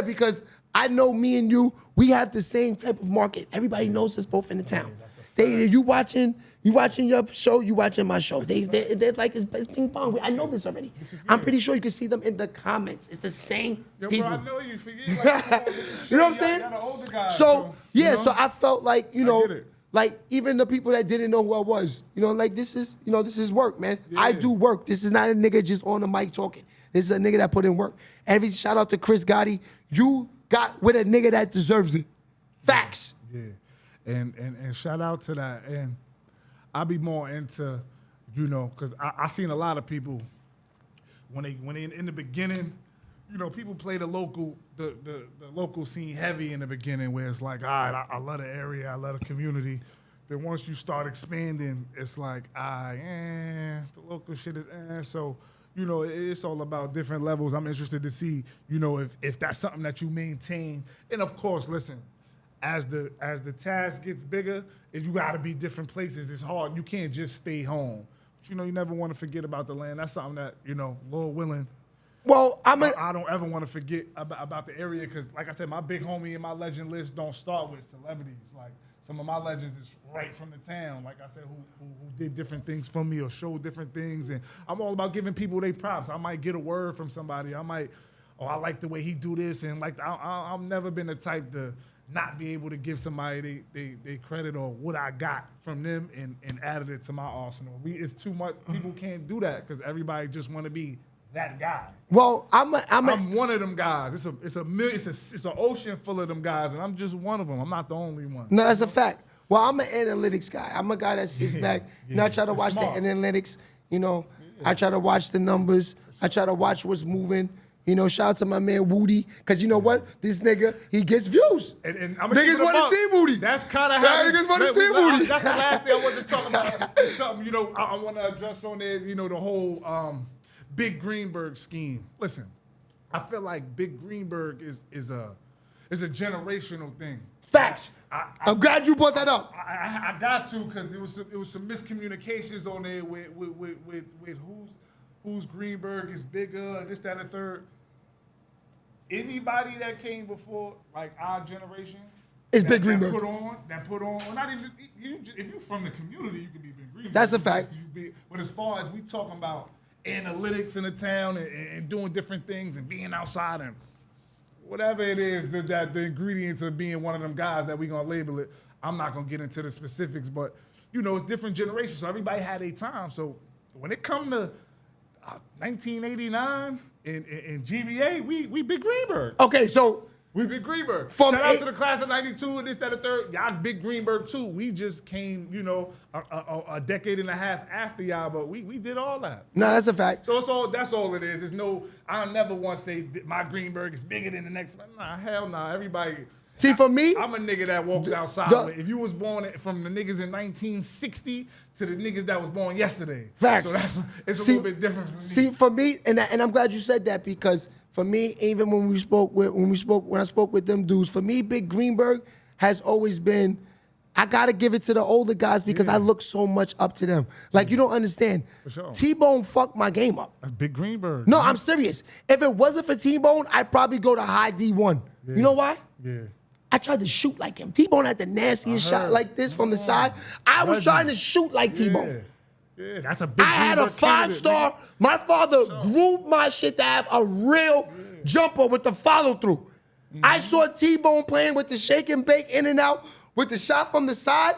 Speaker 2: because I know me and you, we have the same type of market. Everybody knows us both in the town. You watching your show, you watching my show. They're like, it's ping pong. I know this already. I'm pretty sure you can see them in the comments. It's the same people.
Speaker 1: Bro, I know you.
Speaker 2: You know what I'm saying?
Speaker 1: You're the older guy,
Speaker 2: so I felt like, like even the people that didn't know who I was, this is work, man. Yeah. I do work. This is not a nigga just on the mic talking. This is a nigga that put in work. Every shout out to Chris Gotti. You got with a nigga that deserves it. Facts.
Speaker 1: Yeah. And shout out to that. And I'll be more into, because I seen a lot of people when they in the beginning, you know, people play the local scene heavy in the beginning, where it's like, all right, I love the area, I love the community. Then once you start expanding, it's like, the local shit is So, you know, it's all about different levels. I'm interested to see, you know, if that's something that you maintain. And of course, listen, as the task gets bigger, you got to be different places. It's hard. You can't just stay home. But, you know, you never want to forget about the land. That's something that, you know, Lord willing.
Speaker 2: Well, I
Speaker 1: don't ever want to forget about the area because, like I said, my big homie in my legend list don't start with celebrities. Like, some of my legends is right from the town, like I said, who did different things for me or showed different things. And I'm all about giving people their props. I might get a word from somebody. I like the way he do this. And like, I've never been the type to not be able to give somebody they credit or what I got from them and added it to my arsenal. It's too much. People can't do that because everybody just want to be that guy.
Speaker 2: Well, I'm
Speaker 1: one of them guys. It's an ocean full of them guys, and I'm just one of them. I'm not the only one.
Speaker 2: No, that's a fact. Well, I'm an analytics guy. I'm a guy that sits back. You know, I try to watch the analytics. You know, I try to watch the numbers. I try to watch what's moving. You know, shout out to my man Woody, because you know what? This nigga, he gets views.
Speaker 1: And
Speaker 2: niggas want to see Woody.
Speaker 1: That's kind of how
Speaker 2: niggas want to see Woody.
Speaker 1: That's the last thing I wanted to talk about. Something, you know, I want to address on there, you know, the whole Big Greenberg scheme. Listen, I feel like Big Greenberg is a generational thing.
Speaker 2: Facts. I'm glad you brought that up.
Speaker 1: I got to, because there was some miscommunications on there with who's Greenberg is bigger and this, that, and the third. Anybody that came before, like our generation,
Speaker 2: is Big Greenberg.
Speaker 1: That put on, well, not even if you're from the community, you can be Big Greenberg.
Speaker 2: That's a fact.
Speaker 1: But as far as we talking about analytics in the town and doing different things and being outside and whatever it is, that the ingredients of being one of them guys that we gonna label it. I'm not gonna get into the specifics, but you know, it's different generations, so everybody had a time. So when it come to 1989 in GBA, we Big Greenberg.
Speaker 2: Okay, so
Speaker 1: we Big Greenberg. Shout out to the class of '92 and this, that, and the third. Y'all Big Greenberg too. We just came, you know, a decade and a half after y'all, but we did all that.
Speaker 2: No, that's a fact.
Speaker 1: So that's all it is. There's no, I'll never want to say that my Greenberg is bigger than the next one. Nah, hell nah. Everybody.
Speaker 2: See, for me,
Speaker 1: I'm a nigga that walked outside. If you was born from the niggas in 1960 to the niggas that was born yesterday.
Speaker 2: Facts.
Speaker 1: So it's a little bit different for me.
Speaker 2: See, for me, and I'm glad you said that, because for me, even when I spoke with them dudes, for me, Big Greenberg has always been, I gotta give it to the older guys because I look so much up to them. Like, you don't understand.
Speaker 1: For sure.
Speaker 2: T-Bone fucked my game up.
Speaker 1: That's Big Greenberg.
Speaker 2: No, I'm serious. If it wasn't for T-Bone, I'd probably go to high D1. Yeah. You know why?
Speaker 1: Yeah.
Speaker 2: I tried to shoot like him. T-Bone had the nastiest shot like this from the side. I was trying to shoot like T-Bone.
Speaker 1: Yeah, that's a big
Speaker 2: I had a 5-star. My father groomed my shit to have a real jumper with the follow-through. I saw T-Bone playing with the shake and bake in and out with the shot from the side.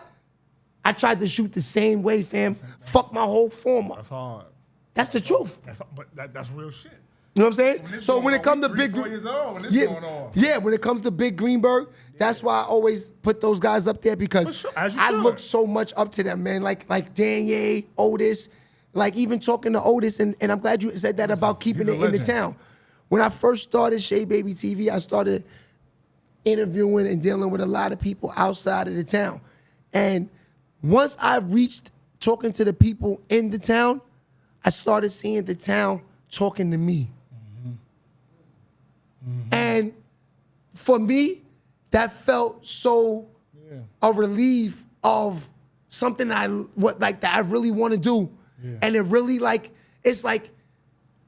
Speaker 2: I tried to shoot the same way, fam. Fuck my whole form up.
Speaker 1: That's hard.
Speaker 2: That's the truth.
Speaker 1: That's real shit.
Speaker 2: You know what I'm saying? So when it comes to Big
Speaker 1: Greenberg,
Speaker 2: when it comes to Big Greenberg, that's why I always put those guys up there, because I look so much up to them, man. Like Danye, Otis, like even talking to Otis, and I'm glad you said that about keeping it in the town. When I first started Sheababytv, I started interviewing and dealing with a lot of people outside of the town. And once I reached talking to the people in the town, I started seeing the town talking to me. And for me, that felt so a relief of something that I really want to do. And it really, like, it's like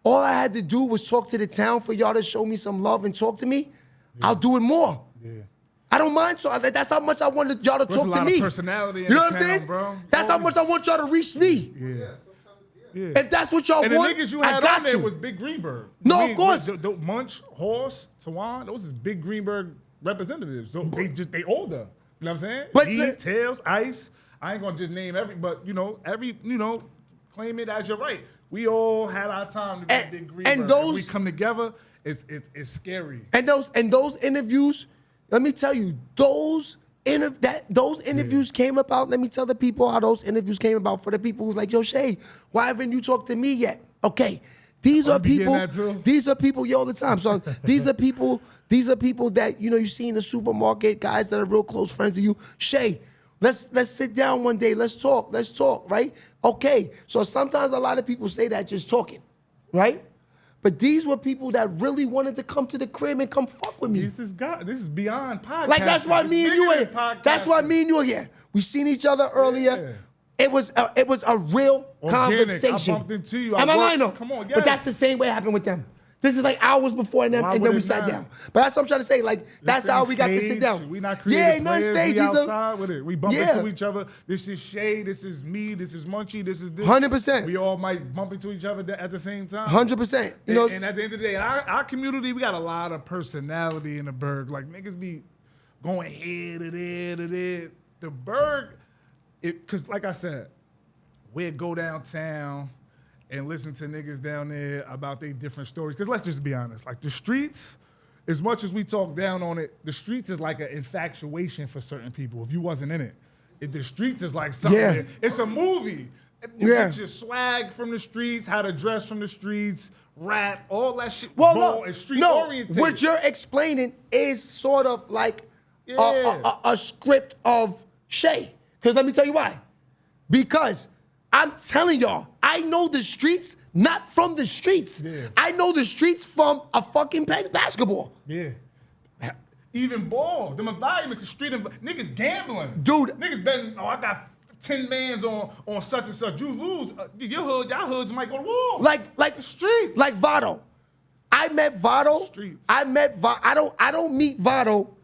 Speaker 2: all I had to do was talk to the town for y'all to show me some love and talk to me. I'll do it more. I don't mind. So that's how much I wanted y'all to talk to me.
Speaker 1: Personality,
Speaker 2: you know what I'm saying,
Speaker 1: bro?
Speaker 2: That's how much I want y'all to reach me.
Speaker 1: Yeah.
Speaker 2: If that's what y'all want,
Speaker 1: the niggas you had on there was Big Greenberg.
Speaker 2: No, of course.
Speaker 1: The Munch, Horse, Tawan, those is Big Greenberg representatives. They older. You know what I'm saying? But Tails, Ice. I ain't gonna just name but claim it as your right. We all had our time to be Big Greenberg. And those, we come together, it's scary.
Speaker 2: And those interviews, let me tell you, those interviews came about. Let me tell the people how those interviews came about, for the people who's like, yo, Shea, why haven't you talked to me yet? Okay, These
Speaker 1: Oh,
Speaker 2: are
Speaker 1: you be getting
Speaker 2: people.
Speaker 1: that too?
Speaker 2: These are people all the time. So these are people. These are people that you see in the supermarket. Guys that are real close friends to you. Shay, let's sit down one day. Let's talk. Let's talk. Right? Okay. So sometimes a lot of people say that just talking, right? But these were people that really wanted to come to the crib and come fuck with me.
Speaker 1: This is beyond podcast.
Speaker 2: Like that's why me and you are here. That's why me and you are here. We seen each other earlier. It was a real conversation.
Speaker 1: I bumped into you.
Speaker 2: Am I lying though?
Speaker 1: Come on, yes.
Speaker 2: But that's the same way it happened with them. This is like hours before and then we sat down. But that's what I'm trying to say. Like that's how we got to sit down.
Speaker 1: We not creative
Speaker 2: nothing
Speaker 1: players.
Speaker 2: stage.
Speaker 1: We outside with it. We bump into each other. This is Shea. This is me. This is Munchie. This is this.
Speaker 2: 100%.
Speaker 1: We all might bump into each other at the same time.
Speaker 2: 100%.
Speaker 1: And at the end of the day, our community, we got a lot of personality in the Berg. Like niggas be going here to there to there. The Berg, because like I said, we'd go downtown and listen to niggas down there about their different stories. Because let's just be honest, like the streets, as much as we talk down on it, the streets is like an infatuation for certain people. If you wasn't in it, the streets is like something. It's a movie. You get your swag from the streets, how to dress from the streets, rap, all that shit.
Speaker 2: Well,
Speaker 1: and street oriented.
Speaker 2: What you're explaining is sort of like a script of Shay. Because let me tell you why. Because I'm telling y'all, I know the streets not from the streets. Yeah. I know the streets from a fucking basketball.
Speaker 1: Yeah. Even ball. Them environments, the street, niggas gambling.
Speaker 2: Dude.
Speaker 1: Niggas betting, I got 10 mans on such and such. You lose, y'all hoods might go to war.
Speaker 2: Like
Speaker 1: the streets.
Speaker 2: Like Vado. I met Vado.
Speaker 1: Streets.
Speaker 2: I don't meet Vado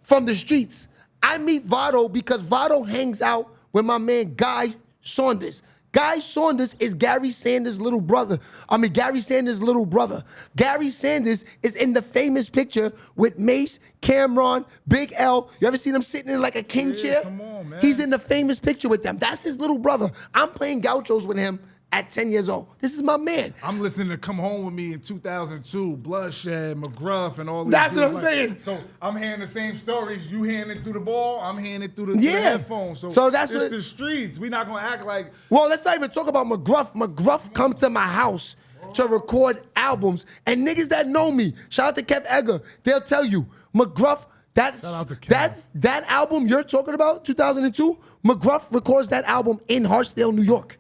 Speaker 2: from the streets. I meet Vado because Vado hangs out with my man Guy Saunders. Guy Saunders is Gary Sanders' little brother. Gary Sanders' little brother. Gary Sanders is in the famous picture with Mace, Cameron, Big L. You ever seen him sitting in like a king chair?
Speaker 1: Come on, man.
Speaker 2: He's in the famous picture with them. That's his little brother. I'm playing gauchos with him at 10 years old. This is my man.
Speaker 1: I'm listening to Come Home With Me in 2002, Bloodshed, McGruff, and all these
Speaker 2: That's
Speaker 1: dudes.
Speaker 2: what I'm saying.
Speaker 1: So I'm hearing the same stories. You hearing it through the ball, I'm hearing it through the headphones.
Speaker 2: So that's
Speaker 1: it's the streets. We not gonna act like.
Speaker 2: Well, let's not even talk about McGruff. McGruff comes to my house to record albums. And niggas that know me, shout out to Kev Edgar, they'll tell you, McGruff, that album you're talking about, 2002, McGruff records that album in Hartsdale, New York.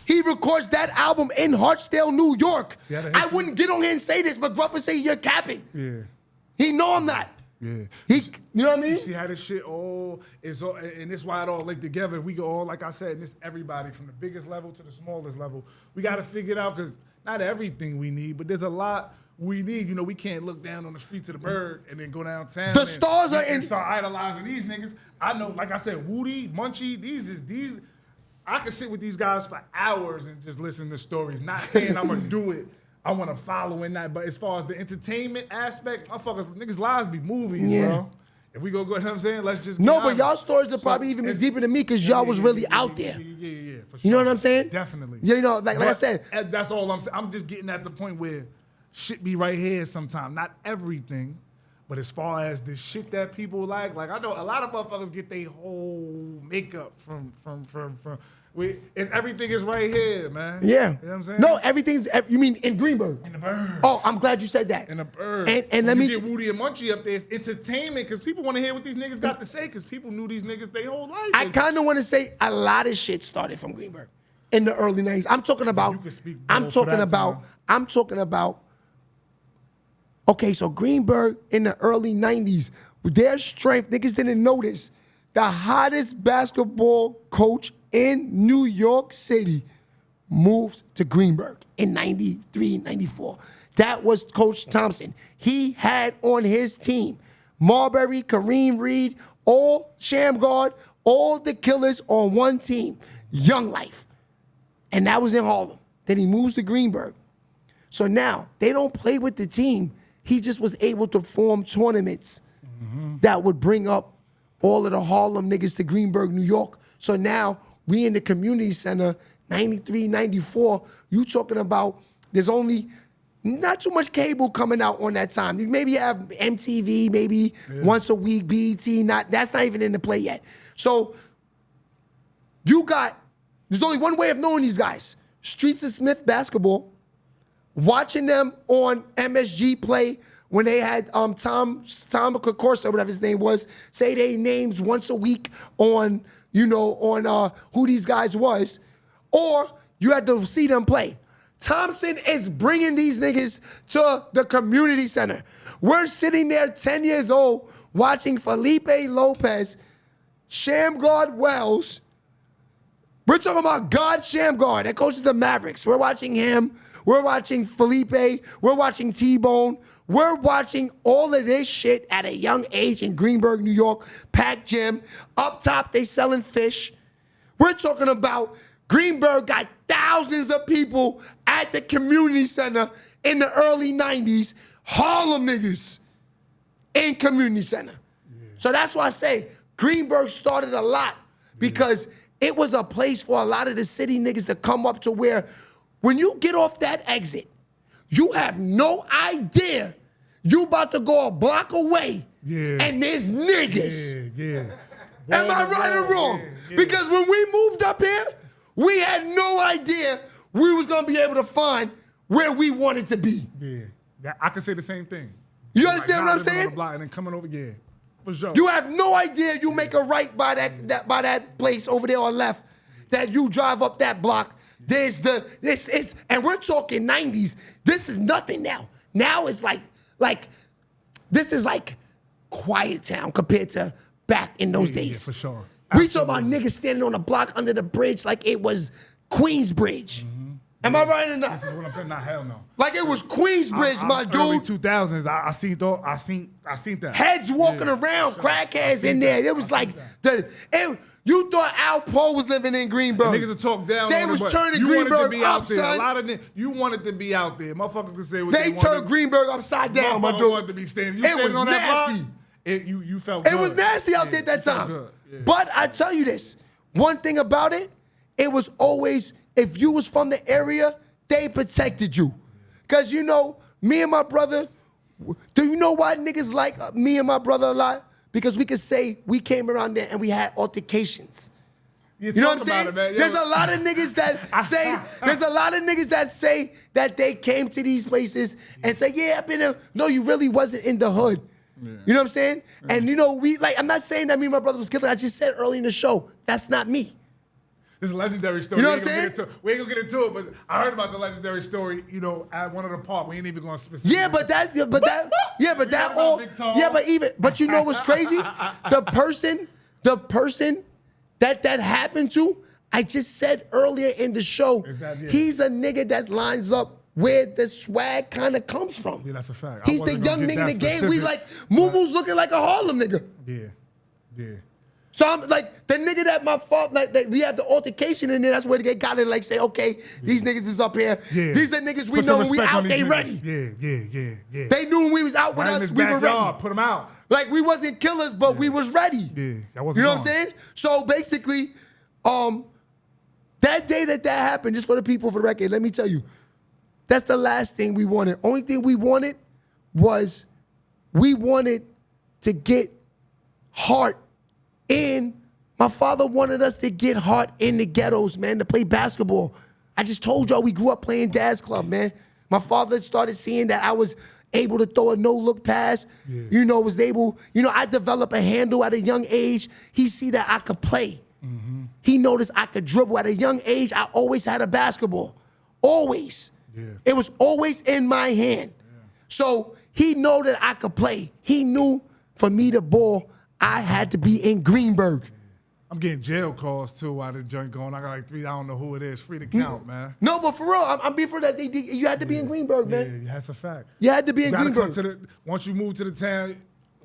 Speaker 2: He records that album in Hartsdale, New York. I wouldn't get on here and say this. McGruff would say you're capping.
Speaker 1: Yeah.
Speaker 2: He know I'm not.
Speaker 1: Yeah.
Speaker 2: You know what I mean?
Speaker 1: You see how this shit is all, and this why it all linked together. We go all, like I said, and this everybody from the biggest level to the smallest level. We got to figure it out because not everything we need, but there's a lot we need. You know, we can't look down on the streets of the Berg and then go downtown.
Speaker 2: The stars are in.
Speaker 1: And start idolizing these niggas. I know, like I said, Woody, Munchie, these. I could sit with these guys for hours and just listen to stories. Not saying I'm gonna do it. I want to follow in that. But as far as the entertainment aspect, niggas' lives be movies, bro. If we go, you know what I'm saying? Let's just be honest.
Speaker 2: But y'all stories are probably even deeper than me because y'all was really out there.
Speaker 1: Yeah, for sure.
Speaker 2: You know what I'm saying?
Speaker 1: Definitely.
Speaker 2: Yeah, you know, like I said.
Speaker 1: That's all I'm saying. I'm just getting at the point where shit be right here sometimes. Not everything. But as far as the shit that people like I know a lot of motherfuckers get their whole makeup from everything is right here, man.
Speaker 2: Yeah.
Speaker 1: You know what I'm saying?
Speaker 2: No, everything's, you mean in Greenberg?
Speaker 1: In the Berg.
Speaker 2: Oh, I'm glad you said that.
Speaker 1: In the Berg.
Speaker 2: And let me
Speaker 1: get Woody and Munchie up there. It's entertainment because people want to hear what these niggas got to say because people knew these niggas their whole life.
Speaker 2: I kind of want to say a lot of shit started from Greenberg in the early 90s. I'm talking about, okay, so Greenberg in the early 90s, their strength, niggas didn't notice. The hottest basketball coach in New York City moved to Greenberg in 93, 94. That was Coach Thompson. He had on his team Marbury, Kareem Reed, all Shamgard, all the killers on one team, Young Life. And that was in Harlem. Then he moves to Greenberg. So now they don't play with the team. He just was able to form tournaments that would bring up all of the Harlem niggas to Greenberg, New York. So now we in the community center, 93, 94, you talking about there's only not too much cable coming out on that time. You maybe have MTV, maybe once a week, BET, that's not even in the play yet. So there's only one way of knowing these guys. Streets of Smith basketball watching them on MSG play when they had Tom Corsa, whatever his name was, say their names once a week on, who these guys was, or you had to see them play. Thompson is bringing these niggas to the community center. We're sitting there 10 years old watching Felipe Lopez, Shamgard Wells. We're talking about God Shamgard that coaches the Mavericks. We're watching him. We're watching Felipe. We're watching T-Bone. We're watching all of this shit at a young age in Greenburgh, New York, packed gym. Up top, they selling fish. We're talking about Greenburgh got thousands of people at the community center in the early 90s. Harlem niggas in community center. Yeah. So that's why I say Greenburgh started a lot because it was a place for a lot of the city niggas to come up to where when you get off that exit, you have no idea you about to go a block away and there's niggas. Am I right or wrong? Because when we moved up here, we had no idea we was gonna be able to find where we wanted to be.
Speaker 1: Yeah, I can say the same thing.
Speaker 2: You understand what I'm saying?
Speaker 1: On the block and then coming over, for sure.
Speaker 2: You have no idea you make a right by that place over there on left, that you drive up that block. And we're talking 90s. This is nothing now. Now it's like this is like Quiet Town compared to back in those days.
Speaker 1: Yeah, for sure.
Speaker 2: We talk about niggas standing on the block under the bridge like it was Queensbridge. Am I right enough?
Speaker 1: This is what I'm saying. Nah, hell no.
Speaker 2: Like it was Queensbridge, my dude.
Speaker 1: Early 2000s. I seen that.
Speaker 2: Heads walking around, crackheads in there. It was like you thought Al Poe was living in Greenburgh.
Speaker 1: The niggas would talk down.
Speaker 2: They was turning Greenburgh up, son.
Speaker 1: A lot of you wanted to be out there. Motherfuckers could say what they wanted.
Speaker 2: They turned Greenburgh upside down, my dude.
Speaker 1: Wanted to be standing.
Speaker 2: It was nasty.
Speaker 1: You felt good.
Speaker 2: It was nasty out there at that time.
Speaker 1: Yeah.
Speaker 2: But I tell you this, one thing about it, it was always, if you was from the area, they protected you. Because, me and my brother, do you know why niggas like me and my brother a lot? Because we could say we came around there and we had altercations. You know what I'm saying? There's a lot of niggas that say, that they came to these places and say, yeah, I've been there. No, you really wasn't in the hood. Yeah. You know what I'm saying? Yeah. And I'm not saying that me and my brother was killed. I just said early in the show, that's not me.
Speaker 1: This is a legendary story.
Speaker 2: You know what I'm saying?
Speaker 1: We ain't gonna get into it, but I heard about the legendary story, at one of the park. We ain't even gonna specifically.
Speaker 2: But you know what's crazy? The person that happened to, I just said earlier in the show, he's a nigga that lines up where the swag kind of comes from.
Speaker 1: Yeah, that's a fact.
Speaker 2: He's the young nigga in the game. We like, Moo-Moo's looking like a Harlem nigga.
Speaker 1: Yeah.
Speaker 2: So I'm like, the nigga that my fault, we had the altercation in there, that's where they got to say, okay, these niggas is up here. Yeah. These are niggas we know when we out, they ready.
Speaker 1: Yeah.
Speaker 2: They knew when we was out with us, we were ready.
Speaker 1: Put them out.
Speaker 2: Like, we wasn't killers, but we was ready.
Speaker 1: Yeah, that wasn't
Speaker 2: You know what I'm saying? So basically, that day that happened, just for the people, for the record, let me tell you, that's the last thing we wanted. Only thing we wanted was we wanted to get heart in. My father wanted us to get heart in the ghettos, man, to play basketball. I just told y'all we grew up playing Dad's Club, man. My father started seeing that I was able to throw a no-look pass, was able, I developed a handle at a young age. He see that I could play. Mm-hmm. He noticed I could dribble. At a young age, I always had a basketball. Always. Yeah. It was always in my hand. Yeah. So he know that I could play. He knew for me to ball, I had to be in Greenburgh.
Speaker 1: I'm getting jail calls too while this joint going. I got like 3, I don't know who it is. Free to count, man.
Speaker 2: No, but for real, I'm being for that. You had to be in Greenburgh, man.
Speaker 1: Yeah, that's a fact.
Speaker 2: You had to be in Greenburgh.
Speaker 1: Once you move to the town,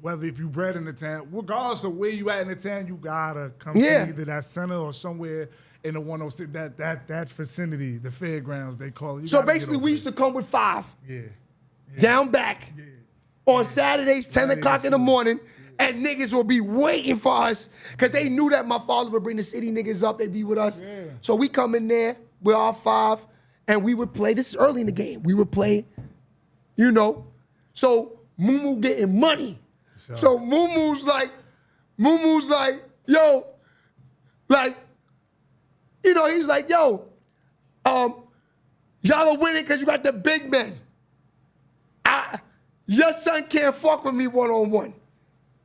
Speaker 1: whether if you bred in the town, regardless of where you at in the town, you gotta come to either that center or somewhere in the 106, that vicinity, the fairgrounds they call it.
Speaker 2: So basically, we used to come with 5. Yeah. Down back. Yeah. On Saturdays, 10 o'clock in the morning. And niggas will be waiting for us because they knew that my father would bring the city niggas up. They'd be with us. Yeah. So we come in there, we're all 5, and we would play. This is early in the game. We would play, So Moo-Moo getting money. Sure. So Moo-Moo's like, yo, like, he's like, yo, Y'all are winning because you got the big men. Your son can't fuck with me one-on-one,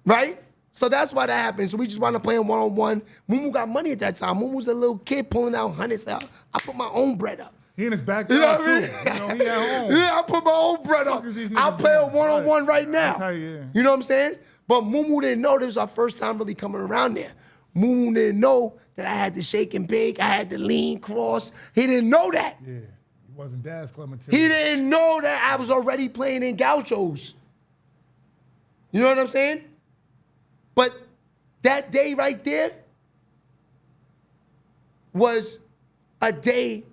Speaker 2: right? So that's why that happened. So we just wound up playing one-on-one. Mumu got money at that time. Mumu was a little kid pulling out hundreds. I put my own bread up.
Speaker 1: He in his backyard,
Speaker 2: you know what I mean?
Speaker 1: too. You know, he at home.
Speaker 2: Yeah, I put my own bread up. I'll play a one-on-one right now.
Speaker 1: You
Speaker 2: know what I'm saying? But Mumu didn't know this was our first time really coming around there. Mumu didn't know that I had to shake and bake. I had to lean cross. He didn't know that.
Speaker 1: Yeah. He wasn't Dad's club material.
Speaker 2: He didn't know that I was already playing in gauchos. You know what I'm saying? But that day right there was a day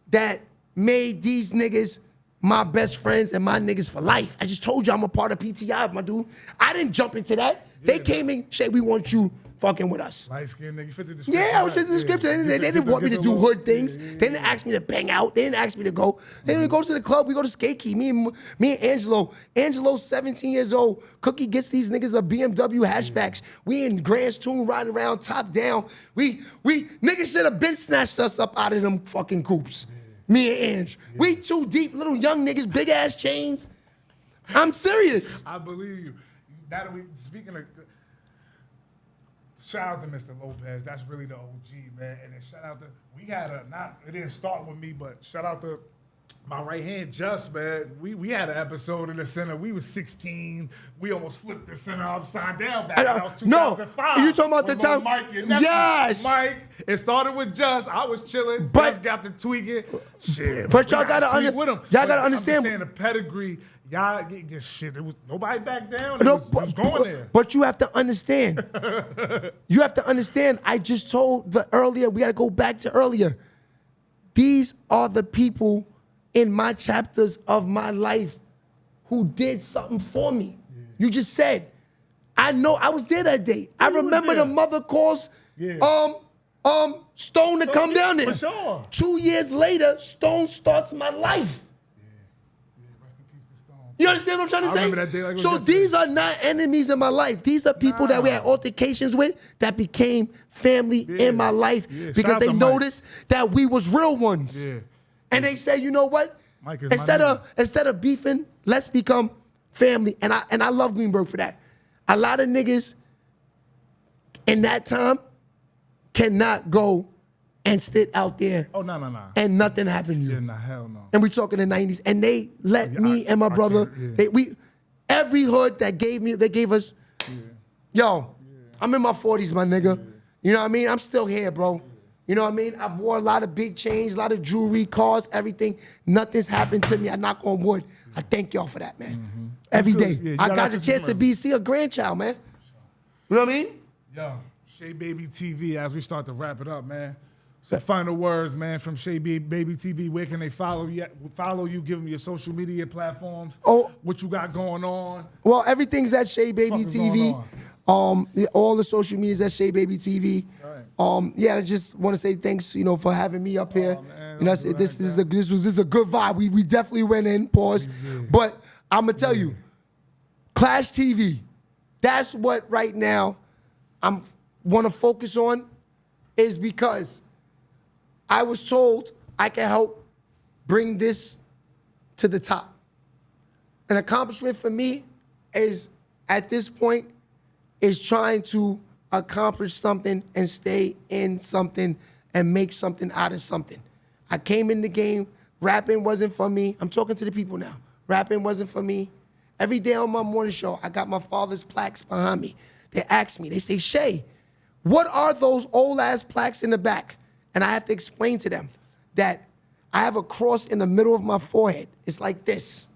Speaker 2: that made these niggas my best friends and my niggas for life. I just told you I'm a part of PTI, my dude. I didn't jump into that. They came in, Shea, we want you fucking with us.
Speaker 1: Light skin nigga, fit the description.
Speaker 2: Yeah, I was just in the script. They didn't want me to do hood things. They didn't ask me to bang out. They didn't ask me to go. They didn't go to the club. We go to Skate Key. Me and Angelo. Angelo's 17 years old. Cookie gets these niggas a BMW hatchbacks. We in Grand's Tune riding around top down. We niggas should have been snatched us up out of them fucking coops. Me and Ange. We too deep, little young niggas, big ass chains. I'm serious.
Speaker 1: I believe you. Now that we speaking of, shout out to Mr. Lopez. That's really the OG, man. And then shout out to, we had a, not, it didn't start with me, but shout out to my right hand, Just, man. We had an episode in the center. We was 16. We almost flipped the center upside down back. That was 2005.
Speaker 2: No, you talking about the time?
Speaker 1: Mike,
Speaker 2: yes.
Speaker 1: Mike. It started with Just. I was chilling.
Speaker 2: But,
Speaker 1: Just got to tweaking. Shit.
Speaker 2: But y'all gotta understand.
Speaker 1: I'm saying the pedigree. Y'all get shit. It was nobody back down. It was going there.
Speaker 2: But you have to understand. You have to understand. I just told earlier. We got to go back to earlier. These are the people in my chapters of my life who did something for me. Yeah. You just said. I know. I was there that day. I remember the mother calls. Yeah. Stone to come down there.
Speaker 1: For sure.
Speaker 2: 2 years later, Stone starts my life. You understand what I'm trying to say?
Speaker 1: I remember that day like
Speaker 2: so these are not enemies in my life. These are people that we had altercations with that became family in my life because they noticed that we was real ones. Yeah. And they said, you know what? Instead of beefing, let's become family. And I love Greenberg for that. A lot of niggas in that time cannot go and sit out there.
Speaker 1: Oh, no.
Speaker 2: And nothing happened to you.
Speaker 1: Yeah, no, hell no.
Speaker 2: And we talking the 90s. And they let me and my brother, every hood that they gave us, I'm in my 40s, my nigga. Yeah. You know what I mean? I'm still here, bro. You know what I mean? I've wore a lot of big chains, a lot of jewelry, cars, everything. Nothing's happened to me. I knock on wood. I thank y'all for that, man. Mm-hmm. Every day. Yeah, I got the chance to see a grandchild, man. You know what I mean?
Speaker 1: Yo, Sheababytv, as we start to wrap it up, man. So final words, man, from Sheababytv. Where can they follow you? Give them your social media platforms.
Speaker 2: Oh,
Speaker 1: what you got going on?
Speaker 2: Well, everything's at Sheababytv. All the social medias at Sheababytv. Right. I just want to say thanks, for having me up here. This is a good vibe. We definitely went in. Pause. But I'm gonna tell you, Clashtv. That's what right now I'm want to focus on, is because I was told I can help bring this to the top. An accomplishment for me is, at this point, is trying to accomplish something and stay in something and make something out of something. I came in the game, rapping wasn't for me. I'm talking to the people now. Rapping wasn't for me. Every day on my morning show, I got my father's plaques behind me. They ask me, they say, Shea, what are those old ass plaques in the back? And I have to explain to them that I have a cross in the middle of my forehead. It's like this.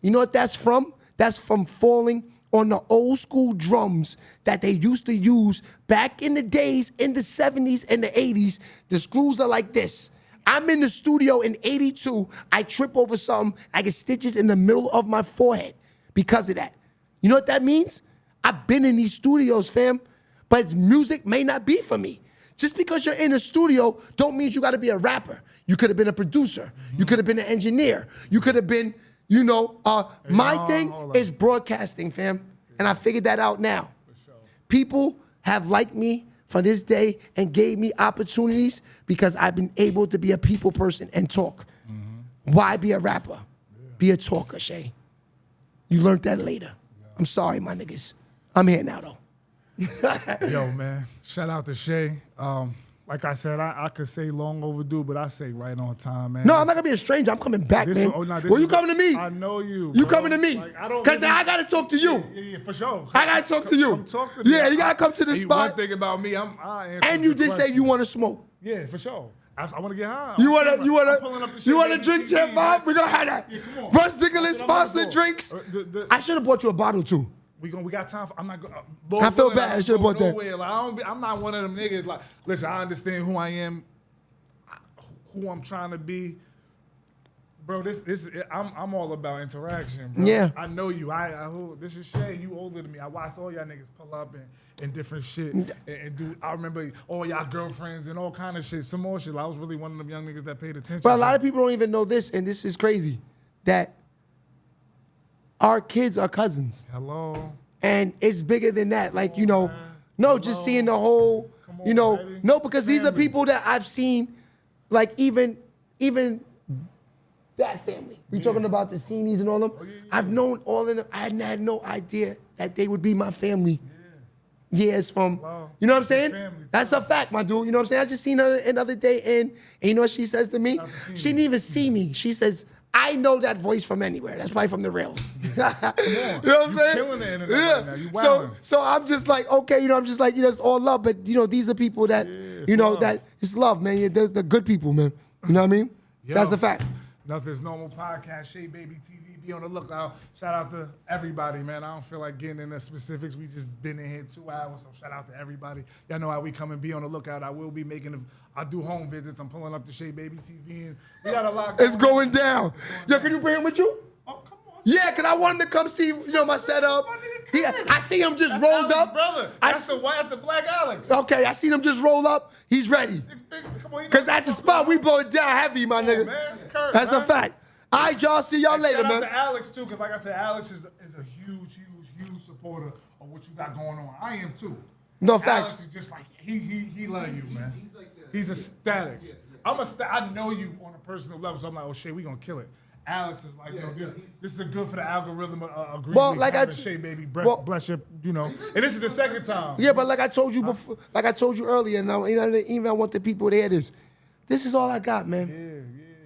Speaker 2: You know what that's from? That's from falling on the old school drums that they used to use back in the days, in the 70s and the 80s. The screws are like this. I'm in the studio in 82. I trip over something. I get stitches in the middle of my forehead because of that. You know what that means? I've been in these studios, fam, but music may not be for me. Just because you're in a studio don't mean you got to be a rapper. You could have been a producer. You could have been an engineer. You could have been, my thing is broadcasting, fam. And I figured that out now. People have liked me for this day and gave me opportunities because I've been able to be a people person and talk. Why be a rapper? Be a talker, Shea. You learned that later. I'm sorry, my niggas. I'm here now, though.
Speaker 1: Yo, man. Shout out to Shea. Like I said, I could say long overdue, but I say right on time, man.
Speaker 2: No, I'm not gonna be a stranger. I'm coming back, man. Well, you coming to me?
Speaker 1: I know you.
Speaker 2: You
Speaker 1: bro.
Speaker 2: coming to me?
Speaker 1: Like, I don't.
Speaker 2: Cause now I gotta talk to you.
Speaker 1: Yeah, for sure.
Speaker 2: I gotta talk to you.
Speaker 1: Come talk to me.
Speaker 2: Yeah, you gotta come to the
Speaker 1: One
Speaker 2: spot.
Speaker 1: thing about me, I answer
Speaker 2: And you
Speaker 1: the
Speaker 2: did say
Speaker 1: question.
Speaker 2: you want to smoke.
Speaker 1: Yeah, for sure. I want to get high.
Speaker 2: You wanna
Speaker 1: I'm pulling up the
Speaker 2: you wanna
Speaker 1: Sheababytv,
Speaker 2: drink Champ
Speaker 1: man.
Speaker 2: Bob? We're gonna have that.
Speaker 1: Yeah, come on.
Speaker 2: Russ Dicklin
Speaker 1: That's what I'm
Speaker 2: sponsored
Speaker 1: looking for.
Speaker 2: drinks.
Speaker 1: The-
Speaker 2: I should have bought you a bottle too.
Speaker 1: We got time for. I'm not.
Speaker 2: I feel bad. I should've bought that.
Speaker 1: Like, I'm not one of them niggas. Like, listen, I understand who I am, who I'm trying to be, bro. I'm all about interaction, bro.
Speaker 2: Yeah.
Speaker 1: I know you. This is Shea. You older than me. I watched all y'all niggas pull up and different shit and do. I remember all y'all girlfriends and all kind of shit. Some more shit. Like, I was really one of them young niggas that paid attention.
Speaker 2: But a lot of people don't even know this, and this is crazy, that our kids are cousins.
Speaker 1: Hello.
Speaker 2: And it's bigger than that. Like, you know, no, just seeing the whole,
Speaker 1: Come
Speaker 2: you
Speaker 1: on,
Speaker 2: know,
Speaker 1: baby.
Speaker 2: no, because these are
Speaker 1: Family.
Speaker 2: people that I've seen, like even that family. We talking about the Seenies and all them. I've known all of them. I had no idea that they would be my family. Years from,
Speaker 1: Wow.
Speaker 2: you know what I'm saying?
Speaker 1: Family.
Speaker 2: That's a fact, my dude. You know what I'm saying? I just seen her another day, and you know what she says to me? She didn't even see me. She says, I know that voice from anywhere. That's probably from the rails. You know what I'm saying?
Speaker 1: killing the internet right now. You wildin'.
Speaker 2: So I'm just like, okay, you know, I'm just like, you know, it's all love, but you know, these are people that,
Speaker 1: it's
Speaker 2: you know,
Speaker 1: love.
Speaker 2: that it's love, man. Yeah, they're the good people, man. You know what I mean? That's
Speaker 1: Yo.
Speaker 2: a fact.
Speaker 1: Nothing's Normal podcast, Sheababytv. Be on the lookout. Shout out to everybody, man. I don't feel like getting into specifics. We just been in here 2 hours, so shout out to everybody. Y'all know how we come and be on the lookout. I will be I do home visits. I'm pulling up the Sheababytv, and we got a lot
Speaker 2: It's
Speaker 1: on.
Speaker 2: going down. Yo, can you bring him with you?
Speaker 1: Oh, come on.
Speaker 2: Yeah, because I want him to come see, you know, my setup. I see him just
Speaker 1: That's
Speaker 2: rolled
Speaker 1: Alex,
Speaker 2: up.
Speaker 1: brother. That's the black Alex.
Speaker 2: Okay, I seen him just roll up. He's ready.
Speaker 1: Come on,
Speaker 2: Because at the spot, we blow it down heavy, my nigga.
Speaker 1: man, it's Kurt,
Speaker 2: That's a
Speaker 1: man.
Speaker 2: fact. All right, y'all. See y'all later,
Speaker 1: Shout out
Speaker 2: man.
Speaker 1: to Alex too, because like I said, Alex is a huge supporter of what you got going on. I am too.
Speaker 2: No facts.
Speaker 1: Alex is just like he love you, man.
Speaker 3: He's like the-
Speaker 1: He's ecstatic. I know you on a personal level, so I'm like, oh shit, we gonna kill it. Alex is like, this is good for the algorithm of Green
Speaker 2: Well,
Speaker 1: Leaf,
Speaker 2: like
Speaker 1: having
Speaker 2: I-
Speaker 1: Shea baby,
Speaker 2: well-
Speaker 1: bless your, you know. And this is the second time.
Speaker 2: Yeah, but like I told you before, like I told you earlier, and I, you know, even I want the people to hear this. This is all I got, man.